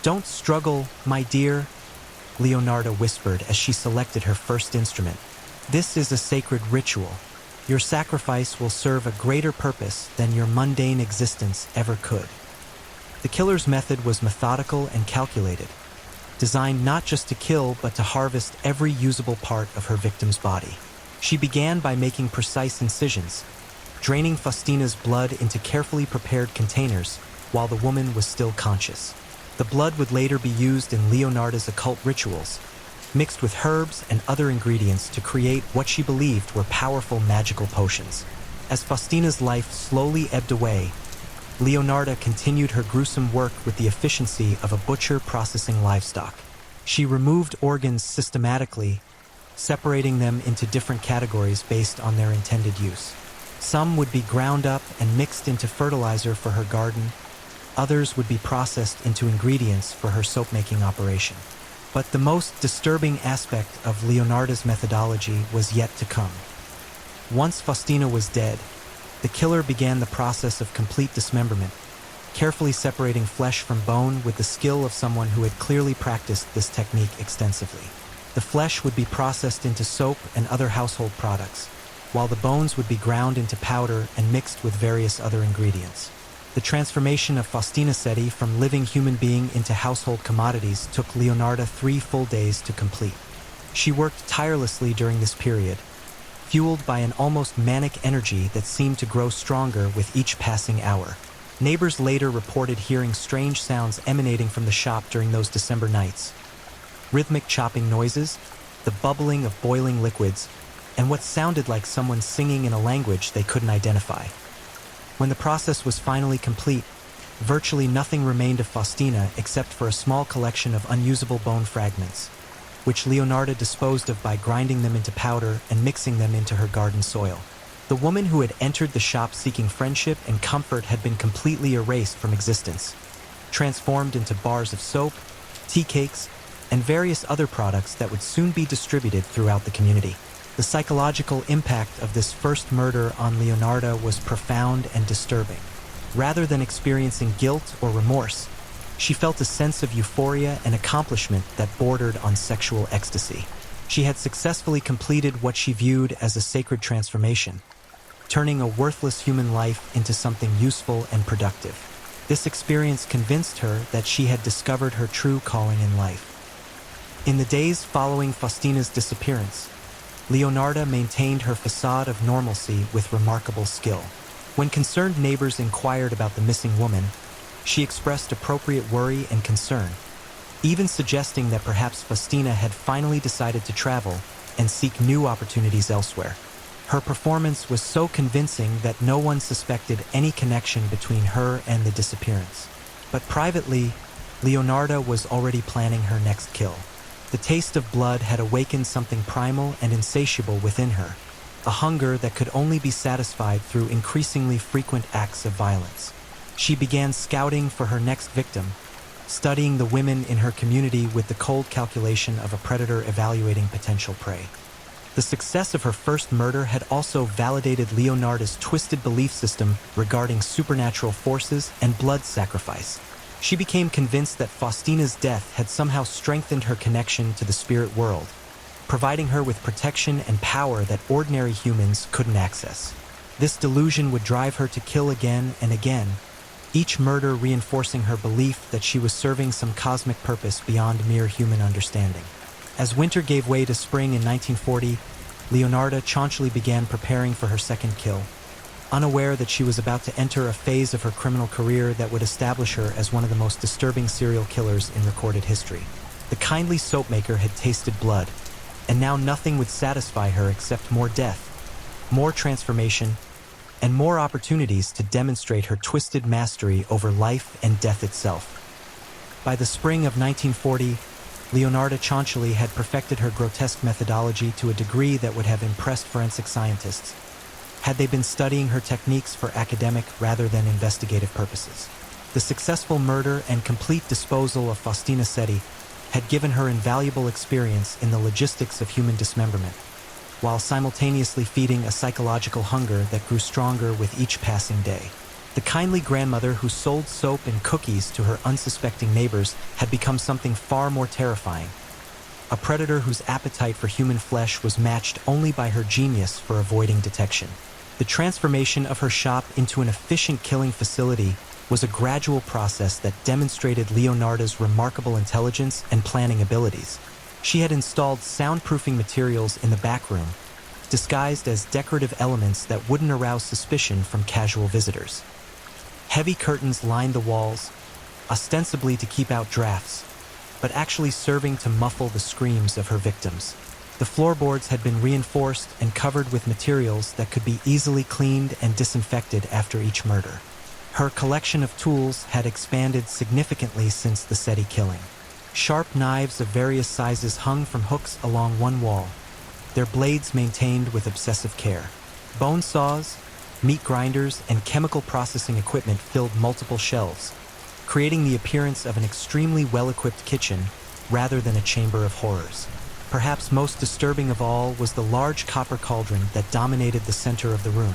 "Don't struggle, my dear," Leonardo whispered as she selected her first instrument. "This is a sacred ritual. Your sacrifice will serve a greater purpose than your mundane existence ever could." The killer's method was methodical and calculated, designed not just to kill but to harvest every usable part of her victim's body. She began by making precise incisions, draining Faustina's blood into carefully prepared containers while the woman was still conscious. The blood would later be used in Leonardo's occult rituals, mixed with herbs and other ingredients to create what she believed were powerful magical potions. As Faustina's life slowly ebbed away, Leonardo continued her gruesome work with the efficiency of a butcher processing livestock. She removed organs systematically, separating them into different categories based on their intended use. Some would be ground up and mixed into fertilizer for her garden. Others would be processed into ingredients for her soap-making operation. But the most disturbing aspect of Leonardo's methodology was yet to come. Once Faustina was dead, the killer began the process of complete dismemberment, carefully separating flesh from bone with the skill of someone who had clearly practiced this technique extensively. The flesh would be processed into soap and other household products, while the bones would be ground into powder and mixed with various other ingredients. The transformation of Faustina Seti from living human being into household commodities took Leonarda 3 full days to complete. She worked tirelessly during this period, fueled by an almost manic energy that seemed to grow stronger with each passing hour. Neighbors later reported hearing strange sounds emanating from the shop during those December nights. Rhythmic chopping noises, the bubbling of boiling liquids, and what sounded like someone singing in a language they couldn't identify. When the process was finally complete, virtually nothing remained of Faustina except for a small collection of unusable bone fragments, which Leonarda disposed of by grinding them into powder and mixing them into her garden soil. The woman who had entered the shop seeking friendship and comfort had been completely erased from existence, transformed into bars of soap, tea cakes, and various other products that would soon be distributed throughout the community. The psychological impact of this first murder on Leonarda was profound and disturbing. Rather than experiencing guilt or remorse, she felt a sense of euphoria and accomplishment that bordered on sexual ecstasy. She had successfully completed what she viewed as a sacred transformation, turning a worthless human life into something useful and productive. This experience convinced her that she had discovered her true calling in life. In the days following Faustina's disappearance, Leonarda maintained her facade of normalcy with remarkable skill. When concerned neighbors inquired about the missing woman, she expressed appropriate worry and concern, even suggesting that perhaps Faustina had finally decided to travel and seek new opportunities elsewhere. Her performance was so convincing that no one suspected any connection between her and the disappearance. But privately, Leonarda was already planning her next kill. The taste of blood had awakened something primal and insatiable within her, a hunger that could only be satisfied through increasingly frequent acts of violence. She began scouting for her next victim, studying the women in her community with the cold calculation of a predator evaluating potential prey. The success of her first murder had also validated Leonarda's twisted belief system regarding supernatural forces and blood sacrifice. She became convinced that Faustina's death had somehow strengthened her connection to the spirit world, providing her with protection and power that ordinary humans couldn't access. This delusion would drive her to kill again and again, each murder reinforcing her belief that she was serving some cosmic purpose beyond mere human understanding. As winter gave way to spring in 1940, Leonarda chonchily began preparing for her second kill, unaware that she was about to enter a phase of her criminal career that would establish her as one of the most disturbing serial killers in recorded history. The kindly soapmaker had tasted blood, and now nothing would satisfy her except more death, more transformation, and more opportunities to demonstrate her twisted mastery over life and death itself. By the spring of 1940, Leonarda Chonchily had perfected her grotesque methodology to a degree that would have impressed forensic scientists, had they been studying her techniques for academic rather than investigative purposes. The successful murder and complete disposal of Faustina Seti had given her invaluable experience in the logistics of human dismemberment, while simultaneously feeding a psychological hunger that grew stronger with each passing day. The kindly grandmother who sold soap and cookies to her unsuspecting neighbors had become something far more terrifying, a predator whose appetite for human flesh was matched only by her genius for avoiding detection. The transformation of her shop into an efficient killing facility was a gradual process that demonstrated Leonarda's remarkable intelligence and planning abilities. She had installed soundproofing materials in the back room, disguised as decorative elements that wouldn't arouse suspicion from casual visitors. Heavy curtains lined the walls, ostensibly to keep out drafts, but actually serving to muffle the screams of her victims. The floorboards had been reinforced and covered with materials that could be easily cleaned and disinfected after each murder. Her collection of tools had expanded significantly since the Seti killing. Sharp knives of various sizes hung from hooks along one wall, their blades maintained with obsessive care. Bone saws, meat grinders, and chemical processing equipment filled multiple shelves, creating the appearance of an extremely well-equipped kitchen rather than a chamber of horrors. Perhaps most disturbing of all was the large copper cauldron that dominated the center of the room,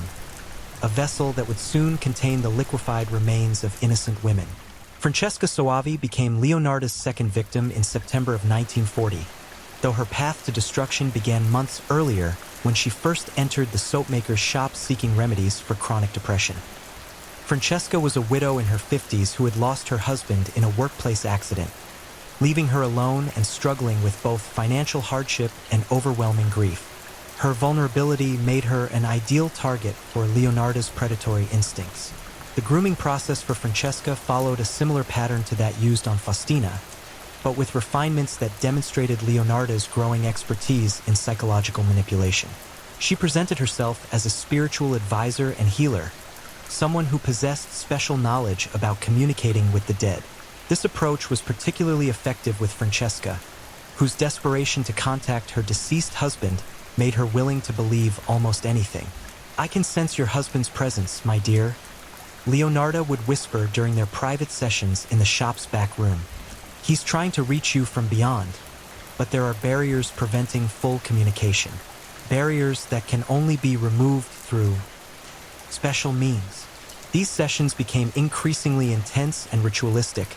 a vessel that would soon contain the liquefied remains of innocent women. Francesca Soavi became Leonarda's second victim in September of 1940, though her path to destruction began months earlier when she first entered the soapmaker's shop seeking remedies for chronic depression. Francesca was a widow in her 50s who had lost her husband in a workplace accident, leaving her alone and struggling with both financial hardship and overwhelming grief. Her vulnerability made her an ideal target for Leonardo's predatory instincts. The grooming process for Francesca followed a similar pattern to that used on Faustina, but with refinements that demonstrated Leonardo's growing expertise in psychological manipulation. She presented herself as a spiritual advisor and healer, someone who possessed special knowledge about communicating with the dead. This approach was particularly effective with Francesca, whose desperation to contact her deceased husband made her willing to believe almost anything. "I can sense your husband's presence, my dear," Leonardo would whisper during their private sessions in the shop's back room. "He's trying to reach you from beyond, but there are barriers preventing full communication. Barriers that can only be removed through special means." These sessions became increasingly intense and ritualistic,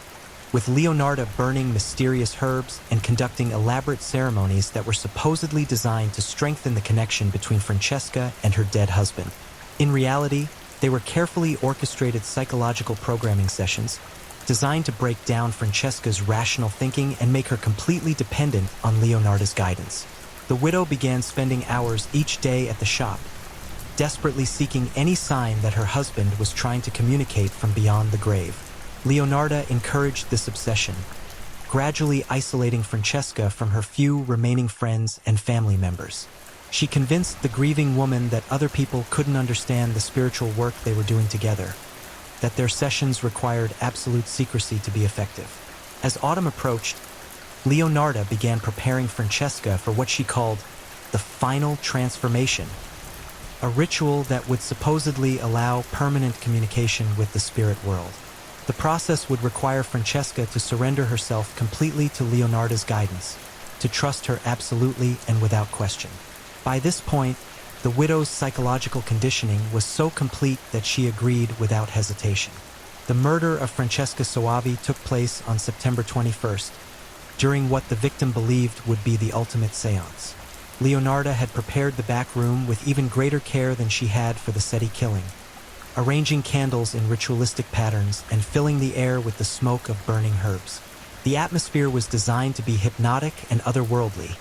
with Leonardo burning mysterious herbs and conducting elaborate ceremonies that were supposedly designed to strengthen the connection between Francesca and her dead husband. In reality, they were carefully orchestrated psychological programming sessions designed to break down Francesca's rational thinking and make her completely dependent on Leonardo's guidance. The widow began spending hours each day at the shop, desperately seeking any sign that her husband was trying to communicate from beyond the grave. Leonardo encouraged this obsession, gradually isolating Francesca from her few remaining friends and family members. She convinced the grieving woman that other people couldn't understand the spiritual work they were doing together, that their sessions required absolute secrecy to be effective. As autumn approached, Leonardo began preparing Francesca for what she called the final transformation, a ritual that would supposedly allow permanent communication with the spirit world. The process would require Francesca to surrender herself completely to Leonardo's guidance, to trust her absolutely and without question. By this point, the widow's psychological conditioning was so complete that she agreed without hesitation. The murder of Francesca Soavi took place on September 21st, during what the victim believed would be the ultimate seance. Leonardo had prepared the back room with even greater care than she had for the Seti killing, arranging candles in ritualistic patterns and filling the air with the smoke of burning herbs. The atmosphere was designed to be hypnotic and otherworldly,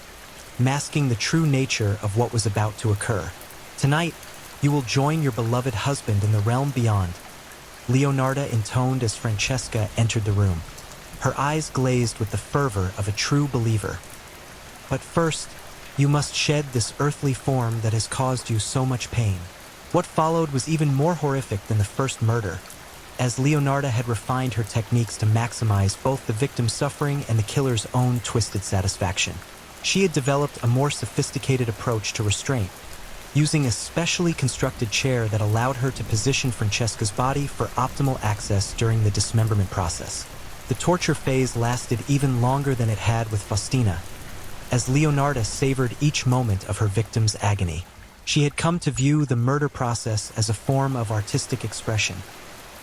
masking the true nature of what was about to occur. "Tonight, you will join your beloved husband in the realm beyond," Leonardo intoned as Francesca entered the room, her eyes glazed with the fervor of a true believer. "But first, you must shed this earthly form that has caused you so much pain." What followed was even more horrific than the first murder, as Leonardo had refined her techniques to maximize both the victim's suffering and the killer's own twisted satisfaction. She had developed a more sophisticated approach to restraint, using a specially constructed chair that allowed her to position Francesca's body for optimal access during the dismemberment process. The torture phase lasted even longer than it had with Faustina, as Leonardo savored each moment of her victim's agony. She had come to view the murder process as a form of artistic expression,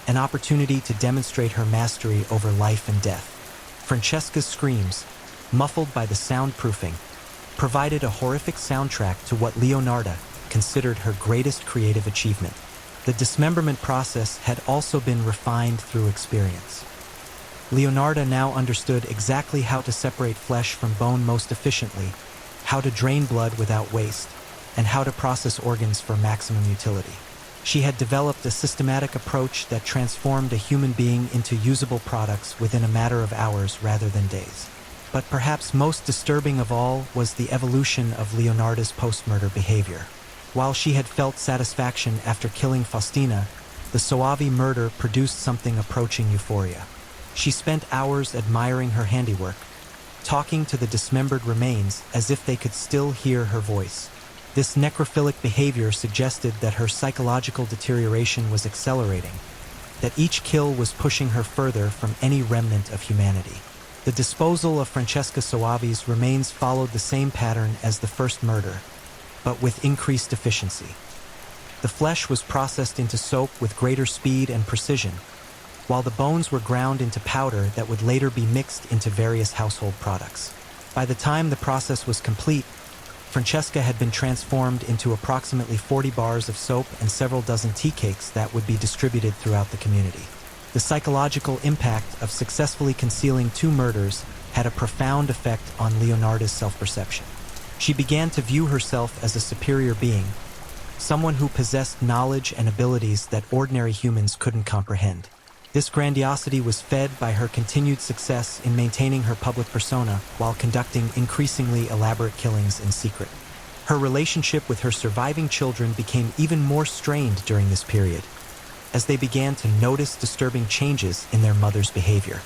an opportunity to demonstrate her mastery over life and death. Francesca's screams, muffled by the soundproofing, provided a horrific soundtrack to what Leonardo considered her greatest creative achievement. The dismemberment process had also been refined through experience. Leonardo now understood exactly how to separate flesh from bone most efficiently, how to drain blood without waste, and how to process organs for maximum utility. She had developed a systematic approach that transformed a human being into usable products within a matter of hours rather than days. But perhaps most disturbing of all was the evolution of Leonardo's post-murder behavior. While she had felt satisfaction after killing Faustina, the Soavi murder produced something approaching euphoria. She spent hours admiring her handiwork, talking to the dismembered remains as if they could still hear her voice. This necrophilic behavior suggested that her psychological deterioration was accelerating, that each kill was pushing her further from any remnant of humanity. The disposal of Francesca Soavi's remains followed the same pattern as the first murder, but with increased efficiency. The flesh was processed into soap with greater speed and precision, while the bones were ground into powder that would later be mixed into various household products. By the time the process was complete, Francesca had been transformed into approximately 40 bars of soap and several dozen tea cakes that would be distributed throughout the community. The psychological impact of successfully concealing 2 murders had a profound effect on Leonarda's self-perception. She began to view herself as a superior being, someone who possessed knowledge and abilities that ordinary humans couldn't comprehend. This grandiosity was fed by her continued success in maintaining her public persona while conducting increasingly elaborate killings in secret. Her relationship with her surviving children became even more strained during this period, as they began to notice disturbing changes in their mother's behavior.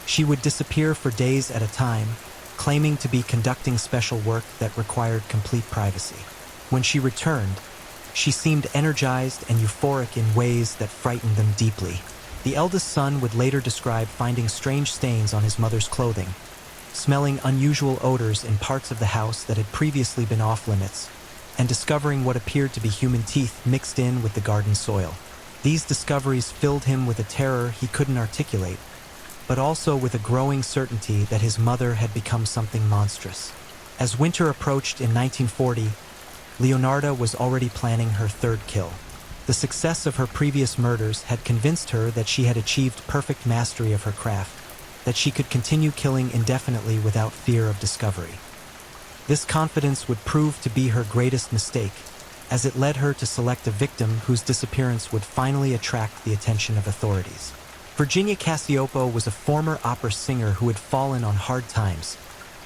She would disappear for days at a time, claiming to be conducting special work that required complete privacy. When she returned, she seemed energized and euphoric in ways that frightened them deeply. The eldest son would later describe finding strange stains on his mother's clothing, smelling unusual odors in parts of the house that had previously been off-limits, and discovering what appeared to be human teeth mixed in with the garden soil. These discoveries filled him with a terror he couldn't articulate, but also with a growing certainty that his mother had become something monstrous. As winter approached in 1940, Leonarda was already planning her 3rd kill. The success of her previous murders had convinced her that she had achieved perfect mastery of her craft, that she could continue killing indefinitely without fear of discovery. This confidence would prove to be her greatest mistake, as it led her to select a victim whose disappearance would finally attract the attention of authorities. Virginia Cacioppo was a former opera singer who had fallen on hard times,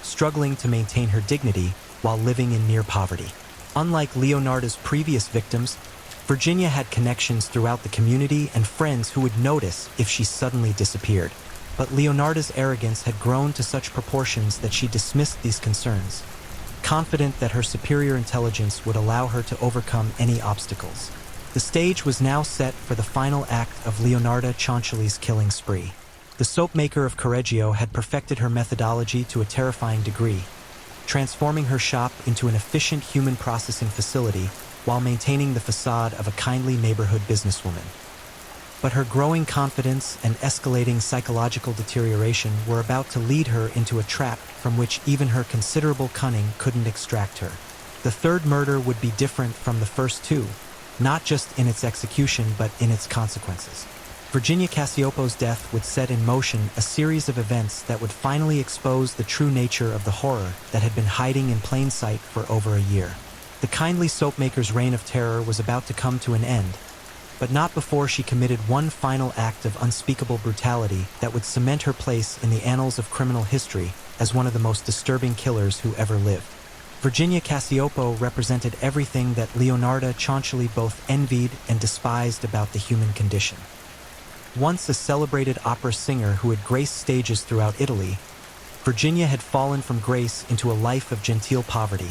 struggling to maintain her dignity while living in near poverty. Unlike Leonarda's previous victims, Virginia had connections throughout the community and friends who would notice if she suddenly disappeared. But Leonarda's arrogance had grown to such proportions that she dismissed these concerns, confident that her superior intelligence would allow her to overcome any obstacles. The stage was now set for the final act of Leonarda Cianciulli's killing spree. The soapmaker of Correggio had perfected her methodology to a terrifying degree, transforming her shop into an efficient human processing facility while maintaining the facade of a kindly neighborhood businesswoman. But her growing confidence and escalating psychological deterioration were about to lead her into a trap from which even her considerable cunning couldn't extract her. The 3rd murder would be different from the first 2, not just in its execution but in its consequences. Virginia Cacioppo's death would set in motion a series of events that would finally expose the true nature of the horror that had been hiding in plain sight for over a year. The kindly soapmaker's reign of terror was about to come to an end, but not before she committed one final act of unspeakable brutality that would cement her place in the annals of criminal history as one of the most disturbing killers who ever lived. Virginia Cacioppo represented everything that Leonarda Cianciulli both envied and despised about the human condition. Once a celebrated opera singer who had graced stages throughout Italy, Virginia had fallen from grace into a life of genteel poverty,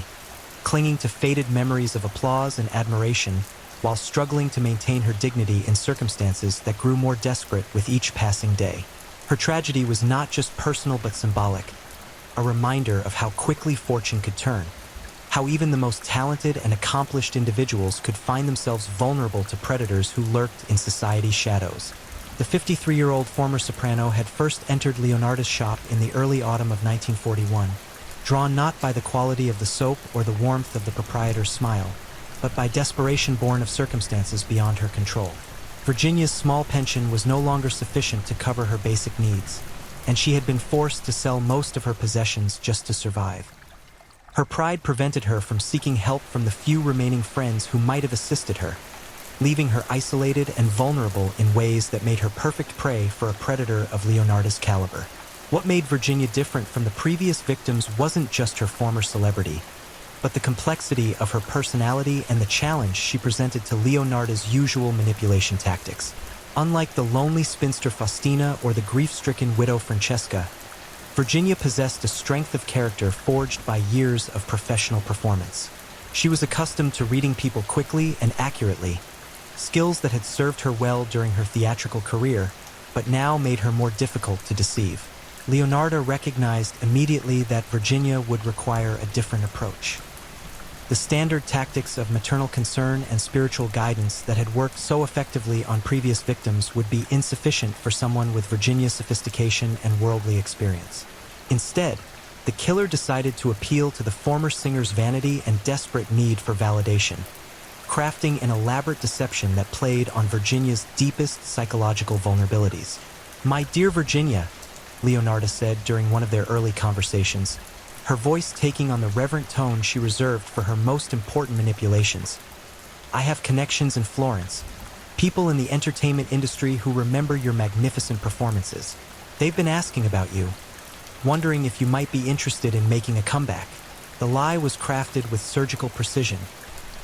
clinging to faded memories of applause and admiration while struggling to maintain her dignity in circumstances that grew more desperate with each passing day. Her tragedy was not just personal but symbolic, a reminder of how quickly fortune could turn, how even the most talented and accomplished individuals could find themselves vulnerable to predators who lurked in society's shadows. The 53-year-old former soprano had first entered Leonarda's shop in the early autumn of 1941, drawn not by the quality of the soap or the warmth of the proprietor's smile, but by desperation born of circumstances beyond her control. Virginia's small pension was no longer sufficient to cover her basic needs, and she had been forced to sell most of her possessions just to survive. Her pride prevented her from seeking help from the few remaining friends who might have assisted her, leaving her isolated and vulnerable in ways that made her perfect prey for a predator of Leonarda's caliber. What made Virginia different from the previous victims wasn't just her former celebrity, but the complexity of her personality and the challenge she presented to Leonarda's usual manipulation tactics. Unlike the lonely spinster Faustina or the grief-stricken widow Francesca, Virginia possessed a strength of character forged by years of professional performance. She was accustomed to reading people quickly and accurately, skills that had served her well during her theatrical career, but now made her more difficult to deceive. Leonarda recognized immediately that Virginia would require a different approach. The standard tactics of maternal concern and spiritual guidance that had worked so effectively on previous victims would be insufficient for someone with Virginia's sophistication and worldly experience. Instead, the killer decided to appeal to the former singer's vanity and desperate need for validation, crafting an elaborate deception that played on Virginia's deepest psychological vulnerabilities. "My dear Virginia," Leonarda said during one of their early conversations, her voice taking on the reverent tone she reserved for her most important manipulations. "I have connections in Florence, people in the entertainment industry who remember your magnificent performances. They've been asking about you, wondering if you might be interested in making a comeback." The lie was crafted with surgical precision,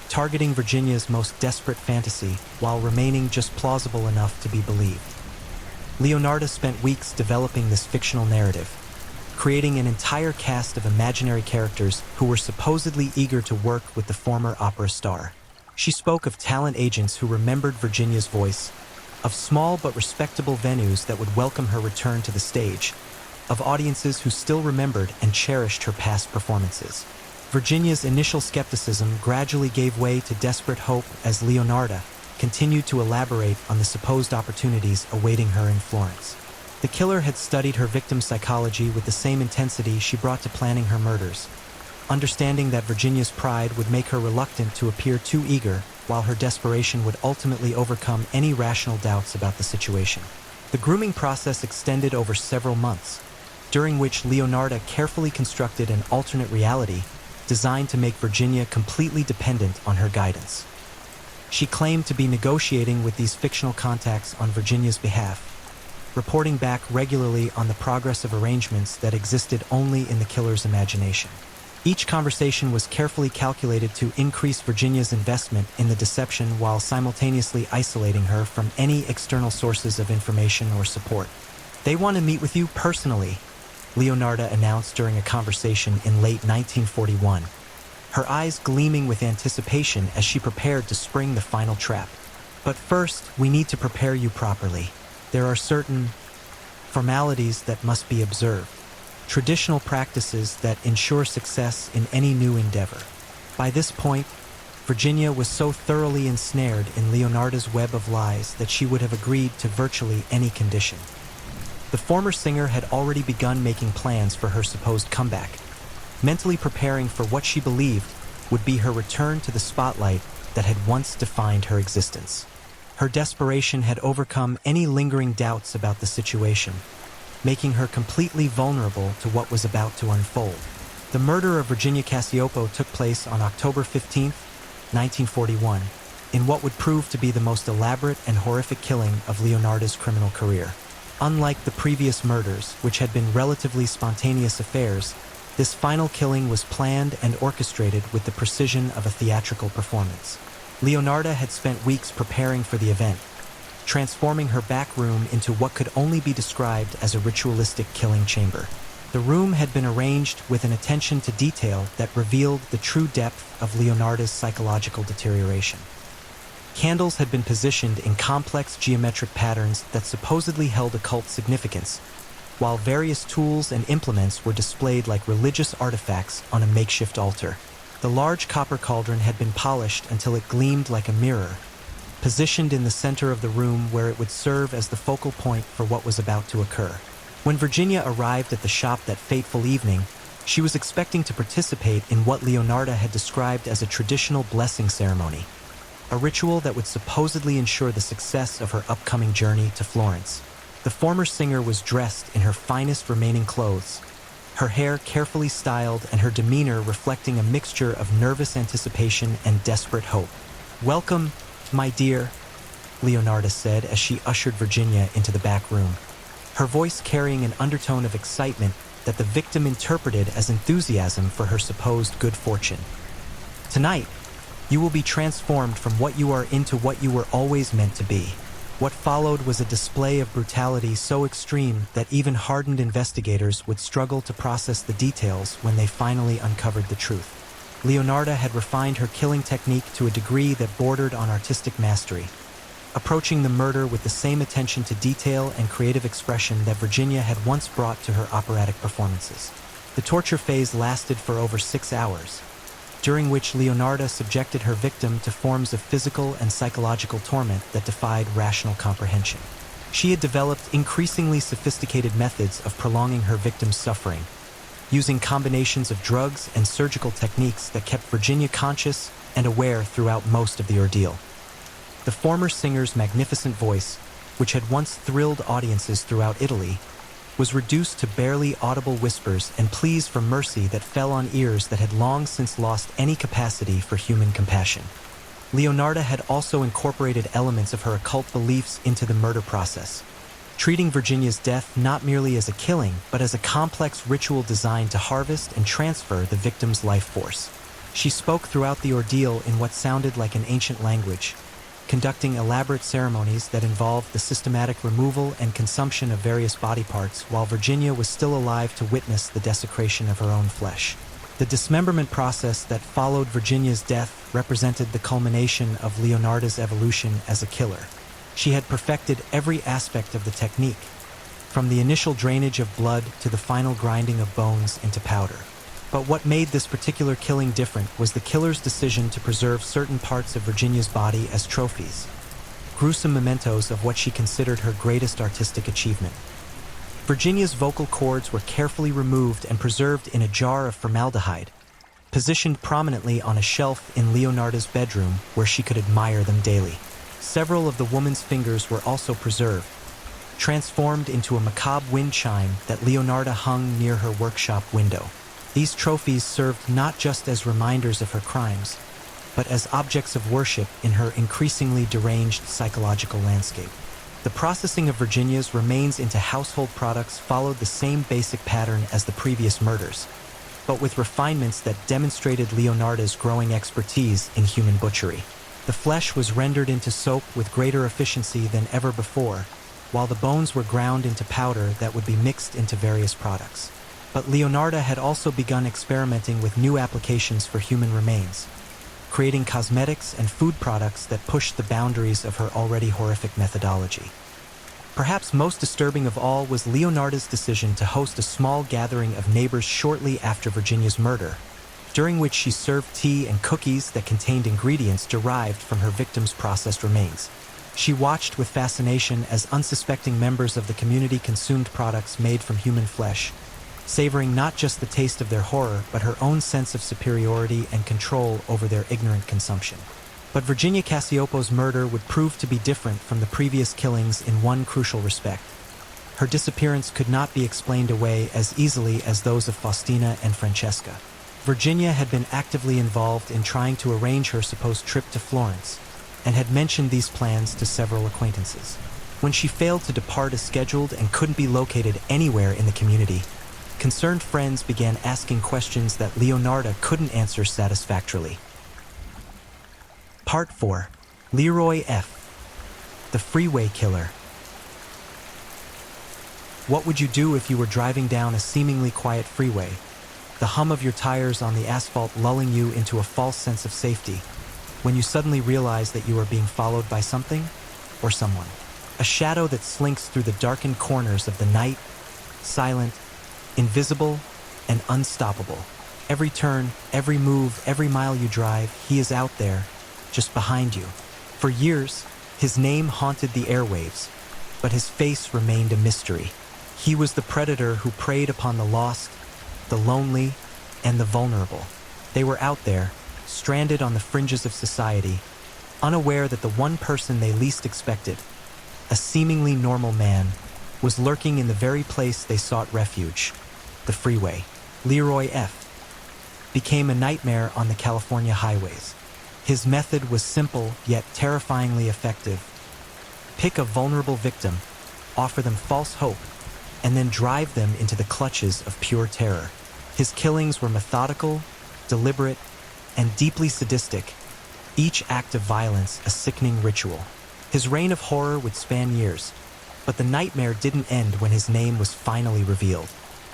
targeting Virginia's most desperate fantasy while remaining just plausible enough to be believed. Leonarda spent weeks developing this fictional narrative, creating an entire cast of imaginary characters who were supposedly eager to work with the former opera star. She spoke of talent agents who remembered Virginia's voice, of small but respectable venues that would welcome her return to the stage, of audiences who still remembered and cherished her past performances. Virginia's initial skepticism gradually gave way to desperate hope as Leonarda continued to elaborate on the supposed opportunities awaiting her in Florence. The killer had studied her victim's psychology with the same intensity she brought to planning her murders, understanding that Virginia's pride would make her reluctant to appear too eager, while her desperation would ultimately overcome any rational doubts about the situation. The grooming process extended over several months, during which Leonarda carefully constructed an alternate reality designed to make Virginia completely dependent on her guidance. She claimed to be negotiating with these fictional contacts on Virginia's behalf, reporting back regularly on the progress of arrangements that existed only in the killer's imagination. Each conversation was carefully calculated to increase Virginia's investment in the deception while simultaneously isolating her from any external sources of information or support. "They want to meet with you personally," Leonarda announced during a conversation in late 1941, her eyes gleaming with anticipation as she prepared to spring the final trap. "But first, we need to prepare you properly. There are certain formalities that must be observed, traditional practices that ensure success in any new endeavor." By this point, Virginia was so thoroughly ensnared in Leonarda's web of lies that she would have agreed to virtually any condition. The former singer had already begun making plans for her supposed comeback, mentally preparing for what she believed would be her return to the spotlight that had once defined her existence. Her desperation had overcome any lingering doubts about the situation, making her completely vulnerable to what was about to unfold. The murder of Virginia Cacioppo took place on October 15, 1941, in what would prove to be the most elaborate and horrific killing of Leonarda's criminal career. Unlike the previous murders, which had been relatively spontaneous affairs, this final killing was planned and orchestrated with the precision of a theatrical performance. Leonarda had spent weeks preparing for the event, transforming her back room into what could only be described as a ritualistic killing chamber. The room had been arranged with an attention to detail that revealed the true depth of Leonarda's psychological deterioration. Candles had been positioned in complex geometric patterns that supposedly held occult significance, while various tools and implements were displayed like religious artifacts on a makeshift altar. The large copper cauldron had been polished until it gleamed like a mirror, positioned in the center of the room where it would serve as the focal point for what was about to occur. When Virginia arrived at the shop that fateful evening, she was expecting to participate in what Leonarda had described as a traditional blessing ceremony, a ritual that would supposedly ensure the success of her upcoming journey to Florence. The former singer was dressed in her finest remaining clothes, her hair carefully styled and her demeanor reflecting a mixture of nervous anticipation and desperate hope. "Welcome, my dear," Leonarda said as she ushered Virginia into the back room, her voice carrying an undertone of excitement that the victim interpreted as enthusiasm for her supposed good fortune. "Tonight, you will be transformed from what you are into what you were always meant to be." What followed was a display of brutality so extreme that even hardened investigators would struggle to process the details when they finally uncovered the truth. Leonarda had refined her killing technique to a degree that bordered on artistic mastery, approaching the murder with the same attention to detail and creative expression that Virginia had once brought to her operatic performances. The torture phase lasted for over 6 hours, during which Leonarda subjected her victim to forms of physical and psychological torment that defied rational comprehension. She had developed increasingly sophisticated methods of prolonging her victim's suffering, using combinations of drugs and surgical techniques that kept Virginia conscious and aware throughout most of the ordeal. The former singer's magnificent voice, which had once thrilled audiences throughout Italy, was reduced to barely audible whispers and pleas for mercy that fell on ears that had long since lost any capacity for human compassion. Leonarda had also incorporated elements of her occult beliefs into the murder process, treating Virginia's death not merely as a killing, but as a complex ritual designed to harvest and transfer the victim's life force. She spoke throughout the ordeal in what sounded like an ancient language, conducting elaborate ceremonies that involved the systematic removal and consumption of various body parts while Virginia was still alive to witness the desecration of her own flesh. The dismemberment process that followed Virginia's death represented the culmination of Leonarda's evolution as a killer. She had perfected every aspect of the technique, from the initial drainage of blood to the final grinding of bones into powder. But what made this particular killing different was the killer's decision to preserve certain parts of Virginia's body as trophies, gruesome mementos of what she considered her greatest artistic achievement. Virginia's vocal cords were carefully removed and preserved in a jar of formaldehyde, positioned prominently on a shelf in Leonarda's bedroom where she could admire them daily. Several of the woman's fingers were also preserved, transformed into a macabre wind chime that Leonarda hung near her workshop window. These trophies served not just as reminders of her crimes, but as objects of worship in her increasingly deranged psychological landscape. The processing of Virginia's remains into household products followed the same basic pattern as the previous murders, but with refinements that demonstrated Leonarda's growing expertise in human butchery. The flesh was rendered into soap with greater efficiency than ever before, while the bones were ground into powder that would be mixed into various products. But Leonarda had also begun experimenting with new applications for human remains, creating cosmetics and food products that pushed the boundaries of her already horrific methodology. Perhaps most disturbing of all was Leonarda's decision to host a small gathering of neighbors shortly after Virginia's murder, during which she served tea and cookies that contained ingredients derived from her victim's processed remains. She watched with fascination as unsuspecting members of the community consumed products made from human flesh, savoring not just the taste of their horror, but her own sense of superiority and control over their ignorant consumption. But Virginia Cassiopo's murder would prove to be different from the previous killings in one crucial respect. Her disappearance could not be explained away as easily as those of Faustina and Francesca. Virginia had been actively involved in trying to arrange her supposed trip to Florence, and had mentioned these plans to several acquaintances. When she failed to depart as scheduled and couldn't be located anywhere in the community, concerned friends began asking questions that Leonarda couldn't answer satisfactorily. Part 4. Leroy F. The Freeway Killer. What would you do if you were driving down a seemingly quiet freeway, the hum of your tires on the asphalt lulling you into a false sense of safety, when you suddenly realize that you are being followed by something or someone? A shadow that slinks through the darkened corners of the night, silent, invisible, and unstoppable. Every turn, every move, every mile you drive, he is out there, just behind you. For years, his name haunted the airwaves, but his face remained a mystery. He was the predator who preyed upon the lost, the lonely, and the vulnerable. They were out there, stranded on the fringes of society, unaware that the one person they least expected, a seemingly normal man, was lurking in the very place they sought refuge, the freeway. Leroy F. became a nightmare on the California highways. His method was simple yet terrifyingly effective. Pick a vulnerable victim, offer them false hope, and then drive them into the clutches of pure terror. His killings were methodical, deliberate, and deeply sadistic, each act of violence a sickening ritual. His reign of horror would span years, but the nightmare didn't end when his name was finally revealed.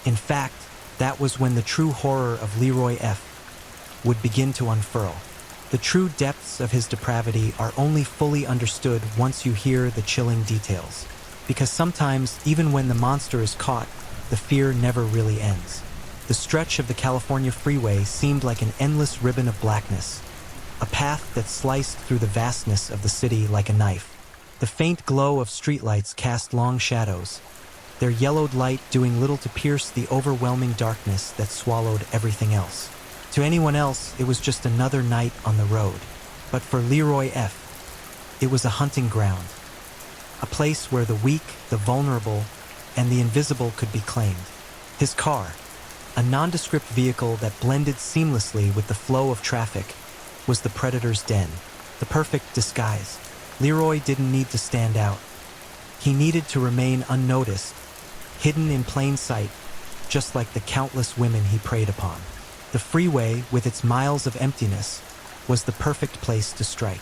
In fact, that was when the true horror of Leroy F. would begin to unfurl. The true depths of his depravity are only fully understood once you hear the chilling details, because sometimes, even when the monster is caught, the fear never really ends. The stretch of the California freeway seemed like an endless ribbon of blackness, a path that sliced through the vastness of the city like a knife. The faint glow of streetlights cast long shadows, their yellowed light doing little to pierce the overwhelming darkness that swallowed everything else. To anyone else, it was just another night on the road. But for Leroy F., it was a hunting ground. A place where the weak, the vulnerable, and the invisible could be claimed. His car, a nondescript vehicle that blended seamlessly with the flow of traffic, was the predator's den, the perfect disguise. Leroy didn't need to stand out. He needed to remain unnoticed, hidden in plain sight, just like the countless women he preyed upon. The freeway, with its miles of emptiness, was the perfect place to strike.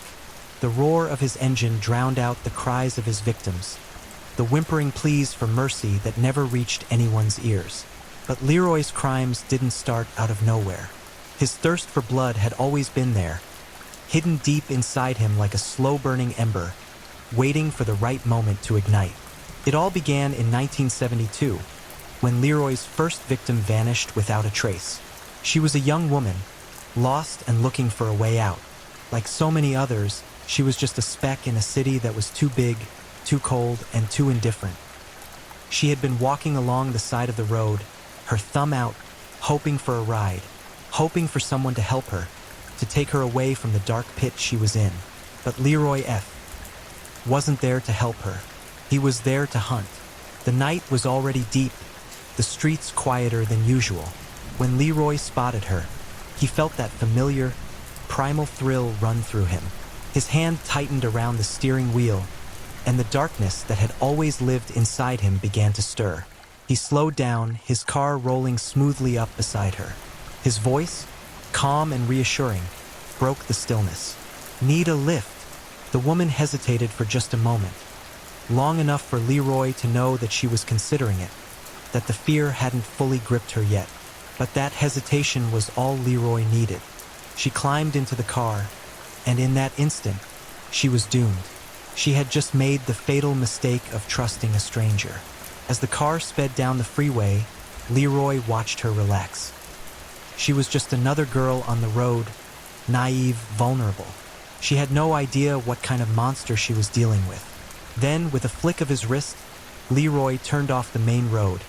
The roar of his engine drowned out the cries of his victims, the whimpering pleas for mercy that never reached anyone's ears. But Leroy's crimes didn't start out of nowhere. His thirst for blood had always been there, hidden deep inside him like a slow-burning ember, waiting for the right moment to ignite. It all began in 1972, when Leroy's first victim vanished without a trace. She was a young woman, lost and looking for a way out. Like so many others, she was just a speck in a city that was too big, too cold, and too indifferent. She had been walking along the side of the road, her thumb out, hoping for a ride, hoping for someone to help her, to take her away from the dark pit she was in. But Leroy F. wasn't there to help her. He was there to hunt. The night was already deep, the streets quieter than usual. When Leroy spotted her, he felt that familiar, primal thrill run through him. His hand tightened around the steering wheel, and the darkness that had always lived inside him began to stir. He slowed down, his car rolling smoothly up beside her. His voice, calm and reassuring, broke the stillness. "Need a lift?" The woman hesitated for just a moment, long enough for Leroy to know that she was considering it, that the fear hadn't fully gripped her yet. But that hesitation was all Leroy needed. She climbed into the car, and in that instant, she was doomed. She had just made the fatal mistake of trusting a stranger. As the car sped down the freeway, Leroy watched her relax. She was just another girl on the road, naive, vulnerable. She had no idea what kind of monster she was dealing with. Then, with a flick of his wrist, Leroy turned off the main road,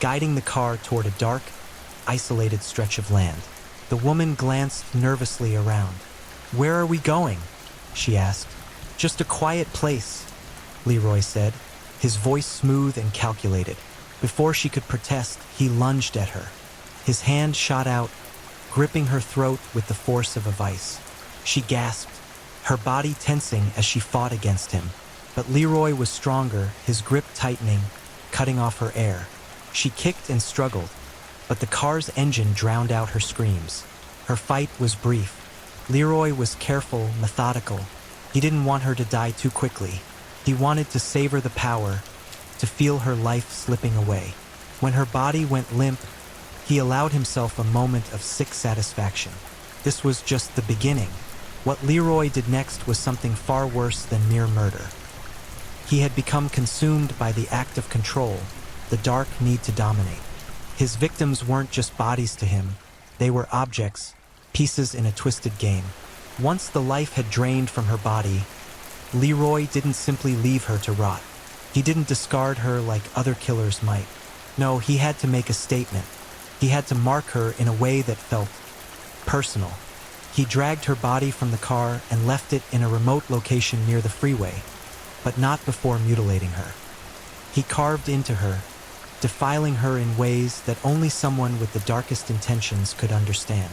guiding the car toward a dark, isolated stretch of land. The woman glanced nervously around. "Where are we going?" she asked. "Just a quiet place," Leroy said, his voice smooth and calculated. Before she could protest, he lunged at her. His hand shot out, gripping her throat with the force of a vice. She gasped, her body tensing as she fought against him. But Leroy was stronger, his grip tightening, cutting off her air. She kicked and struggled, but the car's engine drowned out her screams. Her fight was brief. Leroy was careful, methodical. He didn't want her to die too quickly. He wanted to savor the power, to feel her life slipping away. When her body went limp, he allowed himself a moment of sick satisfaction. This was just the beginning. What Leroy did next was something far worse than mere murder. He had become consumed by the act of control, the dark need to dominate. His victims weren't just bodies to him. They were objects, pieces in a twisted game. Once the life had drained from her body, Leroy didn't simply leave her to rot. He didn't discard her like other killers might. No, he had to make a statement. He had to mark her in a way that felt personal. He dragged her body from the car and left it in a remote location near the freeway, but not before mutilating her. He carved into her, defiling her in ways that only someone with the darkest intentions could understand.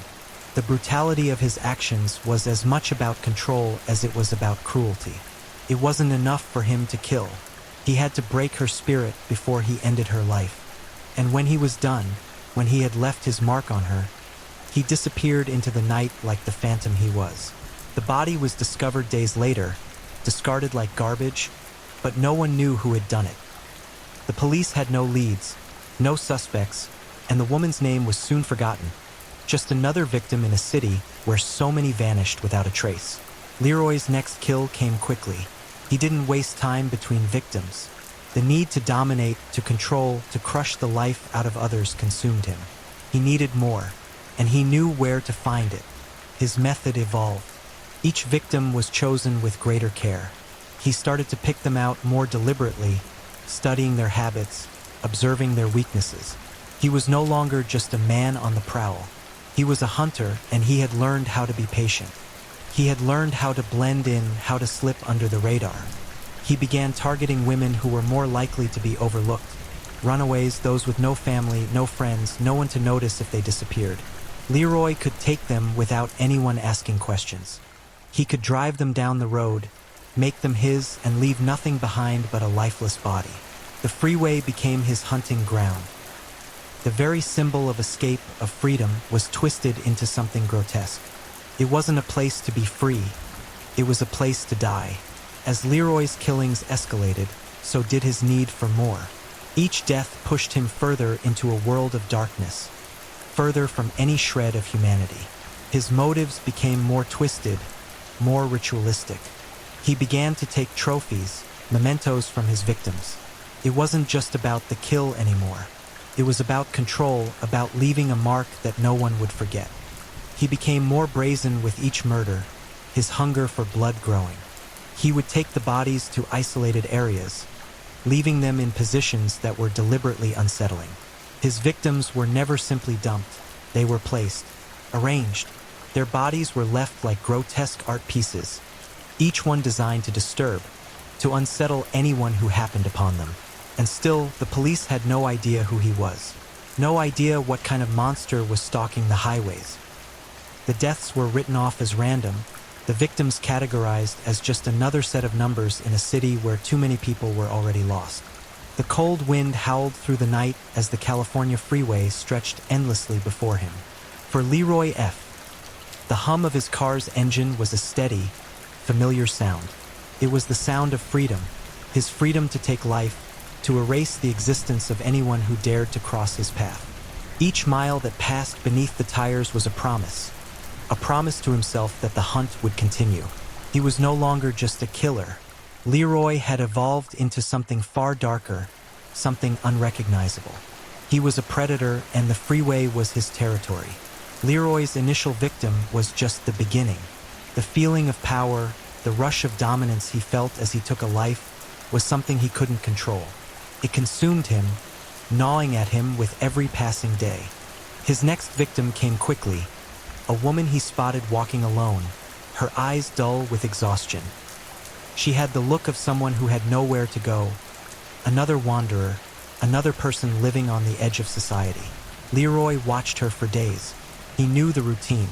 The brutality of his actions was as much about control as it was about cruelty. It wasn't enough for him to kill. He had to break her spirit before he ended her life. And when he was done, when he had left his mark on her, he disappeared into the night like the phantom he was. The body was discovered days later, discarded like garbage, but no one knew who had done it. The police had no leads, no suspects, and the woman's name was soon forgotten. Just another victim in a city where so many vanished without a trace. Leroy's next kill came quickly. He didn't waste time between victims. The need to dominate, to control, to crush the life out of others consumed him. He needed more, and he knew where to find it. His method evolved. Each victim was chosen with greater care. He started to pick them out more deliberately, studying their habits, observing their weaknesses. He was no longer just a man on the prowl. He was a hunter, and he had learned how to be patient. He had learned how to blend in, how to slip under the radar. He began targeting women who were more likely to be overlooked. Runaways, those with no family, no friends, no one to notice if they disappeared. Leroy could take them without anyone asking questions. He could drive them down the road, make them his, and leave nothing behind but a lifeless body. The freeway became his hunting ground. The very symbol of escape, of freedom, was twisted into something grotesque. It wasn't a place to be free. It was a place to die. As Leroy's killings escalated, so did his need for more. Each death pushed him further into a world of darkness, further from any shred of humanity. His motives became more twisted, more ritualistic. He began to take trophies, mementos from his victims. It wasn't just about the kill anymore. It was about control, about leaving a mark that no one would forget. He became more brazen with each murder, his hunger for blood growing. He would take the bodies to isolated areas, leaving them in positions that were deliberately unsettling. His victims were never simply dumped. They were placed, arranged. Their bodies were left like grotesque art pieces, each one designed to disturb, to unsettle anyone who happened upon them. And still, the police had no idea who he was. No idea what kind of monster was stalking the highways. The deaths were written off as random, the victims categorized as just another set of numbers in a city where too many people were already lost. The cold wind howled through the night as the California freeway stretched endlessly before him. For Leroy F., the hum of his car's engine was a steady, familiar sound. It was the sound of freedom, his freedom to take life, to erase the existence of anyone who dared to cross his path. Each mile that passed beneath the tires was a promise to himself that the hunt would continue. He was no longer just a killer. Leroy had evolved into something far darker, something unrecognizable. He was a predator, and the freeway was his territory. Leroy's initial victim was just the beginning. The feeling of power, the rush of dominance he felt as he took a life, was something he couldn't control. It consumed him, gnawing at him with every passing day. His next victim came quickly, a woman he spotted walking alone, her eyes dull with exhaustion. She had the look of someone who had nowhere to go, another wanderer, another person living on the edge of society. Leroy watched her for days. He knew the routine.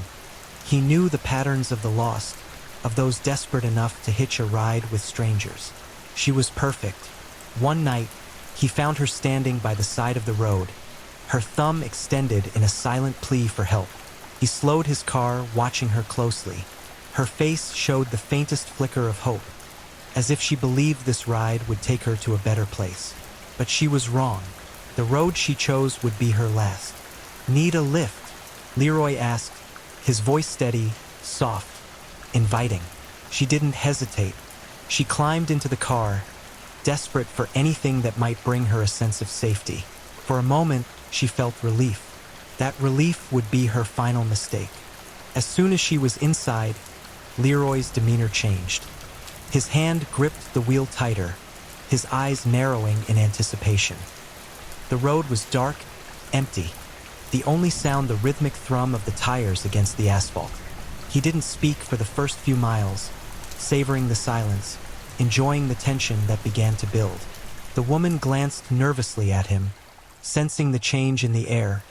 He knew the patterns of the lost, of those desperate enough to hitch a ride with strangers. She was perfect. One night, he found her standing by the side of the road, her thumb extended in a silent plea for help. He slowed his car, watching her closely. Her face showed the faintest flicker of hope, as if she believed this ride would take her to a better place. But she was wrong. The road she chose would be her last. "Need a lift?" Leroy asked, his voice steady, soft, inviting. She didn't hesitate. She climbed into the car, desperate for anything that might bring her a sense of safety. For a moment, she felt relief. That relief would be her final mistake. As soon as she was inside, Leroy's demeanor changed. His hand gripped the wheel tighter, his eyes narrowing in anticipation. The road was dark, empty. The only sound the rhythmic thrum of the tires against the asphalt. He didn't speak for the first few miles, savoring the silence, enjoying the tension that began to build. The woman glanced nervously at him, sensing the change in the air,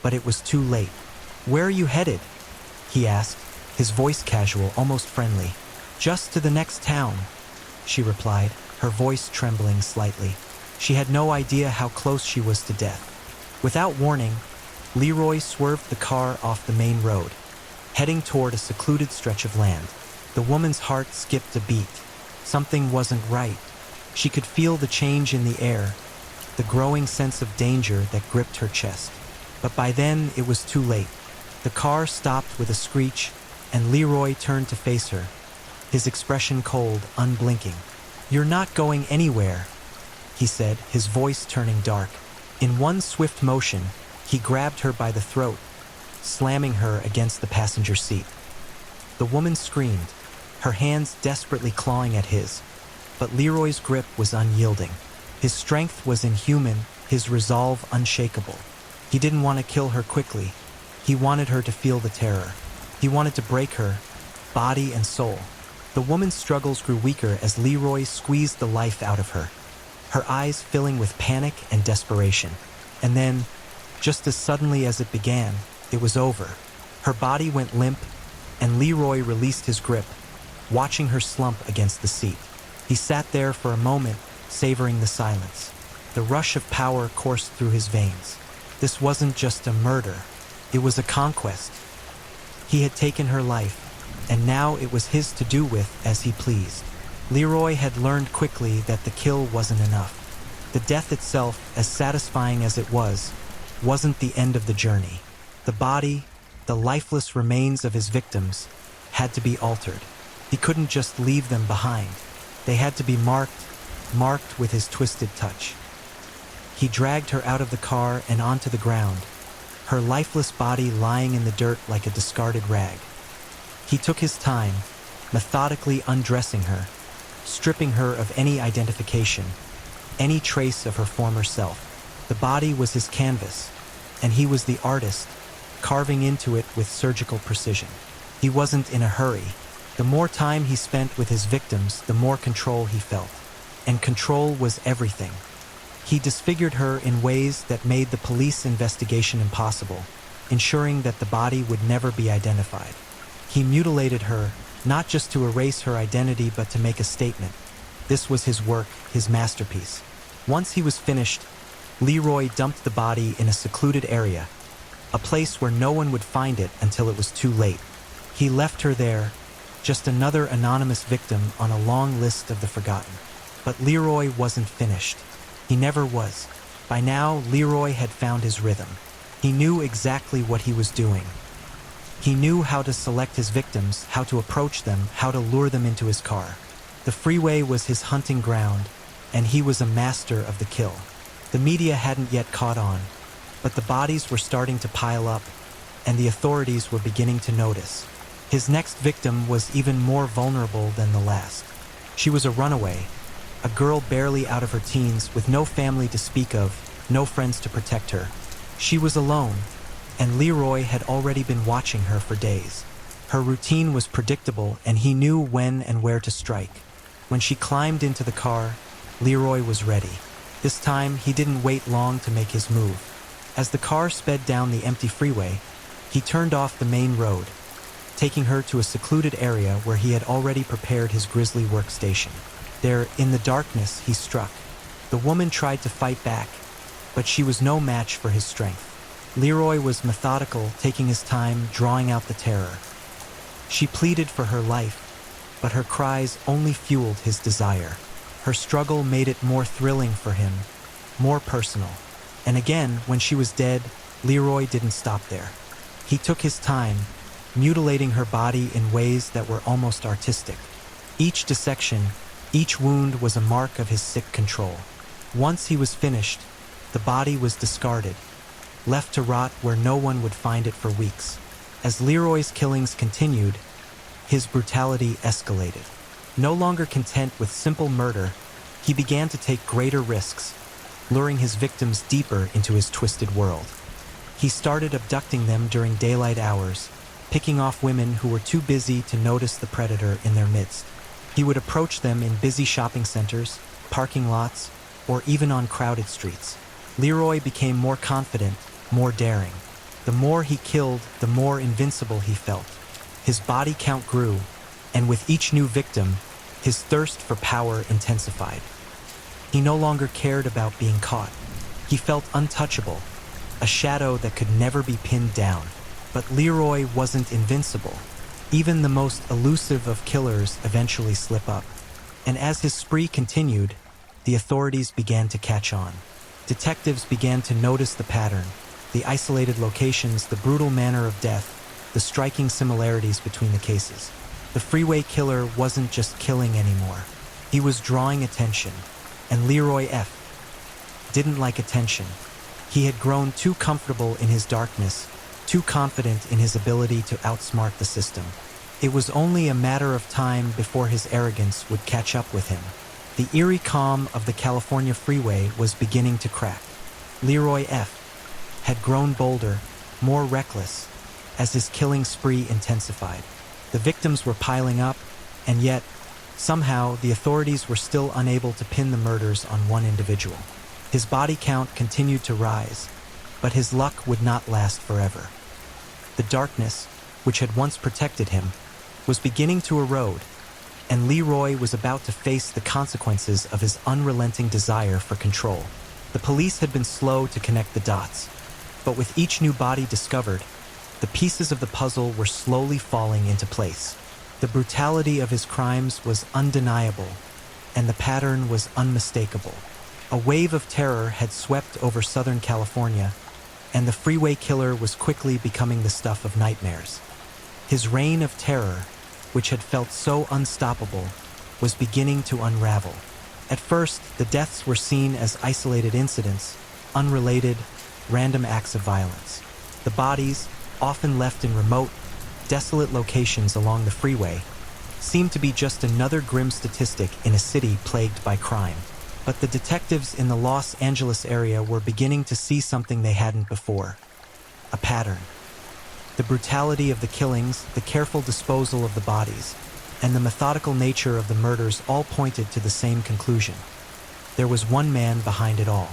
but it was too late. "Where are you headed?" he asked, his voice casual, almost friendly. "Just to the next town," she replied, her voice trembling slightly. She had no idea how close she was to death. Without warning, Leroy swerved the car off the main road, heading toward a secluded stretch of land. The woman's heart skipped a beat. Something wasn't right. She could feel the change in the air, the growing sense of danger that gripped her chest. But by then, it was too late. The car stopped with a screech, and Leroy turned to face her, his expression cold, unblinking. "You're not going anywhere," he said, his voice turning dark. In one swift motion, he grabbed her by the throat, slamming her against the passenger seat. The woman screamed, her hands desperately clawing at his, but Leroy's grip was unyielding. His strength was inhuman, his resolve unshakable. He didn't want to kill her quickly. He wanted her to feel the terror. He wanted to break her, body and soul. The woman's struggles grew weaker as Leroy squeezed the life out of her, her eyes filling with panic and desperation. And then, just as suddenly as it began, it was over. Her body went limp, and Leroy released his grip, watching her slump against the seat. He sat there for a moment, savoring the silence. The rush of power coursed through his veins. This wasn't just a murder, it was a conquest. He had taken her life, and now it was his to do with as he pleased. Leroy had learned quickly that the kill wasn't enough. The death itself, as satisfying as it was, wasn't the end of the journey. The body, the lifeless remains of his victims, had to be altered. He couldn't just leave them behind. They had to be marked with his twisted touch. He dragged her out of the car and onto the ground, her lifeless body lying in the dirt like a discarded rag. He took his time, methodically undressing her, stripping her of any identification, any trace of her former self. The body was his canvas, and he was the artist, carving into it with surgical precision. He wasn't in a hurry. The more time he spent with his victims, the more control he felt. And control was everything. He disfigured her in ways that made the police investigation impossible, ensuring that the body would never be identified. He mutilated her, not just to erase her identity but to make a statement. This was his work, his masterpiece. Once he was finished, Leroy dumped the body in a secluded area, a place where no one would find it until it was too late. He left her there, just another anonymous victim on a long list of the forgotten. But Leroy wasn't finished. He never was. By now, Leroy had found his rhythm. He knew exactly what he was doing. He knew how to select his victims, how to approach them, how to lure them into his car. The freeway was his hunting ground, and he was a master of the kill. The media hadn't yet caught on, but the bodies were starting to pile up, and the authorities were beginning to notice. His next victim was even more vulnerable than the last. She was a runaway, a girl barely out of her teens with no family to speak of, no friends to protect her. She was alone, and Leroy had already been watching her for days. Her routine was predictable, and he knew when and where to strike. When she climbed into the car, Leroy was ready. This time, he didn't wait long to make his move. As the car sped down the empty freeway, he turned off the main road, taking her to a secluded area where he had already prepared his grisly workstation. There, in the darkness, he struck. The woman tried to fight back, but she was no match for his strength. Leroy was methodical, taking his time, drawing out the terror. She pleaded for her life, but her cries only fueled his desire. Her struggle made it more thrilling for him, more personal. And again, when she was dead, Leroy didn't stop there. He took his time, mutilating her body in ways that were almost artistic. Each dissection, each wound was a mark of his sick control. Once he was finished, the body was discarded, left to rot where no one would find it for weeks. As Leroy's killings continued, his brutality escalated. No longer content with simple murder, he began to take greater risks, luring his victims deeper into his twisted world. He started abducting them during daylight hours, picking off women who were too busy to notice the predator in their midst. He would approach them in busy shopping centers, parking lots, or even on crowded streets. Leroy became more confident, more daring. The more he killed, the more invincible he felt. His body count grew, and with each new victim, his thirst for power intensified. He no longer cared about being caught. He felt untouchable, a shadow that could never be pinned down. But Leroy wasn't invincible. Even the most elusive of killers eventually slip up. And as his spree continued, the authorities began to catch on. Detectives began to notice the pattern, the isolated locations, the brutal manner of death, the striking similarities between the cases. The freeway killer wasn't just killing anymore. He was drawing attention, and Leroy didn't like attention. He had grown too comfortable in his darkness, too confident in his ability to outsmart the system. It was only a matter of time before his arrogance would catch up with him. The eerie calm of the California freeway was beginning to crack. Leroy F. had grown bolder, more reckless, as his killing spree intensified. The victims were piling up, and yet, somehow, the authorities were still unable to pin the murders on one individual. His body count continued to rise, but his luck would not last forever. The darkness, which had once protected him, was beginning to erode, and Leroy was about to face the consequences of his unrelenting desire for control. The police had been slow to connect the dots, but with each new body discovered, the pieces of the puzzle were slowly falling into place. The brutality of his crimes was undeniable, and the pattern was unmistakable. A wave of terror had swept over Southern California, and the freeway killer was quickly becoming the stuff of nightmares. His reign of terror, which had felt so unstoppable, was beginning to unravel. At first, the deaths were seen as isolated incidents, unrelated, random acts of violence. The bodies, often left in remote, desolate locations along the freeway, seemed to be just another grim statistic in a city plagued by crime. But the detectives in the Los Angeles area were beginning to see something they hadn't before: a pattern. The brutality of the killings, the careful disposal of the bodies, and the methodical nature of the murders all pointed to the same conclusion. There was one man behind it all.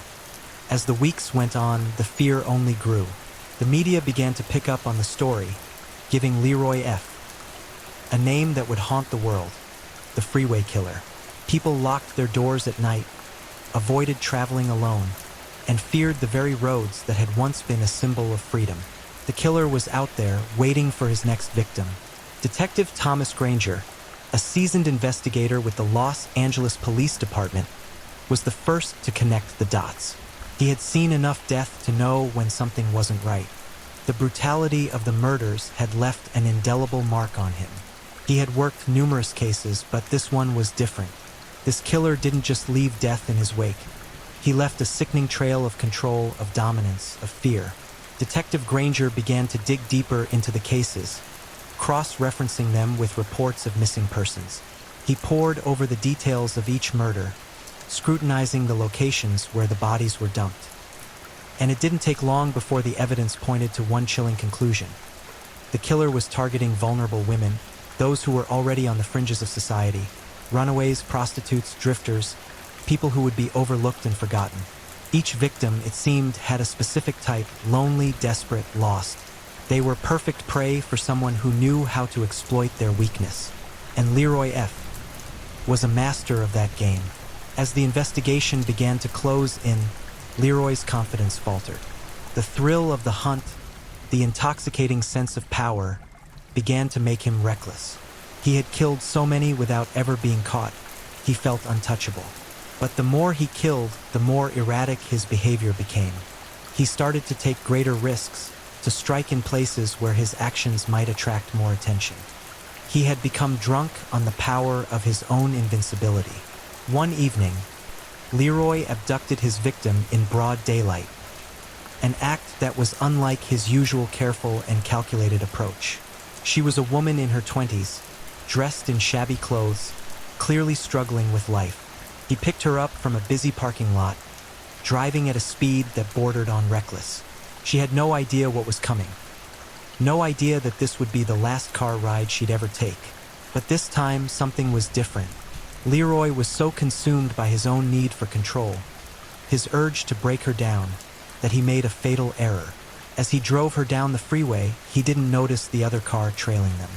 As the weeks went on, the fear only grew. The media began to pick up on the story, giving Leroy F. a name that would haunt the world: the freeway killer. People locked their doors at night, avoided traveling alone, and feared the very roads that had once been a symbol of freedom. The killer was out there, waiting for his next victim. Detective Thomas Granger, a seasoned investigator with the Los Angeles Police Department, was the first to connect the dots. He had seen enough death to know when something wasn't right. The brutality of the murders had left an indelible mark on him. He had worked numerous cases, but this one was different. This killer didn't just leave death in his wake. He left a sickening trail of control, of dominance, of fear. Detective Granger began to dig deeper into the cases, cross-referencing them with reports of missing persons. He pored over the details of each murder, scrutinizing the locations where the bodies were dumped. And it didn't take long before the evidence pointed to one chilling conclusion. The killer was targeting vulnerable women, those who were already on the fringes of society: runaways, prostitutes, drifters, people who would be overlooked and forgotten. Each victim, it seemed, had a specific type: lonely, desperate, lost. They were perfect prey for someone who knew how to exploit their weakness. And Leroy F. was a master of that game. As the investigation began to close in, Leroy's confidence faltered. The thrill of the hunt, the intoxicating sense of power, began to make him reckless. He had killed so many without ever being caught. He felt untouchable. But the more he killed, the more erratic his behavior became. He started to take greater risks, to strike in places where his actions might attract more attention. He had become drunk on the power of his own invincibility. One evening, Leroy abducted his victim in broad daylight, an act that was unlike his usual careful and calculated approach. She was a woman in her 20s, dressed in shabby clothes, clearly struggling with life. He picked her up from a busy parking lot, driving at a speed that bordered on reckless. She had no idea what was coming. No idea that this would be the last car ride she'd ever take. But this time, something was different. Leroy was so consumed by his own need for control, his urge to break her down, that he made a fatal error. As he drove her down the freeway, he didn't notice the other car trailing them.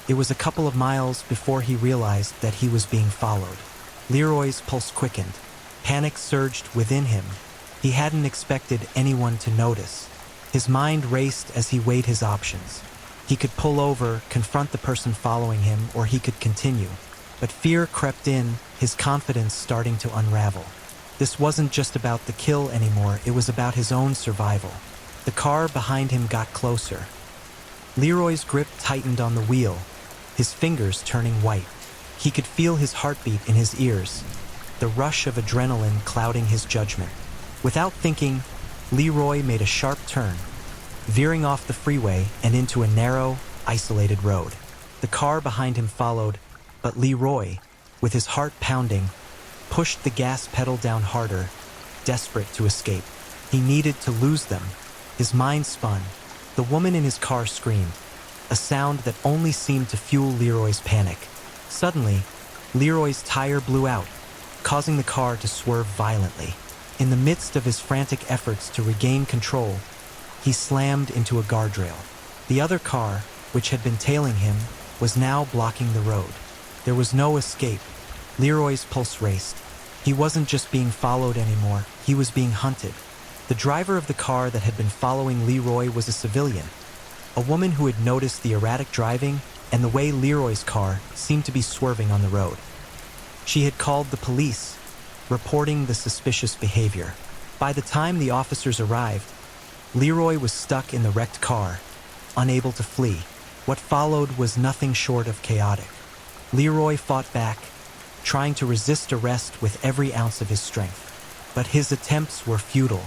It was a couple of miles before he realized that he was being followed. Leroy's pulse quickened. Panic surged within him. He hadn't expected anyone to notice. His mind raced as he weighed his options. He could pull over, confront the person following him, or he could continue. But fear crept in, his confidence starting to unravel. This wasn't just about the kill anymore, it was about his own survival. The car behind him got closer. Leroy's grip tightened on the wheel, his fingers turning white. He could feel his heartbeat in his ears, the rush of adrenaline clouding his judgment. Without thinking, Leroy made a sharp turn, veering off the freeway and into a narrow, isolated road. The car behind him followed, but Leroy, with his heart pounding, pushed the gas pedal down harder, desperate to escape. He needed to lose them. His mind spun. The woman in his car screamed, a sound that only seemed to fuel Leroy's panic. Suddenly, Leroy's tire blew out, causing the car to swerve violently. In the midst of his frantic efforts to regain control, he slammed into a guardrail. The other car, which had been tailing him, was now blocking the road. There was no escape. Leroy's pulse raced. He wasn't just being followed anymore, he was being hunted. The driver of the car that had been following Leroy was a civilian, a woman who had noticed the erratic driving and the way Leroy's car seemed to be swerving on the road. She had called the police, reporting the suspicious behavior. By the time the officers arrived, Leroy was stuck in the wrecked car, unable to flee. What followed was nothing short of chaotic. Leroy fought back, trying to resist arrest with every ounce of his strength. But his attempts were futile.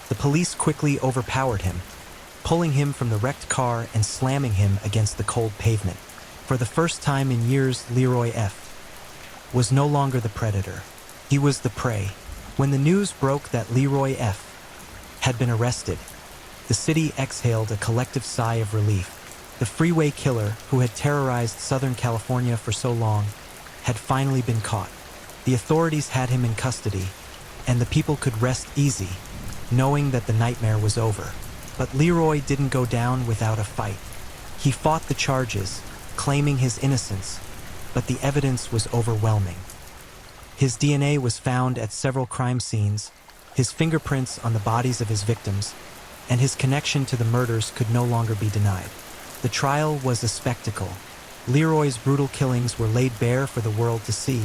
The police quickly overpowered him, pulling him from the wrecked car and slamming him against the cold pavement. For the first time in years, Leroy F. was no longer the predator. He was the prey. When the news broke that Leroy F. had been arrested, the city exhaled a collective sigh of relief. The freeway killer, who had terrorized Southern California for so long, had finally been caught. The authorities had him in custody, and the people could rest easy, knowing that the nightmare was over. But Leroy didn't go down without a fight. He fought the charges, claiming his innocence, but the evidence was overwhelming. His DNA was found at several crime scenes, his fingerprints on the bodies of his victims, and his connection to the murders could no longer be denied. The trial was a spectacle. Leroy's brutal killings were laid bare for the world to see,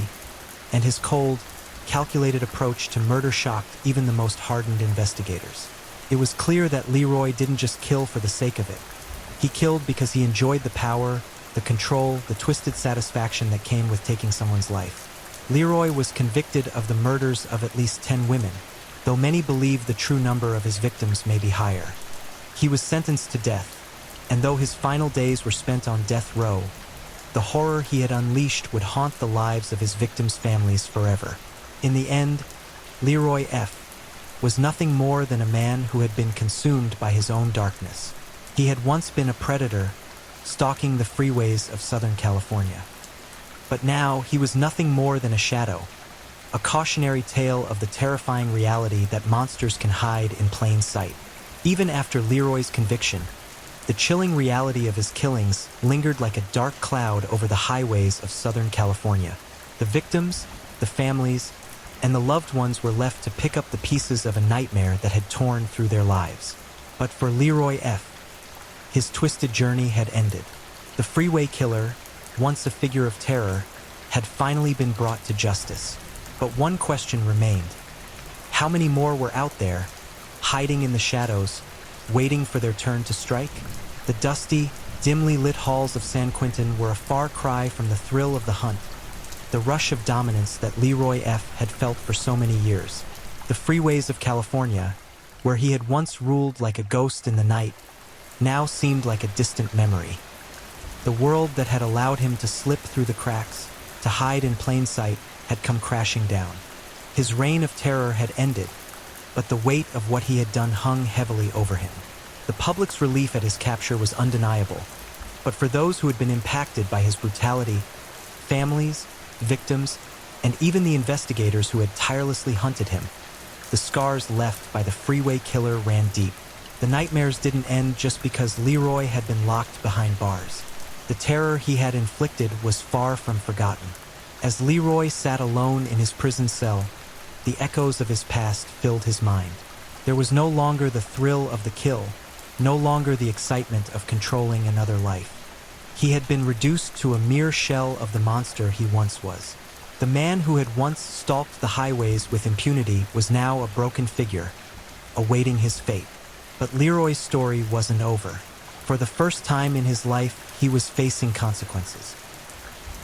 and his cold, calculated approach to murder shocked even the most hardened investigators. It was clear that Leroy didn't just kill for the sake of it. He killed because he enjoyed the power, the control, the twisted satisfaction that came with taking someone's life. Leroy was convicted of the murders of at least 10 women, though many believe the true number of his victims may be higher. He was sentenced to death, and though his final days were spent on death row, the horror he had unleashed would haunt the lives of his victims' families forever. In the end, Leroy F. was nothing more than a man who had been consumed by his own darkness. He had once been a predator, stalking the freeways of Southern California. But now he was nothing more than a shadow, a cautionary tale of the terrifying reality that monsters can hide in plain sight. Even after Leroy's conviction, the chilling reality of his killings lingered like a dark cloud over the highways of Southern California. The victims, the families, and the loved ones were left to pick up the pieces of a nightmare that had torn through their lives. But for Leroy F., his twisted journey had ended. The freeway killer, once a figure of terror, had finally been brought to justice. But one question remained. How many more were out there, hiding in the shadows, waiting for their turn to strike? The dusty, dimly lit halls of San Quentin were a far cry from the thrill of the hunt, the rush of dominance that Leroy F. had felt for so many years. The freeways of California, where he had once ruled like a ghost in the night, now seemed like a distant memory. The world that had allowed him to slip through the cracks, to hide in plain sight, had come crashing down. His reign of terror had ended, but the weight of what he had done hung heavily over him. The public's relief at his capture was undeniable, but for those who had been impacted by his brutality, families, victims, and even the investigators who had tirelessly hunted him, the scars left by the freeway killer ran deep. The nightmares didn't end just because Leroy had been locked behind bars. The terror he had inflicted was far from forgotten. As Leroy sat alone in his prison cell, the echoes of his past filled his mind. There was no longer the thrill of the kill, no longer the excitement of controlling another life. He had been reduced to a mere shell of the monster he once was. The man who had once stalked the highways with impunity was now a broken figure, awaiting his fate. But Leroy's story wasn't over. For the first time in his life, he was facing consequences.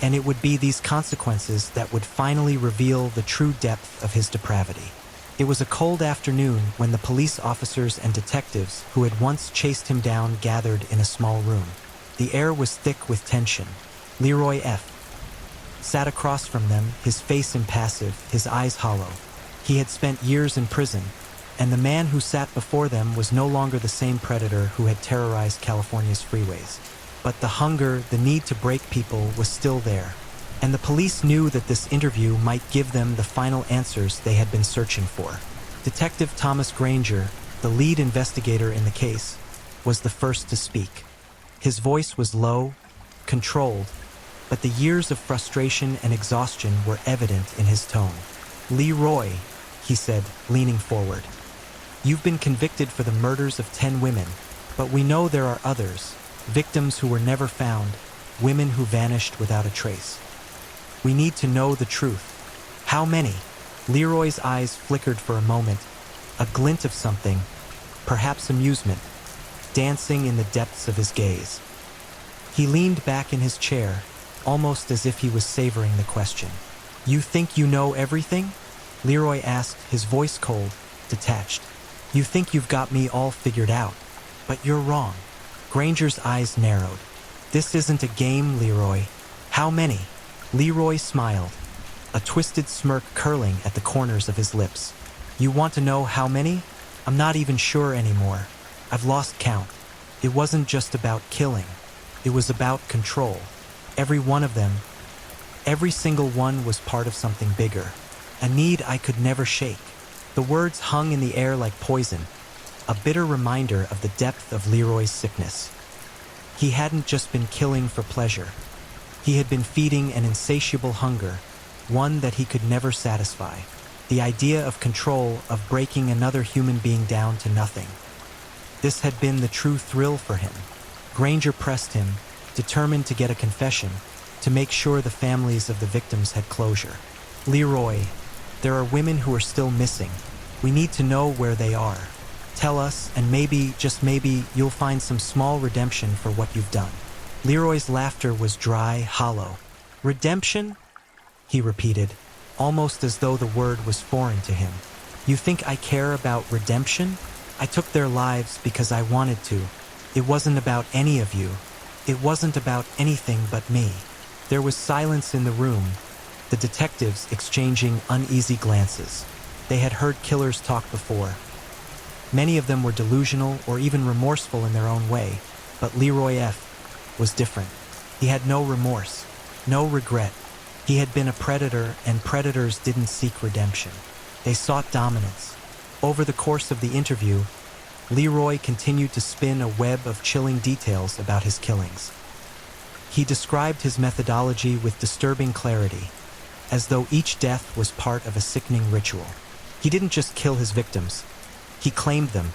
And it would be these consequences that would finally reveal the true depth of his depravity. It was a cold afternoon when the police officers and detectives who had once chased him down gathered in a small room. The air was thick with tension. Leroy F. sat across from them, his face impassive, his eyes hollow. He had spent years in prison, and the man who sat before them was no longer the same predator who had terrorized California's freeways. But the hunger, the need to break people was still there, and the police knew that this interview might give them the final answers they had been searching for. Detective Thomas Granger, the lead investigator in the case, was the first to speak. His voice was low, controlled, but the years of frustration and exhaustion were evident in his tone. "Leroy," he said, leaning forward, "you've been convicted for the murders of 10 women, but we know there are others, victims who were never found, women who vanished without a trace. We need to know the truth. How many?" Leroy's eyes flickered for a moment, a glint of something, perhaps amusement, dancing in the depths of his gaze. He leaned back in his chair, almost as if he was savoring the question. "You think you know everything?" Leroy asked, his voice cold, detached. "You think you've got me all figured out, but you're wrong." Granger's eyes narrowed. "This isn't a game, Leroy. How many?" Leroy smiled, a twisted smirk curling at the corners of his lips. "You want to know how many? I'm not even sure anymore. I've lost count. It wasn't just about killing. It was about control. Every one of them, every single one was part of something bigger, a need I could never shake." The words hung in the air like poison, a bitter reminder of the depth of Leroy's sickness. He hadn't just been killing for pleasure. He had been feeding an insatiable hunger, one that he could never satisfy. The idea of control, of breaking another human being down to nothing. This had been the true thrill for him. Granger pressed him, determined to get a confession, to make sure the families of the victims had closure. "Leroy, there are women who are still missing. We need to know where they are. Tell us, and maybe, just maybe, you'll find some small redemption for what you've done." Leroy's laughter was dry, hollow. "Redemption?" he repeated, almost as though the word was foreign to him. "You think I care about redemption? I took their lives because I wanted to. It wasn't about any of you. It wasn't about anything but me." There was silence in the room, the detectives exchanging uneasy glances. They had heard killers talk before. Many of them were delusional or even remorseful in their own way, but Leroy F. was different. He had no remorse, no regret. He had been a predator, and predators didn't seek redemption. They sought dominance. Over the course of the interview, Leroy continued to spin a web of chilling details about his killings. He described his methodology with disturbing clarity, as though each death was part of a sickening ritual. He didn't just kill his victims. He claimed them,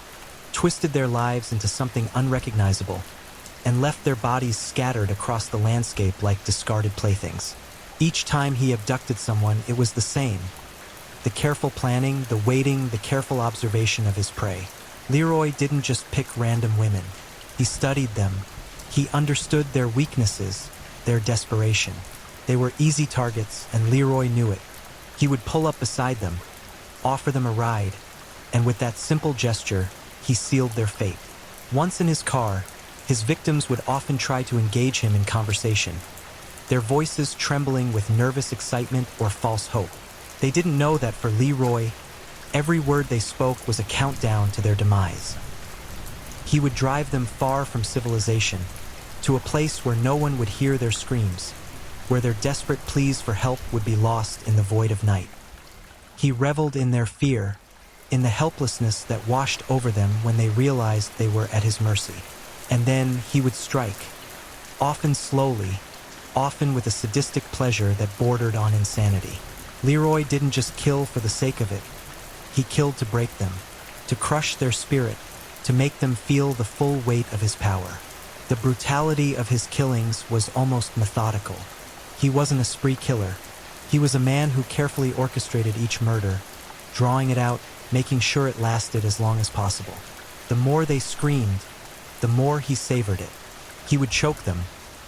twisted their lives into something unrecognizable, and left their bodies scattered across the landscape like discarded playthings. Each time he abducted someone, it was the same. The careful planning, the waiting, the careful observation of his prey. Leroy didn't just pick random women. He studied them. He understood their weaknesses, their desperation. They were easy targets, and Leroy knew it. He would pull up beside them, offer them a ride, and with that simple gesture, he sealed their fate. Once in his car, his victims would often try to engage him in conversation, their voices trembling with nervous excitement or false hope. They didn't know that for Leroy, every word they spoke was a countdown to their demise. He would drive them far from civilization, to a place where no one would hear their screams, where their desperate pleas for help would be lost in the void of night. He reveled in their fear, in the helplessness that washed over them when they realized they were at his mercy. And then he would strike, often slowly, often with a sadistic pleasure that bordered on insanity. Leroy didn't just kill for the sake of it. He killed to break them, to crush their spirit, to make them feel the full weight of his power. The brutality of his killings was almost methodical. He wasn't a spree killer. He was a man who carefully orchestrated each murder, drawing it out, making sure it lasted as long as possible. The more they screamed, the more he savored it. He would choke them,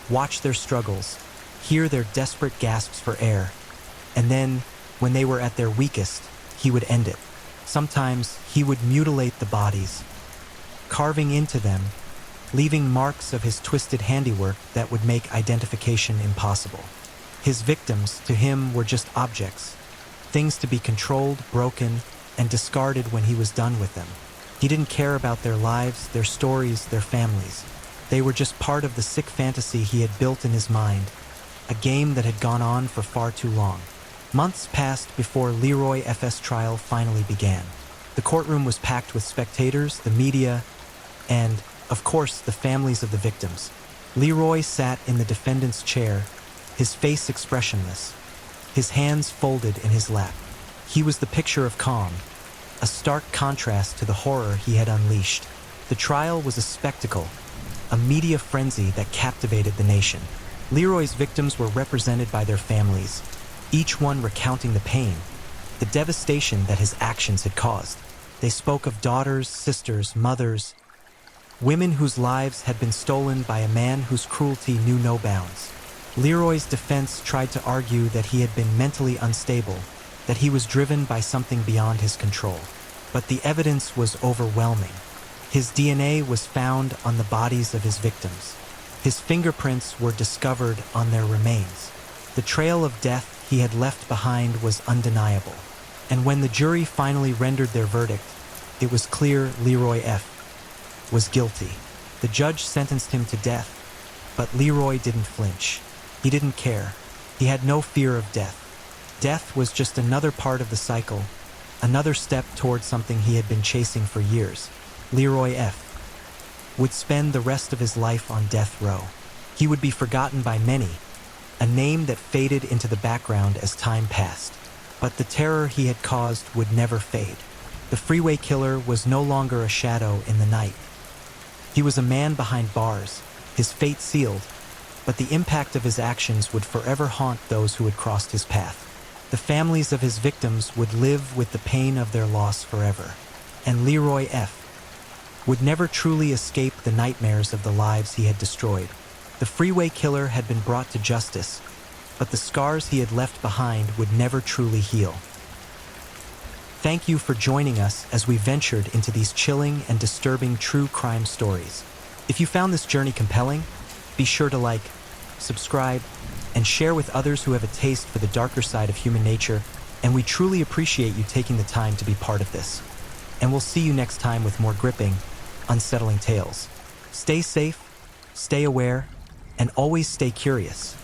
watch their struggles, hear their desperate gasps for air, and then, when they were at their weakest, he would end it. Sometimes he would mutilate the bodies, carving into them, leaving marks of his twisted handiwork that would make identification impossible. His victims, to him, were just objects, things to be controlled, broken, and discarded when he was done with them. He didn't care about their lives, their stories, their families. They were just part of the sick fantasy he had built in his mind, a game that had gone on for far too long. Months passed before Leroy F.'s trial finally began. The courtroom was packed with spectators, the media, and, of course, the families of the victims. Leroy sat in the defendant's chair, his face expressionless, his hands folded in his lap. He was the picture of calm, a stark contrast to the horror he had unleashed. The trial was a spectacle, a media frenzy that captivated the nation. Leroy's victims were represented by their families, each one recounting the pain, the devastation that his actions had caused. They spoke of daughters, sisters, mothers, women whose lives had been stolen by a man whose cruelty knew no bounds. Leroy's defense tried to argue that he had been mentally unstable, that he was driven by something beyond his control. But the evidence was overwhelming. His DNA was found on the bodies of his victims. His fingerprints were discovered on their remains. The trail of death he had left behind was undeniable. And when the jury finally rendered their verdict, it was clear Leroy F. was guilty. The judge sentenced him to death, but Leroy didn't flinch. He didn't care. He had no fear of death. Death was just another part of the cycle, another step towards something he had been chasing for years. Leroy F. would spend the rest of his life on death row. He would be forgotten by many, a name that faded into the background as time passed. But the terror he had caused would never fade. The freeway killer was no longer a shadow in the night. He was a man behind bars, his fate sealed, but the impact of his actions would forever haunt those who had crossed his path. The families of his victims would live with the pain of their loss forever. And Leroy F. would never truly escape the nightmares of the lives he had destroyed. The freeway killer had been brought to justice, but the scars he had left behind would never truly heal. Thank you for joining us as we ventured into these chilling and disturbing true crime stories. If you found this journey compelling, be sure to like, subscribe, and share with others who have a taste for the darker side of human nature, and we truly appreciate you taking the time to be part of this. And we'll see you next time with more gripping, unsettling tales. Stay safe, stay aware, and always stay curious.